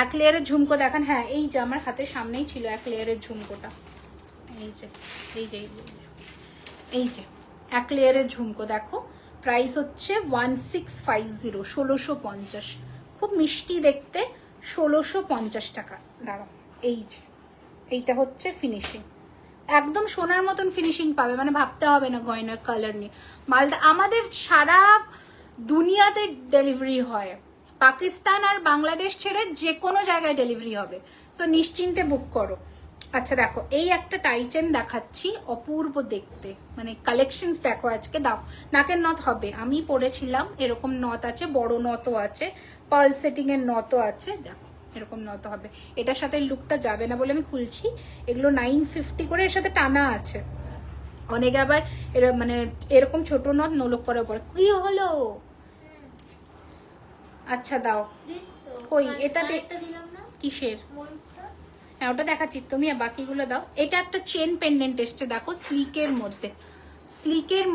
1 লেয়ারের ঝুমকো দেখান। হ্যাঁ, এই যে আমার হাতের সামনেই ছিল 1 লেয়ারের ঝুমকোটা, এই যে 1 লেয়ারের ঝুমকো দেখো। প্রাইস হচ্ছে 1650, 1650, খুব মিষ্টি দেখতে, 1650 টাকা। দাঁড়াও, এই যে এইটা হচ্ছে ফিনিশিং, একদম সোনার মতন ফিনিশিং পাবে, মানে ভাবতে হবে না গয়নার কালার নিয়ে। মালদা আমাদের সারা দুনিয়াতে ডেলিভারি হয়, পাকিস্তান আর বাংলাদেশ ছেড়ে যে কোনো জায়গায় ডেলিভারি হবে, সো নিশ্চিন্তে বুক করো। আচ্ছা দেখো, এই একটা টাইচেন দেখাচ্ছি, অপূর্ব দেখতে, মানে কালেকশনস দেখো আজকে। দাও, নাকের নথ হবে, আমি পরেছিলাম, এরকম নথ আছে, বড় নথও আছে, পার্ল সেটিং এর নথও আছে, দেখো এরকম নথ হবে। এটার সাথে লুকটা যাবে না বলে আমি খুলছি। এগুলো 950 করে, এর সাথে টানা আছে। অনেকে আবার মানে এরকম ছোট নথ নোলক করার পর কি হলো। আচ্ছা দাও, কই এটা দিলাম না, কিসের? ময়ূরটা। হ্যাঁ, ওটা দেখাচ্ছি, তুমি বাকিগুলো দাও। এটা একটা চেন পেন্ডেন্ট এসছে দেখো, স্লিকের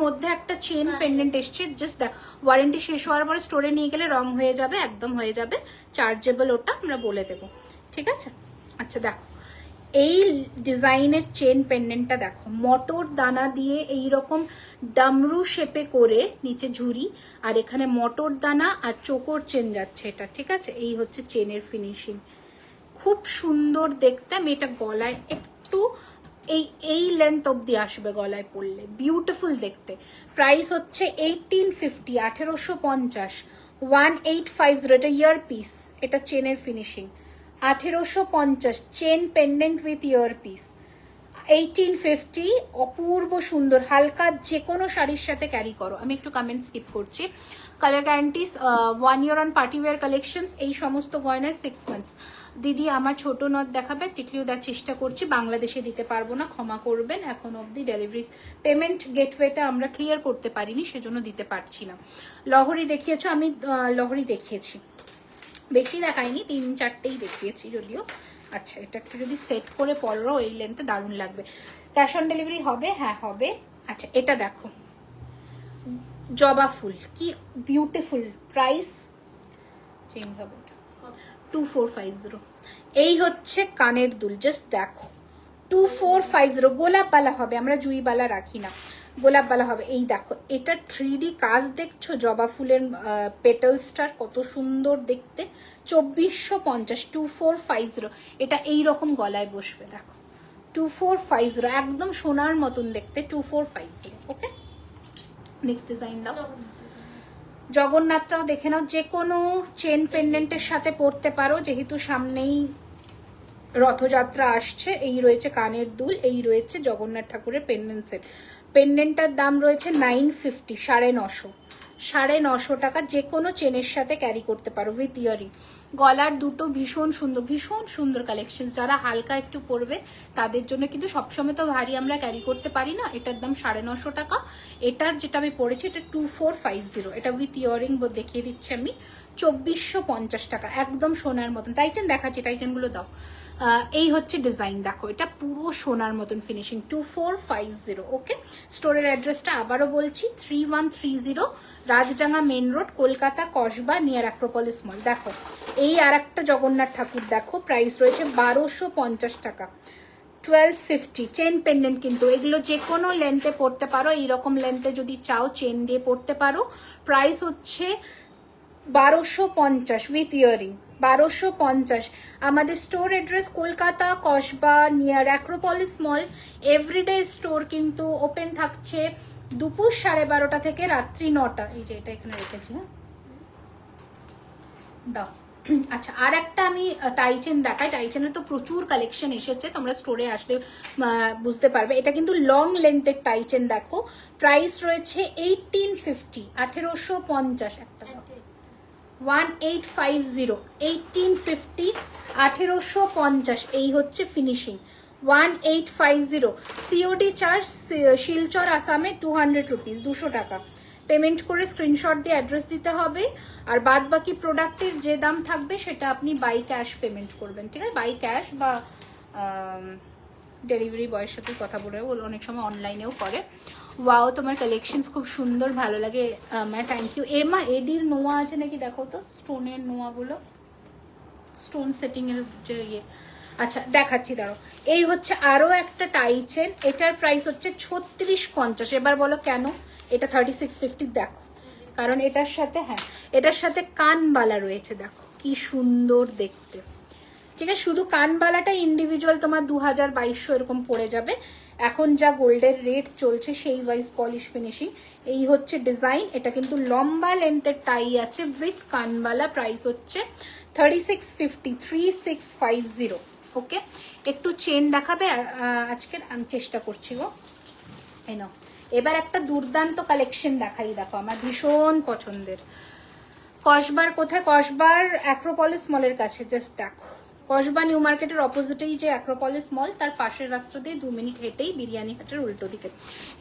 মধ্যে একটা চেন পেন্ডেন্ট এসছে। জাস্ট ওয়ারেন্টি শেষ হওয়ার পরে স্টোরে নিয়ে গেলে রং হয়ে যাবে, একদম হয়ে যাবে, চার্জেবল, ওটা আমরা বলে দেবো, ঠিক আছে? আচ্ছা দেখো, এই ডিজাইনের চেন পেন্ডেন্টটা দেখো, মটর দানা দিয়ে এইরকম ডামরু শেপে করে নিচে ঝুরি, আর এখানে মটর দানা আর চোকর চেন যাচ্ছে এটা, ঠিক আছে? এই হচ্ছে চেনের ফিনিশিং, খুব সুন্দর দেখতে। আমি এটা গলায় একটু এই লেন্থ অব্দি আসবে গলায় পরলে, বিউটিফুল দেখতে। প্রাইস হচ্ছে 1850, 1850, 1850। এটা ইয়ার পিস, এটা চেনের finishing, 1850, chain pendant with year piece, 1850। অপূর্ব সুন্দর, হালকা যে কোনো শাড়ির সাথে ক্যারি করো। আমি একটু কমেন্ট স্কিপ করছি। Colour গ্যারান্টিস 1 year on party wear collections, এই সমস্ত গয়নায় 6 months। দিদি আমার ছোট নথ দেখাবে, টিকলিও দেওয়ার চেষ্টা করছি, বাংলাদেশে দিতে পারবো না, ক্ষমা করবেন, এখন অবধি ডেলিভারি পেমেন্ট গেটওয়েটা আমরা ক্লিয়ার করতে পারিনি, সেজন্য দিতে পারছি না। লহরি দেখিয়েছো, আমি লহরি দেখিয়েছি, বেশি দেখাইনি, 3-4টেই দেখিয়েছি যদিও। আচ্ছা, এটা একটু যদি সেট করে পরো এই লেন্থে দারুণ লাগবে। ক্যাশ অন ডেলিভারি হবে? হ্যাঁ হবে। আচ্ছা, এটা দেখো, জবা ফুল, কি বিউটিফুল। প্রাইস চেঞ্জ হবে, 2450। এই হচ্ছে কানের দুল, জাস্ট দেখো, 2450। গোলাপ বালা হবে, আমরা জুই বালা রাখি না, গোলাপ বালা হবে। এই দেখো, এটা 3D কাজ দেখছো, জবা ফুলের পেটালসটার কত সুন্দর দেখতে, 2450, 2450। এটা এইরকম গলায় বসবে, দেখো 2450, একদম সোনার মতন দেখতে, 2450। ওকে, নেক্সট ডিজাইন দাও। জগন্নাথরাও দেখে নাও, যে কোনো চেন পেন্ডেন্টের সাথে পরতে পারো, যেহেতু সামনেই রথযাত্রা আসছে। এই রয়েছে কানের দুল, এই রয়েছে জগন্নাথ ঠাকুরের পেন্ডেন্ট সেট। পেন্ডেন্টটার দাম রয়েছে 950, 950 টাকা। যে কোনো চেনের সাথে ক্যারি করতে পারো উইথ ইয়ারিং। গলার দুটো ভীষণ সুন্দর কালেকশন। যারা হালকা একটু পরবে তাদের জন্য, কিন্তু সবসময় তো ভারী আমরা ক্যারি করতে পারি না। এটার দাম 950 টাকা। এটার যেটা আমি পরেছি এটা 2450, এটা উইথ ইয়ারিং দেখিয়ে দিচ্ছি আমি, 2450 টাকা, একদম সোনার মতন। টাইটেন দেখাচ্ছি, টাইটেনগুলো দাও। এই হচ্ছে ডিজাইন, দেখো এটা পুরো সোনার মতন ফিনিশিং, 2450। ওকে, স্টোরের অ্যাড্রেসটা আবারও বলছি, 3130 Rajdanga main road, Kolkata, Kasba, near Acropolis mall. দেখো, এই আর একটা জগন্নাথ ঠাকুর দেখো, প্রাইস রয়েছে 1250 টাকা, 1250। চেন পেন্ডেন্ট কিন্তু এগুলো যে কোনো লেন্থে পরতে পারো, এইরকম লেন্থে যদি চাও চেন দিয়ে পরতে পারো। প্রাইস হচ্ছে 1250 উইথ ইয়ারিং, 1250। আমাদের store address Kolkata, Kasba, near Acropolis mall. Everyday store কিন্তু ওপেন থাকছে দুপুর 12:30 থেকে রাত্রি 9টা। এই যে এটা এখানে রেখেছি, হ্যাঁ দাও। আচ্ছা, আর একটা আমি টাইচেন দেখাই। টাইচেনের তো প্রচুর কালেকশন এসেছে, তোমরা স্টোরে আসলে বুঝতে পারবে। এটা কিন্তু লং লেন্থের টাইচেন, দেখো প্রাইস রয়েছে 1850, 1850। একটা 1850, 1850, 1850, এই হচ্ছে ফিনিশিং। 1850 COD চার্জ শিলচর আসামে 200 রুপিস, 200 টাকা পেমেন্ট করে স্ক্রিনশট দিয়ে অ্যাড্রেস দিতে হবে। আর বাদ বাকি প্রোডাক্টের যে দাম থাকবে সেটা আপনি বাই ক্যাশ পেমেন্ট করবেন, ঠিক আছে? বাই ক্যাশ বা ডেলিভারি বয়ের সাথে কথা বলে, অনেক সময় অনলাইনেও করে। ওয়াও, তোমার কালেকশনস খুব সুন্দর, ভালো লাগে মা, থ্যাংক ইউ। এর মা এডির নোয়া আছে নাকি দেখো তো, স্টোনের নোয়াগুলো, স্টোন সেটিং এর যে ইয়ে। আচ্ছা দেখাচ্ছি, দাঁড়ো। এই হচ্ছে আরো একটা টাই চেন, এটার প্রাইস হচ্ছে 3650। এবার বলো কেন এটা 3650? দেখো, কারণ এটার সাথে, হ্যাঁ এটার সাথে কানবালা রয়েছে, দেখো কি সুন্দর দেখতে, ঠিক আছে? শুধু কানবালাটা ইন্ডিভিজুয়াল তোমার 2200 এরকম পড়ে যাবে। এখন যা গোল্ডের রেট চলছে সেই ওয়াইজ পলিশ ফিনিশিং। এই হচ্ছে ডিজাইন, এটা কিন্তু লম্বা লেন্থের টাই আছে উইথ কানবালা, প্রাইস হচ্ছে 3650, 3650। ওকে, একটু চেন দেখাবে আজকের? আমি চেষ্টা করছি গো। এই নাও, এবার একটা দুর্দান্ত কালেকশন দেখাই, দেখো আমার ভীষণ পছন্দের। কসবার কোথায়? কসবার অ্যাক্রোপলিস মলের কাছে, জাস্ট দেখো। কসবা নিউ মার্কেটের অপোজিটেই যে অ্যাক্রোপলিস মল, তার পাশের রাস্তা দিয়ে 2 মিনিট হেঁটেই বিরিয়ানি হাটের উল্টো দিকে।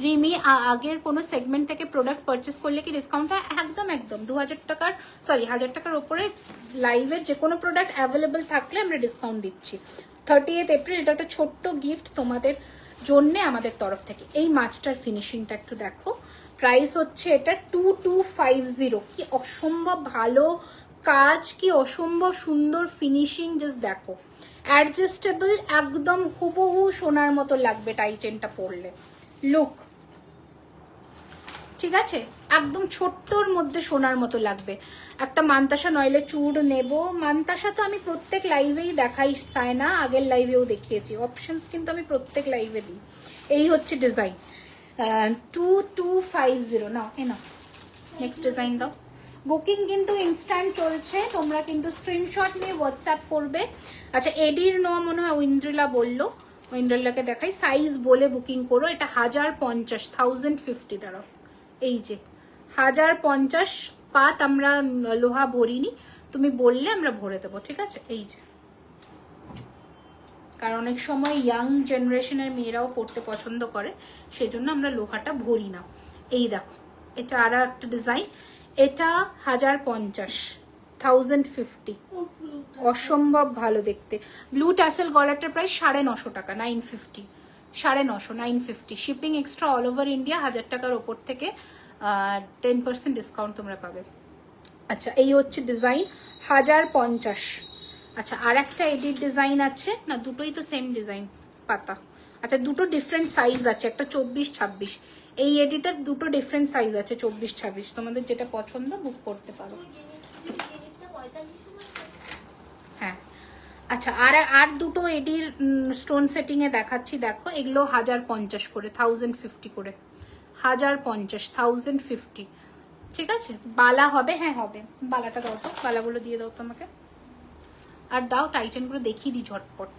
রিমি, আগের কোনো সেগমেন্ট থেকে প্রোডাক্ট পারচেস করলে কি ডিসকাউন্ট হয়? একদম একদম, 2000 টাকার, সরি 1000 টাকার ওপরে লাইভের যে কোনো প্রোডাক্ট অ্যাভেলেবেল থাকলে আমরা ডিসকাউন্ট দিচ্ছি। 30 এপ্রিল এটা একটা ছোট্ট গিফট তোমাদের জন্যে আমাদের তরফ থেকে। এই মাছটার ফিনিশিংটা একটু দেখো, প্রাইস হচ্ছে এটা 2250। কি অসম্ভব ভালো কাজ, কি অসম্ভব সুন্দর ফিনিশিং, জাস্ট দেখো। অ্যাডজাস্টেবল, একদম হুবহু সোনার মতো লাগবে টাই চেনটা পরলে। লুক, ঠিক আছে? একদম ছোট্টর মধ্যে সোনার মতো লাগবে। একটা মান্তাসা নইলে চুড় নেব। মান্তাসা তো আমি প্রত্যেক লাইভেই দেখাই, সায়না আগের লাইভেও দেখিয়েছি। অপশনস কিন্তু আমি প্রত্যেক লাইভে দিই। এই হচ্ছে ডিজাইন 2250। নাও এ নাও, নেক্সট ডিজাইন দাও। বুকিং কিন্তু ইনস্ট্যান্ট চলছে, তোমরা কিন্তু স্ক্রিনশট নিয়ে হোয়াটসঅ্যাপ করবে। আচ্ছা, এডির নো মনে হয় ঐন্দ্রিলা বললো, ঐন্দ্রিলাকে দেখাই। সাইজ বলে বুকিং করো। এটা 1050, 1050 দাঁড়াও। এই যে 1050 পাত, আমরা লোহা ভরিনি, তুমি বললে আমরা ভরে দেবো, ঠিক আছে? এই যে, কারণ অনেক সময় ইয়াং জেনারেশনের মেয়েরাও পড়তে পছন্দ করে, সেই জন্য আমরা লোহাটা ভরি না। এই দেখো, এটা আরো একটা ডিজাইন, এটা 1050, 1050, অসম্ভব ভালো দেখতে। ব্লু ট্যাসেল গলাটার প্রাইস 950 টাকা, 950, 950, 950। Shipping extra all over India, 1000 টাকার ওপর থেকে 10% ডিসকাউন্ট তোমরা পাবে। আচ্ছা, এই হচ্ছে ডিজাইন 1050। আচ্ছা, আর একটা এডিট ডিজাইন আছে না, দুটোই তো সেম ডিজাইন পাতা। আচ্ছা, দুটো ডিফারেন্ট সাইজ আছে, একটা 24-26। এই এডিটার দুটো ডিফারেন্ট সাইজ আছে, 24-26। তোমাদের যেটা পছন্দ বুক করতে পারো। হ্যাঁ, আচ্ছা, আর দুটো এডির স্টোন সেটিং এ দেখাচ্ছি, দেখো। এগুলো 1050 করে, 1050 করে, 1050, 1050, ঠিক আছে? বালা হবে? হ্যাঁ হবে। বালাটা দাও তো, বালাগুলো দিয়ে দাও তো আমাকে। আর দাও টাইটেন গুলো দেখিয়ে দিই ঝটপট।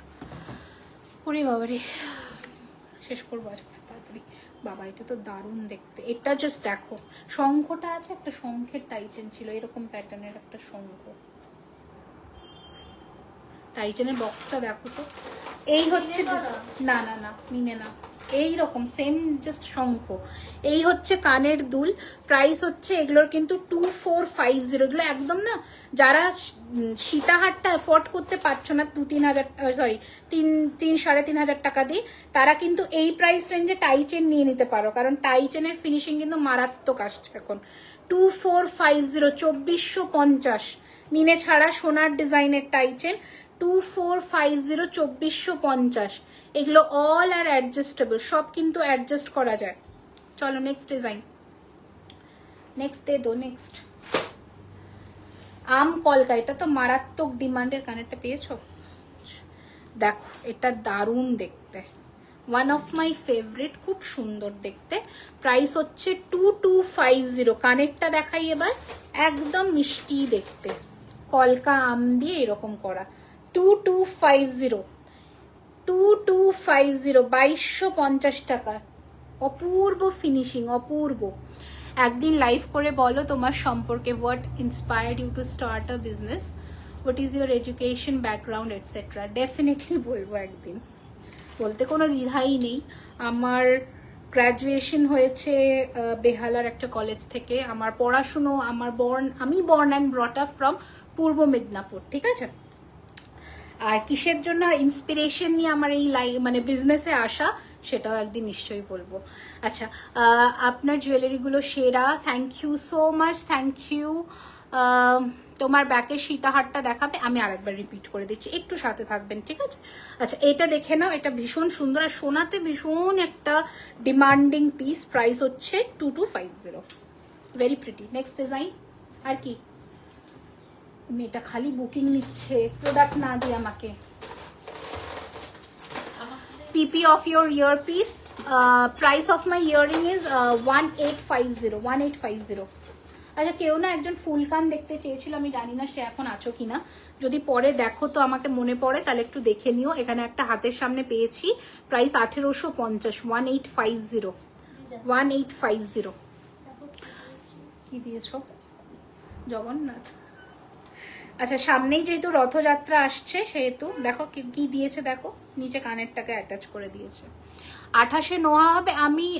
ওরে বাবারে, শেষ করবো আজকে তাড়াতাড়ি। বাবা, এটা তো দারুণ দেখতে। এটা জাস্ট দেখো, শঙ্খটা আছে, একটা শঙ্খের টাইটেন ছিল, এরকম প্যাটার্নের একটা শঙ্খ। টাইটেনের বক্সটা দেখো তো। এই হচ্ছে, না না না মিনে না, এইরকম সেম জাস্ট শঙ্খ। এই হচ্ছে কানের দুল, প্রাইস হচ্ছে এগুলোর কিন্তু 2450। এগুলো একদম না, যারা সীতাহারটা অ্যাফোর্ড করতে পারছো না 3-3.5 টাকা দিয়ে, তারা কিন্তু এই প্রাইস রেঞ্জে টাই চেন নিয়ে নিতে পারো, কারণ টাই চেনের ফিনিশিং কিন্তু মারাত্মক আসছে এখন। 2450, 2450 মিনে ছাড়া সোনার ডিজাইনের টাই চেন, 2450, 2450। এগুলো অল আর অ্যাডজাস্টেবল, সব কিন্তু অ্যাডজাস্ট করা যায়। চলো নেক্সট ডিজাইন, নেক্সট দে দো, নেক্সট। আম কলকা, এটা তো মারাত্মক ডিমান্ডের। কানেরটা পেয়েছো? দেখো, এটা দারুণ দেখতে, ওয়ান অফ মাই ফেভারিট, খুব সুন্দর দেখতে। প্রাইস হচ্ছে 2250। কানেরটা দেখাই এবার, একদম মিষ্টি দেখতে, কলকা আম দিয়ে এরকম করা। 2250, 2250, 2250 টাকা। অপূর্ব ফিনিশিং, অপূর্ব। একদিন লাইভ করে বলো তোমার সম্পর্কে, what inspired you to start a business, what is your education background etcetera. Definitely বলবো একদিন, বলতে কোনো দ্বিধাই নেই। আমার গ্র্যাজুয়েশন হয়েছে বেহালার একটা কলেজ থেকে। আমার পড়াশুনো, আমি born and brought up from পূর্ব মেদিনীপুর, ঠিক আছে। আর কিসের জন্য ইন্সপিরেশন নিয়ে আমার এই মানে বিজনেসে আসা, সেটাও একদিন নিশ্চয়ই বলবো। আচ্ছা, আপনার জুয়েলারিগুলো সেরা, thank you so much, thank you. তোমার ব্যাকের সীতাহারটা দেখাবে, আমি আরেকবার রিপিট করে দিচ্ছি, একটু সাথে থাকবেন, ঠিক আছে। আচ্ছা, এটা দেখে নাও, এটা ভীষণ সুন্দর আর সোনাতে ভীষণ একটা ডিমান্ডিং পিস। প্রাইস হচ্ছে 2250, ভেরি প্রিটি। Next design. আর কি, মেয়েটা খালি বুকিং নিচ্ছে, প্রোডাক্ট না দিয়ে আমাকে। পিপি of your earpiece, price of my earring is 1850। আচ্ছা, কেউ না একজন ফুলকান দেখতে চেয়েছিল, আমি জানি না সে এখন আছো কিনা, যদি পরে দেখো তো আমাকে মনে পড়ে তাহলে একটু দেখে নিও। এখানে একটা হাতের সামনে পেয়েছি, প্রাইস 1850, 1850। কি দিয়েছ? জগন্নাথ। আচ্ছা, সামনেই যেহেতু রথযাত্রা আসছে সেহেতু দেখো কি দিয়েছে, দেখো নিচে কানেরটাকে অ্যাটাচ করে দিয়েছে। 28-এ নোয়া হবে,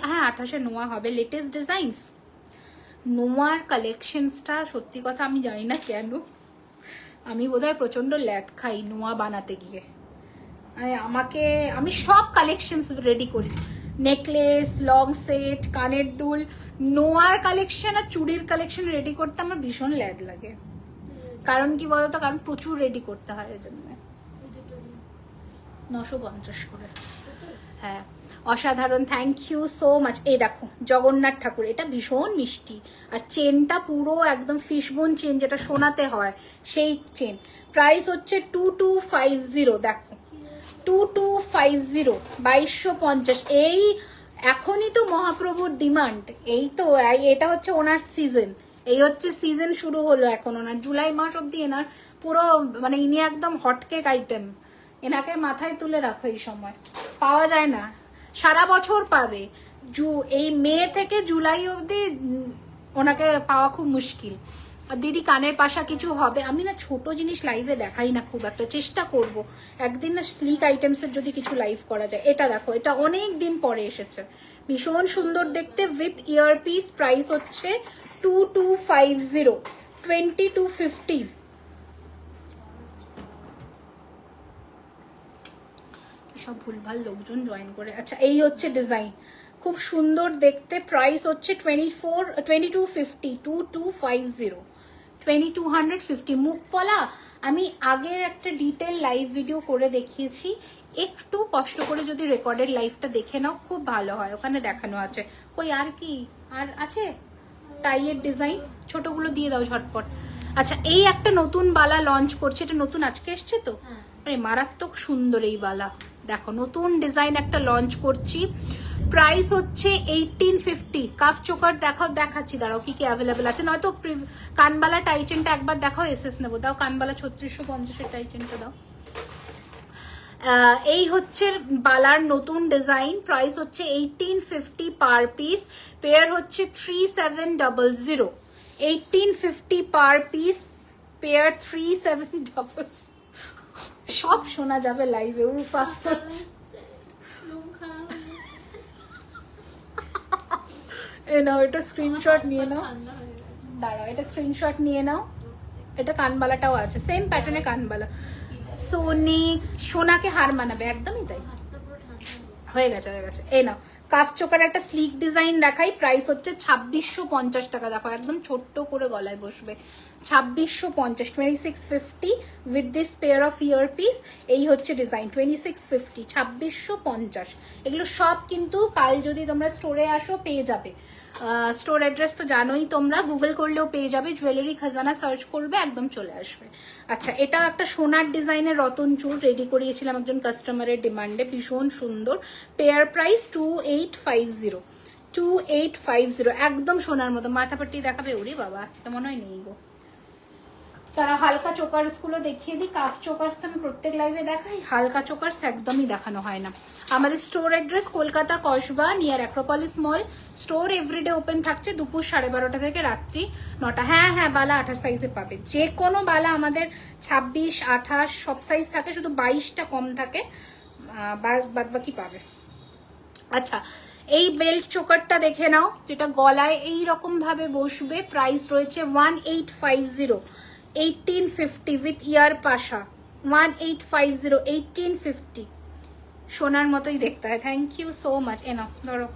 হ্যাঁ 28-এ নোয়া হবে। লেটেস্ট ডিজাইনস, নোয়ার কালেকশনসটা সত্যি কথা আমি জানি না কেন, আমি বোধহয় প্রচন্ড ল্যাদ খাই নোয়া বানাতে গিয়ে। আমি সব কালেকশনস রেডি করি, নেকলেস, লং সেট, কানের দুল, নোয়ার কালেকশন আর চুড়ির কালেকশন রেডি করতে আমার ভীষণ ল্যাদ লাগে। কারণ কি বলতো, কারণ প্রচুর রেডি করতে হয়, এর জন্য 950 করে। হ্যাঁ, অসাধারণ, থ্যাংক ইউ সো মাচ। এই দেখো জগন্নাথ ঠাকুর, এটা ভীষণ মিষ্টি, আর চেনটা পুরো একদম ফিশবোন চেন, যেটা সোনাতে হয় সেই চেন। প্রাইস হচ্ছে 2250, দেখো 2250, 2250। এই এখনই তো মহাপ্রভুর ডিমান্ড, এই তো এটা হচ্ছে ওনার সিজন, এই হচ্ছে সিজন শুরু হলো এখন ওনার, জুলাই মাস অব্দি এনার পুরো মানে ইনি একদম হটকেক আইটেম। এনাকে মাথায় তুলে রাখো, এই সময় পাওয়া যায় না, সারা বছর পাবে। এই মে থেকে জুলাই অব্দি ওনাকে পাওয়া খুব মুশকিল। আর দিদি কানের পাশা কিছু হবে? আমি না ছোট জিনিস লাইভে দেখাই না খুব একটা, চেষ্টা করব একদিন না স্লিক আইটেমসের যদি কিছু লাইভ করা যায়। এটা দেখো, এটা অনেক দিন পরে এসেছে, ভীষণ সুন্দর দেখতে, উইথ ইয়ারপিস। প্রাইস হচ্ছে 2250, 2250। সব ভুলভাল লোকজন জয়েন করে। আচ্ছা, এই হচ্ছে ডিজাইন, খুব সুন্দর দেখতে। প্রাইস হচ্ছে 2250, 2250। মুখ পলা আমি আগের একটা ডিটেল লাইভ ভিডিও করে দেখিয়েছি, একটু কষ্ট করে যদি রেকর্ডেড লাইভটা দেখে নাও খুব ভালো হয়, ওখানে দেখানো আছে। কই আর কি আর আছে? টাইয়ের ডিজাইন ছোটগুলো দিয়ে দাও ঝটপট। আচ্ছা, এই একটা নতুন বালা লঞ্চ করছে, এটা নতুন আজকে এসছে তো, আরে মারাত্মক সুন্দর এই বালা, দেখো নতুন ডিজাইন একটা লঞ্চ করছি। প্রাইস হচ্ছে 1850। কাফ চোকার দেখাচ্ছি, দাঁড়াও কি কি অ্যাভেলেবেল আছে, নয়তো কানবালা টাইচেনটা একবার দেখাও, এসএস নেবো। দাও কানবালা 3650 টাইচেনটা দাও। এই হচ্ছে বালার নতুন ডিজাইন, প্রাইস হচ্ছে 1850 পার পিস, পেয়ার হচ্ছে 3700। 1850 পার পিস, পেয়ার 3700। সব শোনা যাবে লাইভে, উফা নাও, এটা স্ক্রিনশট নিয়ে নাও, দাঁড়াও এটা স্ক্রিনশট নিয়ে নাও। এটা কানবালাটাও আছে, সেম প্যাটার্নে কানবালা। সোনাকে হার মানাবে, একদমই তাই, হয়ে গেছে হয়ে গেছে। এই নাও কাফ চোকার একটা স্লিক ডিজাইন দেখাই, প্রাইস হচ্ছে 2650 টাকা। দেখো একদম ছোট্ট করে গলায় বসবে, 2650, 2650 with this pair of earpiece. এই হচ্ছে ডিজাইন 2650, 2650। এগুলো সব কিন্তু কাল যদি তোমরা স্টোরে আসো পেয়ে যাবে। স্টোর অ্যাড্রেস তো জানোই তোমরা, গুগল করলেও পেয়ে যাবে, জুয়েলারি খাজানা সার্চ করবে একদম চলে আসবে। আচ্ছা, এটা একটা সোনার ডিজাইনের রতন চুর রেডি করিয়েছিলাম একজন কাস্টমারের ডিমান্ডে, ভীষণ সুন্দর। পেয়ার প্রাইস 2850, 2850, একদম সোনার মতো। মাথাপাট্টি দেখাবে? ওরে বাবা, আজকে মনে হয় নেই গো। তারা হালকা চোকার্স গুলো দেখিয়ে দিই। কাফ চোকার্স তো আমি প্রত্যেক লাইভে দেখাই, হালকা চোকার্স একদমই দেখানো হয় না। আমাদের store address Kolkata Kasba near Acropolis mall. Store everyday open থাকছে দুপুর 12:30 থেকে রাত্রি 9টা। হ্যাঁ হ্যাঁ, বালা 28 সাইজে পাবে, যে কোনো বালা আমাদের 26, 28 সব সাইজ থাকে, শুধু 22টা কম থাকে, বাদ বাকি পাবে। আচ্ছা, এই বেল্ট চোকারটা দেখে নাও, যেটা গলায় এই রকম ভাবে বসবে। প্রাইস রয়েছে 1850, 1850 উইথ ইয়ার পাশা, 1850, 1850। সোনার মতোই দেখতে হয়। Thank you so much. এ নাও ধরো,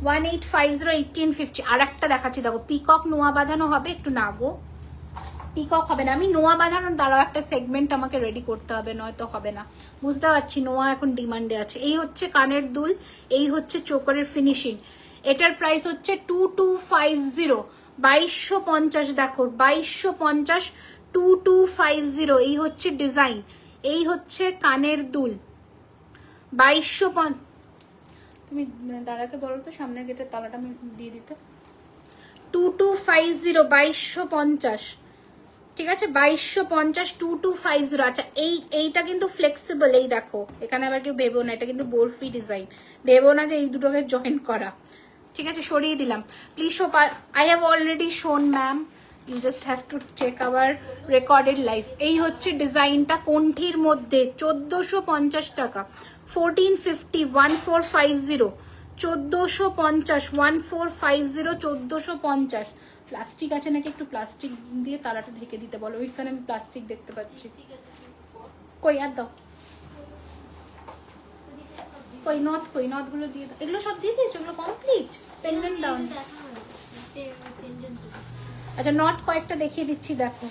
1850, 1850। আর একটা দেখাচ্ছি, দেখো পিকক নোয়া বাঁধানো হবে। একটু না গো, পিকক হবে না, আমি নোয়া বাঁধানোর দ্বারা একটা সেগমেন্ট আমাকে রেডি করতে হবে, নয়তো হবে না। বুঝতে পারছি নোয়া এখন ডিমান্ডে আছে। এই হচ্ছে কানের দুল, এই হচ্ছে চোকারের ফিনিশিং। এটার প্রাইস হচ্ছে 2250, 2250। দেখো 2250, 2250। এই হচ্ছে ডিজাইন, এই হচ্ছে কানের দুল 2250। তুমি দাদাকে বলো তো সামনের গেটের তালাটা আমি দিয়ে দিতে। 2250, 2250, ঠিক আছে 2250, 2250। আচ্ছা, এইটা কিন্তু ফ্লেক্সিবল। এই দেখো এখানে আবার কেউ ভেবো না, এটা কিন্তু বরফি ডিজাইন, ভেবো না যে এই দুটোকে জয়েন করা। ঠিক আছে, সরিয়ে দিলাম please. So I have already shown ma'am, you just have to check our recorded live. এই হচ্ছে ডিজাইনটা কোন্ঠির মধ্যে, 1450 টাকা, 1450, 1450, 1450, 1450, 1450। প্লাস্টিক আছে নাকি, একটু প্লাস্টিক দিয়ে তালাটা ঢেকে দিতে বলো, ওইখানে আমি প্লাস্টিক দেখতে পাচ্ছি। কই আর দাও, কই নথ, কই নথ গুলো দিয়ে দাও। এগুলো সব দিয়ে দিয়েছো, এগুলো কমপ্লিট। Pendant down. আচ্ছা, নট কয়েকটা দেখিয়ে দিচ্ছি, দেখো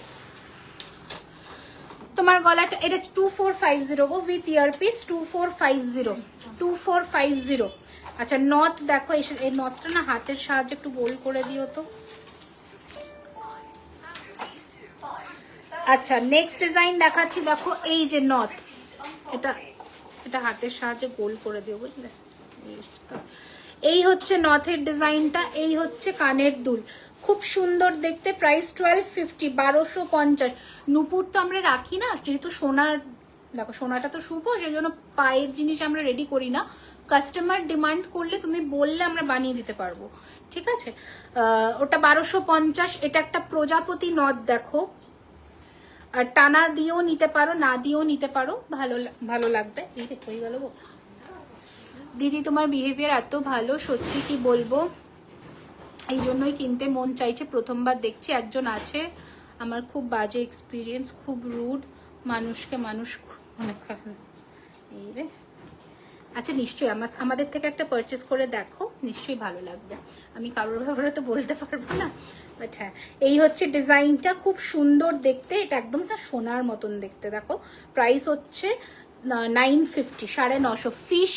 তোমার গলাটা, এটা 2450 গো উইথ ইয়ারপিস, 2450, 2450। আচ্ছা, নথ দেখো, এই নথটা না হাতের সাহায্যে একটু গোল করে দিও তো। আচ্ছা, নেক্সট ডিজাইন দেখাচ্ছি, দেখো এই যে নথ, এটা হাতের সাহায্যে গোল করে দিও, বুঝলে। এই হচ্ছে নথের ডিজাইনটা, এই হচ্ছে কানের দুল, খুব সুন্দর দেখতে। প্রাইস 1250, 1250। নুপুর তো আমরা রাখি না, যেহেতু সোনার, দেখো সোনাটা তো শুভ, সেই জন্য পায়ের জিনিস আমরা রেডি করি না। কাস্টমার ডিমান্ড করলে তুমি বললে আমরা বানিয়ে দিতে পারবো, ঠিক আছে। ওটা 1250। এটা একটা প্রজাপতি নথ, দেখো, আর টানা দিয়েও নিতে পারো, না দিয়েও নিতে পারো, ভালো লাগবে। এই রে হয়ে গেল গো দিদি, তোমার বিহেভিয়ার এত ভালো, সত্যি কি বলবো, এই জন্যই কিনতে মন চাইছে। প্রথমবার দেখছি, একজন আছে আমার খুব বাজে এক্সপিরিয়েন্স, খুব রুড, মানুষকে মানুষ মনে করে। এই রে, আচ্ছা নিশ্চয়ই আমাদের থেকে একটা পারচেস করে দেখো, নিশ্চয়ই ভালো লাগবে। আমি কারোর ব্যাপারে তো বলতে পারবো না, বাট হ্যাঁ, এই হচ্ছে ডিজাইনটা, খুব সুন্দর দেখতে। এটা একদম না সোনার মতন দেখতে। দেখো প্রাইস হচ্ছে 950, 950। ফিশ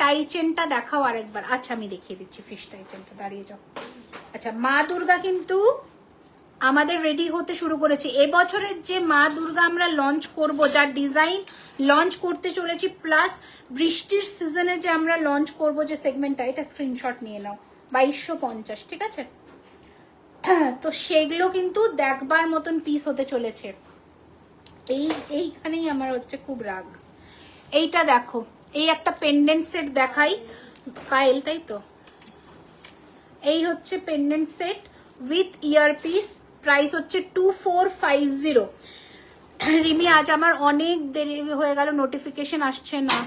টাই চেনটা দেখাও আরেকবার। আচ্ছা, আমি দেখিয়ে দিচ্ছি ফিশ টাই চেনটা, দাঁড়িয়ে যাও। আচ্ছা, মা দুর্গা কিন্তু আমাদের রেডি হতে শুরু করেছে। এবছরের যে মা দুর্গা আমরা লঞ্চ করব, যার ডিজাইন লঞ্চ করতে চলেছি, প্লাস বৃষ্টির সিজনে যে আমরা লঞ্চ করব যে সেগমেন্টটা, এটা স্ক্রিনশট নিয়ে নাও, 2250, ঠিক আছে। তো সেগুলো কিন্তু দেখবার মতন পিস হতে চলেছে। এইখানেই আমার হচ্ছে খুব রাগ। এইটা দেখো, এই একটা পেন্ডেন্ট সেট দেখাই, পায়েল, তাই তো। এই হচ্ছে pendant set with earpiece, price হচ্ছে 2450। রিমি, আজ আমার অনেক দেরি হয়ে গেল, নোটিফিকেশন আসছে না,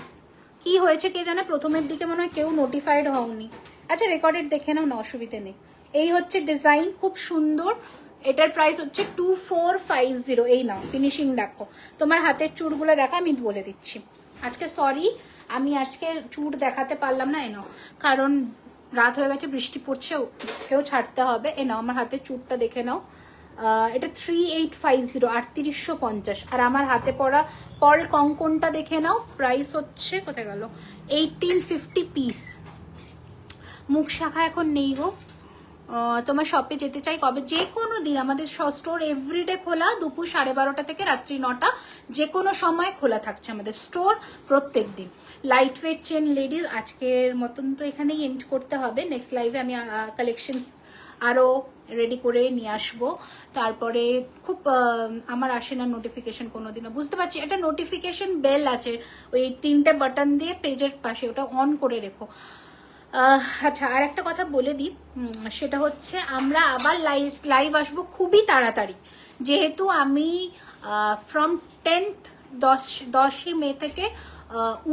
কি হয়েছে কে জানে। প্রথমের দিকে মনে হয় কেউ নোটিফাইড হওনি। আচ্ছা, রেকর্ডেড দেখে নাও না, অসুবিধে নেই। এই হচ্ছে ডিজাইন, খুব সুন্দর। এটার প্রাইস হচ্ছে 2450। এই নাও ফিনিশিং দেখো, তোমার হাতের চুড়গুলো দেখা, আমি বলে দিচ্ছি। আজকে সরি, আমি আজকে চুড় দেখাতে পারলাম না, এ নাও, কারণ রাত হয়ে গেছে, বৃষ্টি পড়ছে, কেউ ছাড়তে হবে। এ নাও আমার হাতের চুড়টা দেখে নাও, এটা 3850, 3850। আর আমার হাতে পড়া পল কঙ্কনটা দেখে নাও, প্রাইস হচ্ছে কোথায় গেল, 1850 পিস। মুখ শাখা এখন নেই গো, তোমার শপে যেতে চাই কবে? যে কোনো দিন, আমাদের স্টোর এভরিডে খোলা, দুপুর 12:30 থেকে রাত্রি 9টা, যে কোনো সময় খোলা থাকছে আমাদের স্টোর প্রত্যেক দিন। লাইট ওয়েট চেন লেডিস, আজকের মতন তো এখানেই এন্ড করতে হবে। নেক্সট লাইভে আমি কালেকশনস আরও রেডি করে নিয়ে আসবো। তারপরে খুব আমার আসে না নোটিফিকেশন কোনোদিনও, বুঝতে পারছি। একটা নোটিফিকেশন বেল আছে ওই 3টে বাটন দিয়ে পেজের পাশে, ওটা অন করে রেখো। আচ্ছা, আর একটা কথা বলে দিই, সেটা হচ্ছে আমরা আবার লাইভ আসবো খুবই তাড়াতাড়ি, যেহেতু আমি ফ্রম 10ই মে থেকে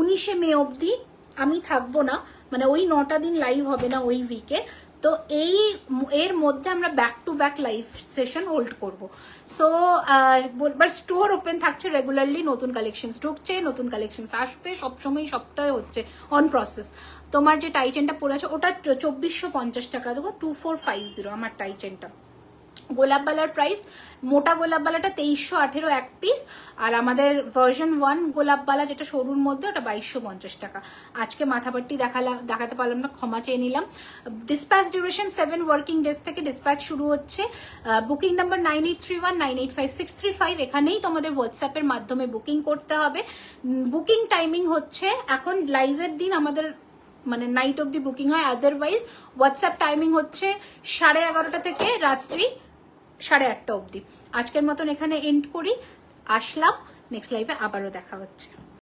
19শে মে অবধি আমি থাকবো না, মানে ওই 9টা দিন লাইভ হবে না ওই উইকে। তো এর মধ্যে আমরা back to back live session hold করব। সো বাট স্টোর ওপেন থাকছে রেগুলারলি, নতুন কালেকশনস ঢুকছে, নতুন কালেকশনস আসবে, সবসময় সবটাই হচ্ছে অন প্রসেস। তোমার যে টাই চেনটা পরে আছে ওটা 2450 টাকা দেবো, 2450 আমার টাই চেনটা। গোলাপ বালার প্রাইস, মোটা গোলাপ বালাটা 2318 এক পিস, আর আমাদের ভার্সন 1 গোলাপ বালা যেটা সরুর মধ্যে ওটা 2250 টাকা। আজকে মাথাপাট্টি দেখাতে পারলাম না, ক্ষমা চেয়ে নিলাম। ডিসপ্যাচ ডিউরেশন 7 ওয়ার্কিং ডেজ থেকে ডিসপ্যাচ শুরু হচ্ছে। বুকিং নাম্বার 9831985635, এখানেই তোমাদের হোয়াটসঅ্যাপের মাধ্যমে বুকিং করতে হবে। বুকিং টাইমিং হচ্ছে এখন লাইভের দিন আমাদের মানে নাইট অব্দি বুকিং হয়, আদারওয়াইজ হোয়াটসঅ্যাপ টাইমিং হচ্ছে 11:30 থেকে রাত্রি 8:30 অবধি। আজকের মতন এখানে এন্ড করি, আসলাম, নেক্সট লাইভে আবারও দেখা হচ্ছে।